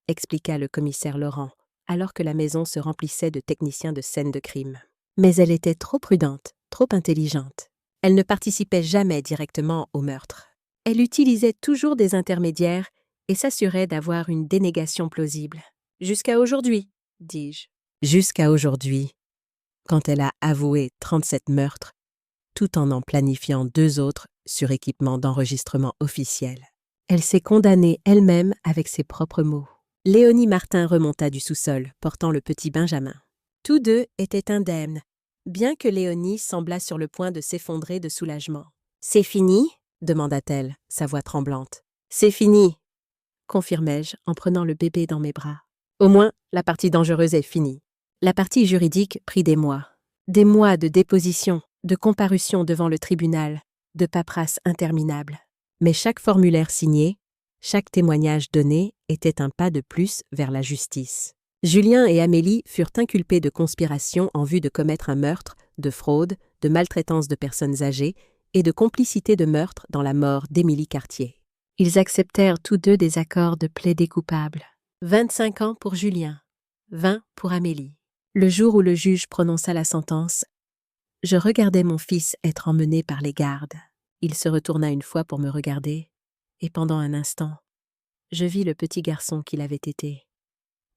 expliqua le commissaire Laurent, alors que la maison se remplissait de techniciens de scène de crime. Mais elle était trop prudente, trop intelligente. Elle ne participait jamais directement au meurtre. Elle utilisait toujours des intermédiaires et s'assurait d'avoir une dénégation plausible. « Jusqu'à aujourd'hui », dis-je. Jusqu'à aujourd'hui, quand elle a avoué 37 meurtres, tout en planifiant 2 autres sur équipement d'enregistrement officiel. Elle s'est condamnée elle-même avec ses propres mots. Léonie Martin remonta du sous-sol, portant le petit Benjamin. Tous 2 étaient indemnes, bien que Léonie semblât sur le point de s'effondrer de soulagement. « C'est fini ?» demanda-t-elle, sa voix tremblante. « C'est fini !» confirmai-je en prenant le bébé dans mes bras. Au moins, la partie dangereuse est finie. La partie juridique prit des mois. Des mois de déposition, de comparution devant le tribunal, de paperasse interminable. Mais chaque formulaire signé, chaque témoignage donné était un pas de plus vers la justice. Julien et Amélie furent inculpés de conspiration en vue de commettre un meurtre, de fraude, de maltraitance de personnes âgées et de complicité de meurtre dans la mort d'Émilie Cartier. Ils acceptèrent tous 2 des accords de plaidés coupables. 25 ans pour Julien, 20 pour Amélie. Le jour où le juge prononça la sentence, je regardais mon fils être emmené par les gardes. Il se retourna une fois pour me regarder, et pendant un instant, je vis le petit garçon qu'il avait été,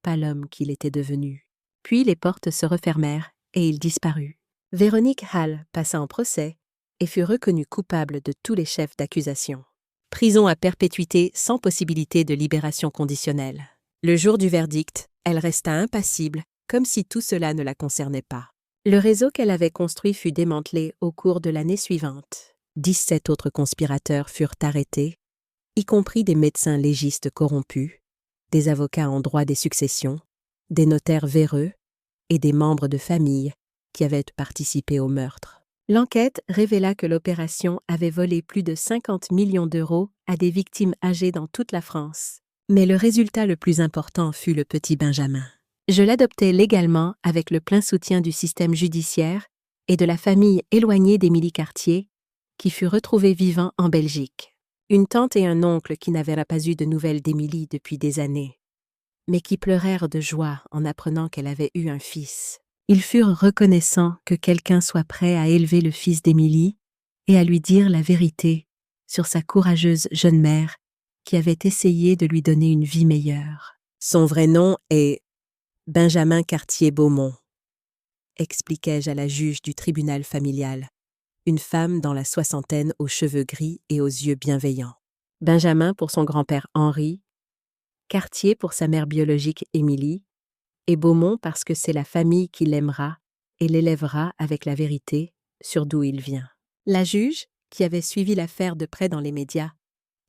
pas l'homme qu'il était devenu. Puis les portes se refermèrent et il disparut. Véronique Hall passa en procès et fut reconnue coupable de tous les chefs d'accusation. Prison à perpétuité sans possibilité de libération conditionnelle. Le jour du verdict, elle resta impassible, comme si tout cela ne la concernait pas. Le réseau qu'elle avait construit fut démantelé au cours de l'année suivante. 17 autres conspirateurs furent arrêtés, y compris des médecins légistes corrompus, des avocats en droit des successions, des notaires véreux et des membres de famille qui avaient participé au meurtre. L'enquête révéla que l'opération avait volé plus de 50 millions d'euros à des victimes âgées dans toute la France. Mais le résultat le plus important fut le petit Benjamin. Je l'adoptai légalement avec le plein soutien du système judiciaire et de la famille éloignée d'Émilie Cartier, qui fut retrouvée vivant en Belgique. Une tante et un oncle qui n'avaient pas eu de nouvelles d'Émilie depuis des années, mais qui pleurèrent de joie en apprenant qu'elle avait eu un fils. Ils furent reconnaissants que quelqu'un soit prêt à élever le fils d'Émilie et à lui dire la vérité sur sa courageuse jeune mère qui avait essayé de lui donner une vie meilleure. Son vrai nom est Benjamin Cartier-Beaumont, expliquai-je à la juge du tribunal familial, une femme dans la soixantaine aux cheveux gris et aux yeux bienveillants. Benjamin pour son grand-père Henri, Cartier pour sa mère biologique Émilie, et Beaumont parce que c'est la famille qui l'aimera et l'élèvera avec la vérité sur d'où il vient. La juge, qui avait suivi l'affaire de près dans les médias,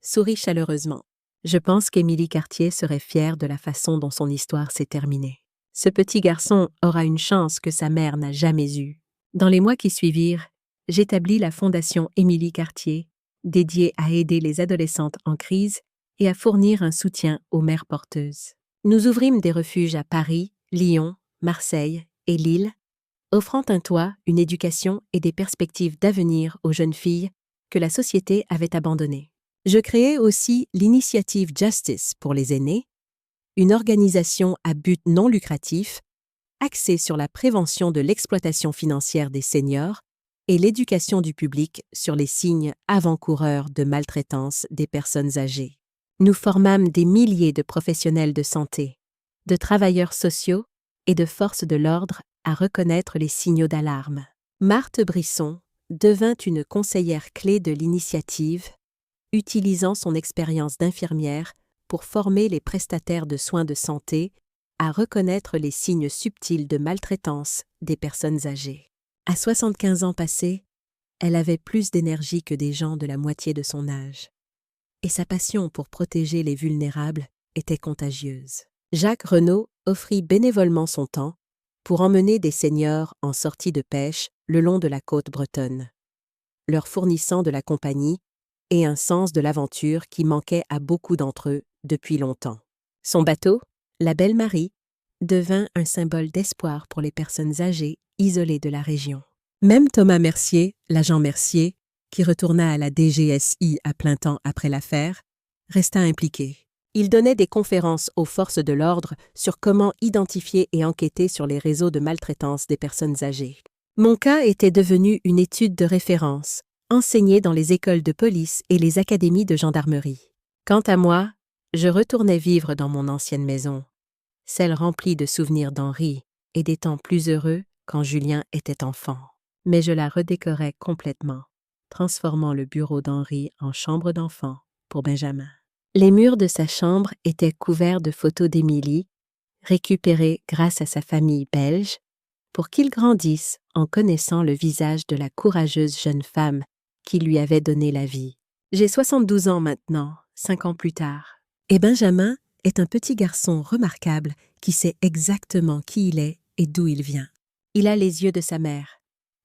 sourit chaleureusement. Je pense qu'Émilie Cartier serait fière de la façon dont son histoire s'est terminée. Ce petit garçon aura une chance que sa mère n'a jamais eue. Dans les mois qui suivirent, j'établis la Fondation Émilie Cartier, dédiée à aider les adolescentes en crise et à fournir un soutien aux mères porteuses. Nous ouvrîmes des refuges à Paris, Lyon, Marseille et Lille, offrant un toit, une éducation et des perspectives d'avenir aux jeunes filles que la société avait abandonnées. Je créai aussi l'initiative Justice pour les aînés, une organisation à but non lucratif axée sur la prévention de l'exploitation financière des seniors et l'éducation du public sur les signes avant-coureurs de maltraitance des personnes âgées. Nous formâmes des milliers de professionnels de santé, de travailleurs sociaux et de forces de l'ordre à reconnaître les signaux d'alarme. Marthe Brisson devint une conseillère clé de l'initiative, utilisant son expérience d'infirmière pour former les prestataires de soins de santé à reconnaître les signes subtils de maltraitance des personnes âgées. À 75 ans passés, elle avait plus d'énergie que des gens de la moitié de son âge. Et sa passion pour protéger les vulnérables était contagieuse. Jacques Renaud offrit bénévolement son temps pour emmener des seniors en sortie de pêche le long de la côte bretonne, leur fournissant de la compagnie et un sens de l'aventure qui manquait à beaucoup d'entre eux depuis longtemps. Son bateau, la Belle Marie, devint un symbole d'espoir pour les personnes âgées isolées de la région. Même Thomas Mercier, l'agent Mercier, qui retourna à la DGSI à plein temps après l'affaire, resta impliqué. Il donnait des conférences aux forces de l'ordre sur comment identifier et enquêter sur les réseaux de maltraitance des personnes âgées. Mon cas était devenu une étude de référence, enseignée dans les écoles de police et les académies de gendarmerie. Quant à moi, je retournais vivre dans mon ancienne maison, celle remplie de souvenirs d'Henri et des temps plus heureux quand Julien était enfant. Mais je la redécorais complètement, transformant le bureau d'Henri en chambre d'enfant pour Benjamin. Les murs de sa chambre étaient couverts de photos d'Émilie, récupérées grâce à sa famille belge, pour qu'il grandisse en connaissant le visage de la courageuse jeune femme qui lui avait donné la vie. J'ai 72 ans maintenant, 5 ans plus tard, et Benjamin est un petit garçon remarquable qui sait exactement qui il est et d'où il vient. Il a les yeux de sa mère,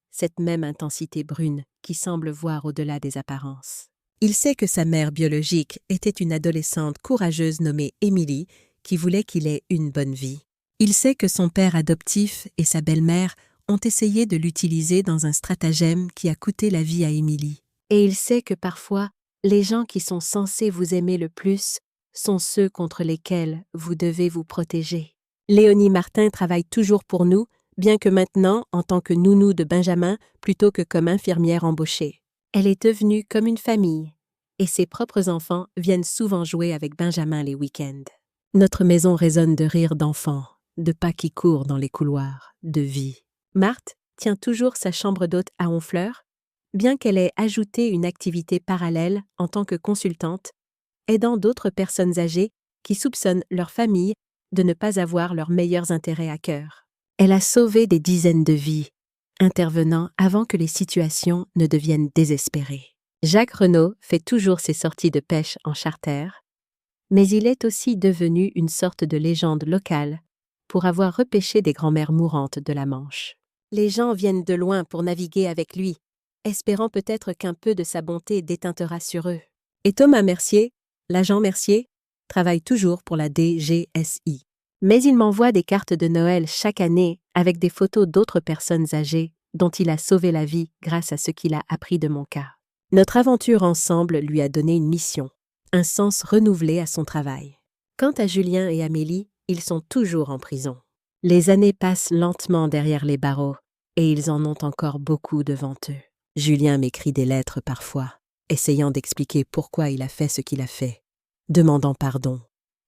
cette même intensité brune qui semble voir au-delà des apparences. Il sait que sa mère biologique était une adolescente courageuse nommée Émilie qui voulait qu'il ait une bonne vie. Il sait que son père adoptif et sa belle-mère ont essayé de l'utiliser dans un stratagème qui a coûté la vie à Émilie. Et il sait que parfois, les gens qui sont censés vous aimer le plus sont ceux contre lesquels vous devez vous protéger. Léonie Martin travaille toujours pour nous, bien que maintenant en tant que nounou de Benjamin plutôt que comme infirmière embauchée. Elle est devenue comme une famille, et ses propres enfants viennent souvent jouer avec Benjamin les week-ends. Notre maison résonne de rires d'enfants, de pas qui courent dans les couloirs, de vie. Marthe tient toujours sa chambre d'hôte à Honfleur, bien qu'elle ait ajouté une activité parallèle en tant que consultante, aidant d'autres personnes âgées qui soupçonnent leur famille de ne pas avoir leurs meilleurs intérêts à cœur. Elle a sauvé des dizaines de vies, intervenant avant que les situations ne deviennent désespérées. Jacques Renaud fait toujours ses sorties de pêche en charter, mais il est aussi devenu une sorte de légende locale pour avoir repêché des grand-mères mourantes de la Manche. Les gens viennent de loin pour naviguer avec lui, espérant peut-être qu'un peu de sa bonté déteintera sur eux. Et Thomas Mercier, l'agent Mercier, travaille toujours pour la DGSI. Mais il m'envoie des cartes de Noël chaque année avec des photos d'autres personnes âgées dont il a sauvé la vie grâce à ce qu'il a appris de mon cas. Notre aventure ensemble lui a donné une mission, un sens renouvelé à son travail. Quant à Julien et Amélie, ils sont toujours en prison. Les années passent lentement derrière les barreaux et ils en ont encore beaucoup devant eux. Julien m'écrit des lettres parfois, essayant d'expliquer pourquoi il a fait ce qu'il a fait, demandant pardon,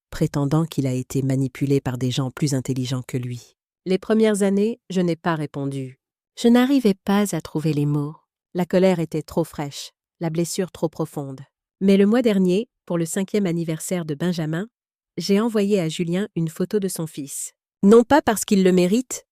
prétendant qu'il a été manipulé par des gens plus intelligents que lui. Les premières années, je n'ai pas répondu. Je n'arrivais pas à trouver les mots. La colère était trop fraîche, la blessure trop profonde. Mais le mois dernier, pour le 5e anniversaire de Benjamin, j'ai envoyé à Julien une photo de son fils. Non pas parce qu'il le mérite,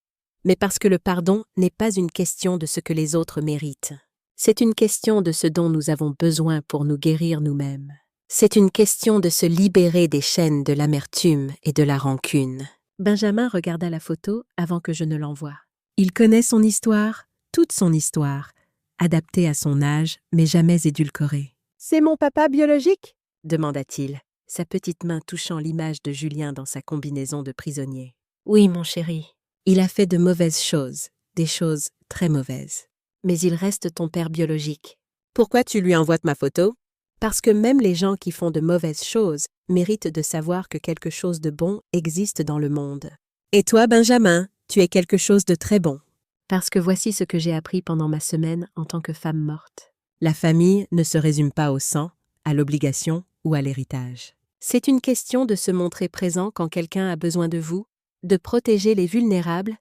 mais parce que le pardon n'est pas une question de ce que les autres méritent. C'est une question de ce dont nous avons besoin pour nous guérir nous-mêmes. C'est une question de se libérer des chaînes de l'amertume et de la rancune. Benjamin regarda la photo avant que je ne l'envoie. Il connaît son histoire, toute son histoire, adaptée à son âge, mais jamais édulcorée. « C'est mon papa biologique ?» demanda-t-il. sa petite main touchant l'image de Julien dans sa combinaison de prisonnier. « Oui, mon chéri. Il a fait de mauvaises choses, des choses très mauvaises. Mais il reste ton père biologique. Pourquoi tu lui envoies ma photo? Parce que même les gens qui font de mauvaises choses méritent de savoir que quelque chose de bon existe dans le monde. Et toi, Benjamin, tu es quelque chose de très bon. Parce que voici ce que j'ai appris pendant ma semaine en tant que femme morte. La famille ne se résume pas au sang, à l'obligation ou à l'héritage. C'est une question de se montrer présent quand quelqu'un a besoin de vous, de protéger les vulnérables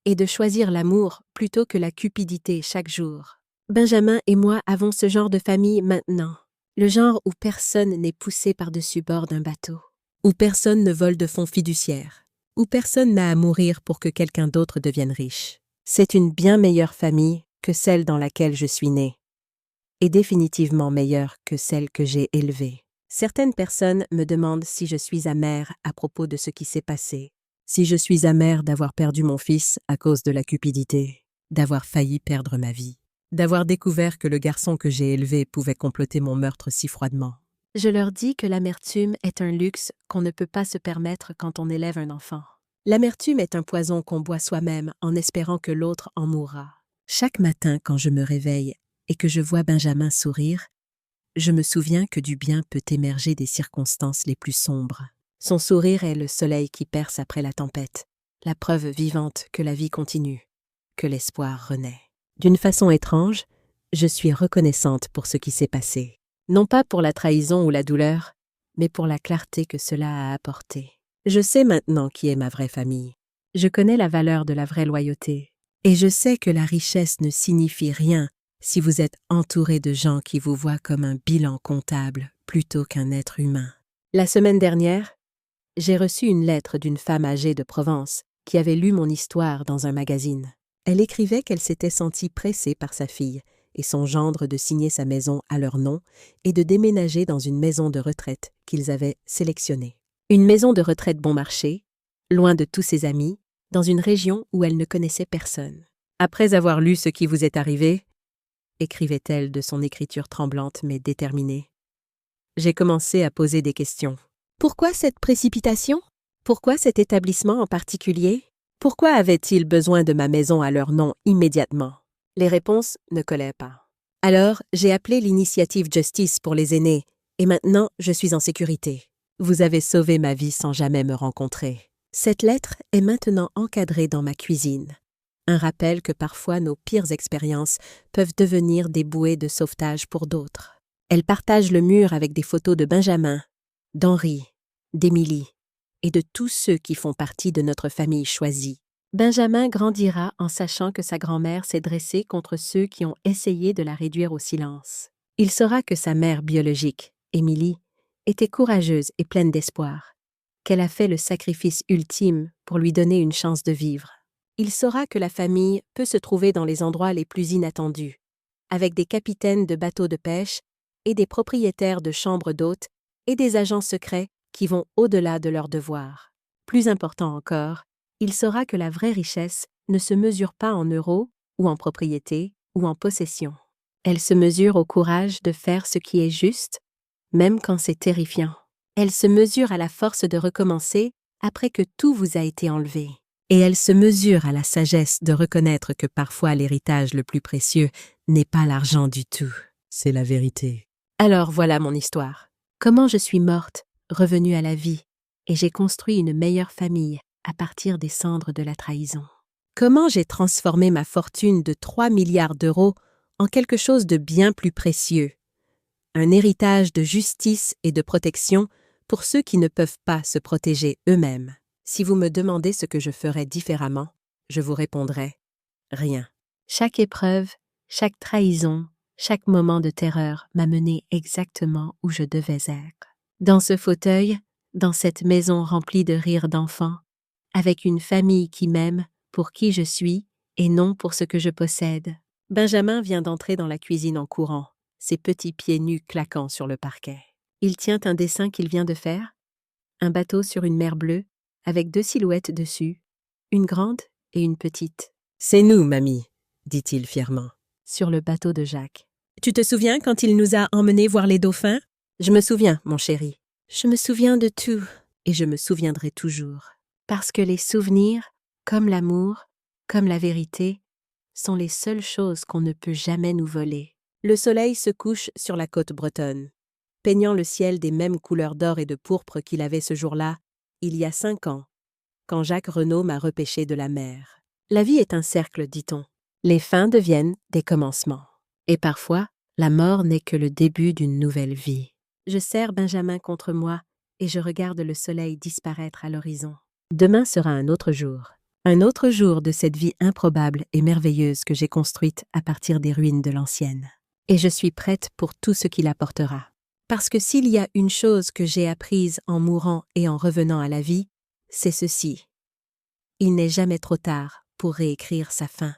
et de choisir l'amour plutôt que la cupidité chaque jour. Benjamin et moi avons ce genre de famille maintenant. Le genre où personne n'est poussé par-dessus bord d'un bateau. Où personne ne vole de fonds fiduciaires. Où personne n'a à mourir pour que quelqu'un d'autre devienne riche. C'est une bien meilleure famille que celle dans laquelle je suis née. Et définitivement meilleure que celle que j'ai élevée. Certaines personnes me demandent si je suis amère à propos de ce qui s'est passé. Si je suis amère d'avoir perdu mon fils à cause de la cupidité, d'avoir failli perdre ma vie, d'avoir découvert que le garçon que j'ai élevé pouvait comploter mon meurtre si froidement. Je leur dis que l'amertume est un luxe qu'on ne peut pas se permettre quand on élève un enfant. L'amertume est un poison qu'on boit soi-même en espérant que l'autre en mourra. Chaque matin quand je me réveille et que je vois Benjamin sourire, je me souviens que du bien peut émerger des circonstances les plus sombres. Son sourire est le soleil qui perce après la tempête, la preuve vivante que la vie continue, que l'espoir renaît. D'une façon étrange, je suis reconnaissante pour ce qui s'est passé. Non pas pour la trahison ou la douleur, mais pour la clarté que cela a apporté. Je sais maintenant qui est ma vraie famille. Je connais la valeur de la vraie loyauté. Et je sais que la richesse ne signifie rien si vous êtes entouré de gens qui vous voient comme un bilan comptable plutôt qu'un être humain. La semaine dernière, j'ai reçu une lettre d'une femme âgée de Provence qui avait lu mon histoire dans un magazine. Elle écrivait qu'elle s'était sentie pressée par sa fille et son gendre de signer sa maison à leur nom et de déménager dans une maison de retraite qu'ils avaient sélectionnée. Une maison de retraite bon marché, loin de tous ses amis, dans une région où elle ne connaissait personne. Après avoir lu ce qui vous est arrivé, écrivait-elle de son écriture tremblante mais déterminée, j'ai commencé à poser des questions. Pourquoi cette précipitation? Pourquoi cet établissement en particulier? Pourquoi avaient-ils besoin de ma maison à leur nom immédiatement? Les réponses ne collaient pas. Alors, j'ai appelé l'initiative Justice pour les aînés, et maintenant, je suis en sécurité. Vous avez sauvé ma vie sans jamais me rencontrer. Cette lettre est maintenant encadrée dans ma cuisine. Un rappel que parfois nos pires expériences peuvent devenir des bouées de sauvetage pour d'autres. Elle partage le mur avec des photos de Benjamin, d'Henri, d'Émilie et de tous ceux qui font partie de notre famille choisie. Benjamin grandira en sachant que sa grand-mère s'est dressée contre ceux qui ont essayé de la réduire au silence. Il saura que sa mère biologique, Émilie, était courageuse et pleine d'espoir, qu'elle a fait le sacrifice ultime pour lui donner une chance de vivre. Il saura que la famille peut se trouver dans les endroits les plus inattendus, avec des capitaines de bateaux de pêche et des propriétaires de chambres d'hôtes et des agents secrets qui vont au-delà de leurs devoirs. Plus important encore, il saura que la vraie richesse ne se mesure pas en euros ou en propriété ou en possession. Elle se mesure au courage de faire ce qui est juste, même quand c'est terrifiant. Elle se mesure à la force de recommencer après que tout vous a été enlevé. Et elle se mesure à la sagesse de reconnaître que parfois l'héritage le plus précieux n'est pas l'argent du tout. C'est la vérité. Alors voilà mon histoire. Comment je suis morte, revenue à la vie, et j'ai construit une meilleure famille à partir des cendres de la trahison. Comment j'ai transformé ma fortune de 3 milliards d'euros en quelque chose de bien plus précieux. Un héritage de justice et de protection pour ceux qui ne peuvent pas se protéger eux-mêmes. Si vous me demandez ce que je ferais différemment, je vous répondrai « rien ». Chaque épreuve, chaque trahison, chaque moment de terreur m'a mené exactement où je devais être. Dans ce fauteuil, dans cette maison remplie de rires d'enfants, avec une famille qui m'aime pour qui je suis et non pour ce que je possède. Benjamin vient d'entrer dans la cuisine en courant, ses petits pieds nus claquant sur le parquet. Il tient un dessin qu'il vient de faire, un bateau sur une mer bleue, avec 2 silhouettes dessus, une grande et une petite. « C'est nous, mamie », dit-il fièrement, sur le bateau de Jacques. « Tu te souviens quand il nous a emmenés voir les dauphins ?»« Je me souviens, mon chéri. Je me souviens de tout, et je me souviendrai toujours. Parce que les souvenirs, comme l'amour, comme la vérité, sont les seules choses qu'on ne peut jamais nous voler. Le soleil se couche sur la côte bretonne, peignant le ciel des mêmes couleurs d'or et de pourpre qu'il avait ce jour-là, il y a 5 ans, quand Jacques Renaud m'a repêché de la mer. La vie est un cercle, dit-on. Les fins deviennent des commencements. Et parfois, la mort n'est que le début d'une nouvelle vie. Je serre Benjamin contre moi et je regarde le soleil disparaître à l'horizon. Demain sera un autre jour de cette vie improbable et merveilleuse que j'ai construite à partir des ruines de l'ancienne. Et je suis prête pour tout ce qu'il apportera. Parce que s'il y a une chose que j'ai apprise en mourant et en revenant à la vie, c'est ceci. Il n'est jamais trop tard pour réécrire sa fin.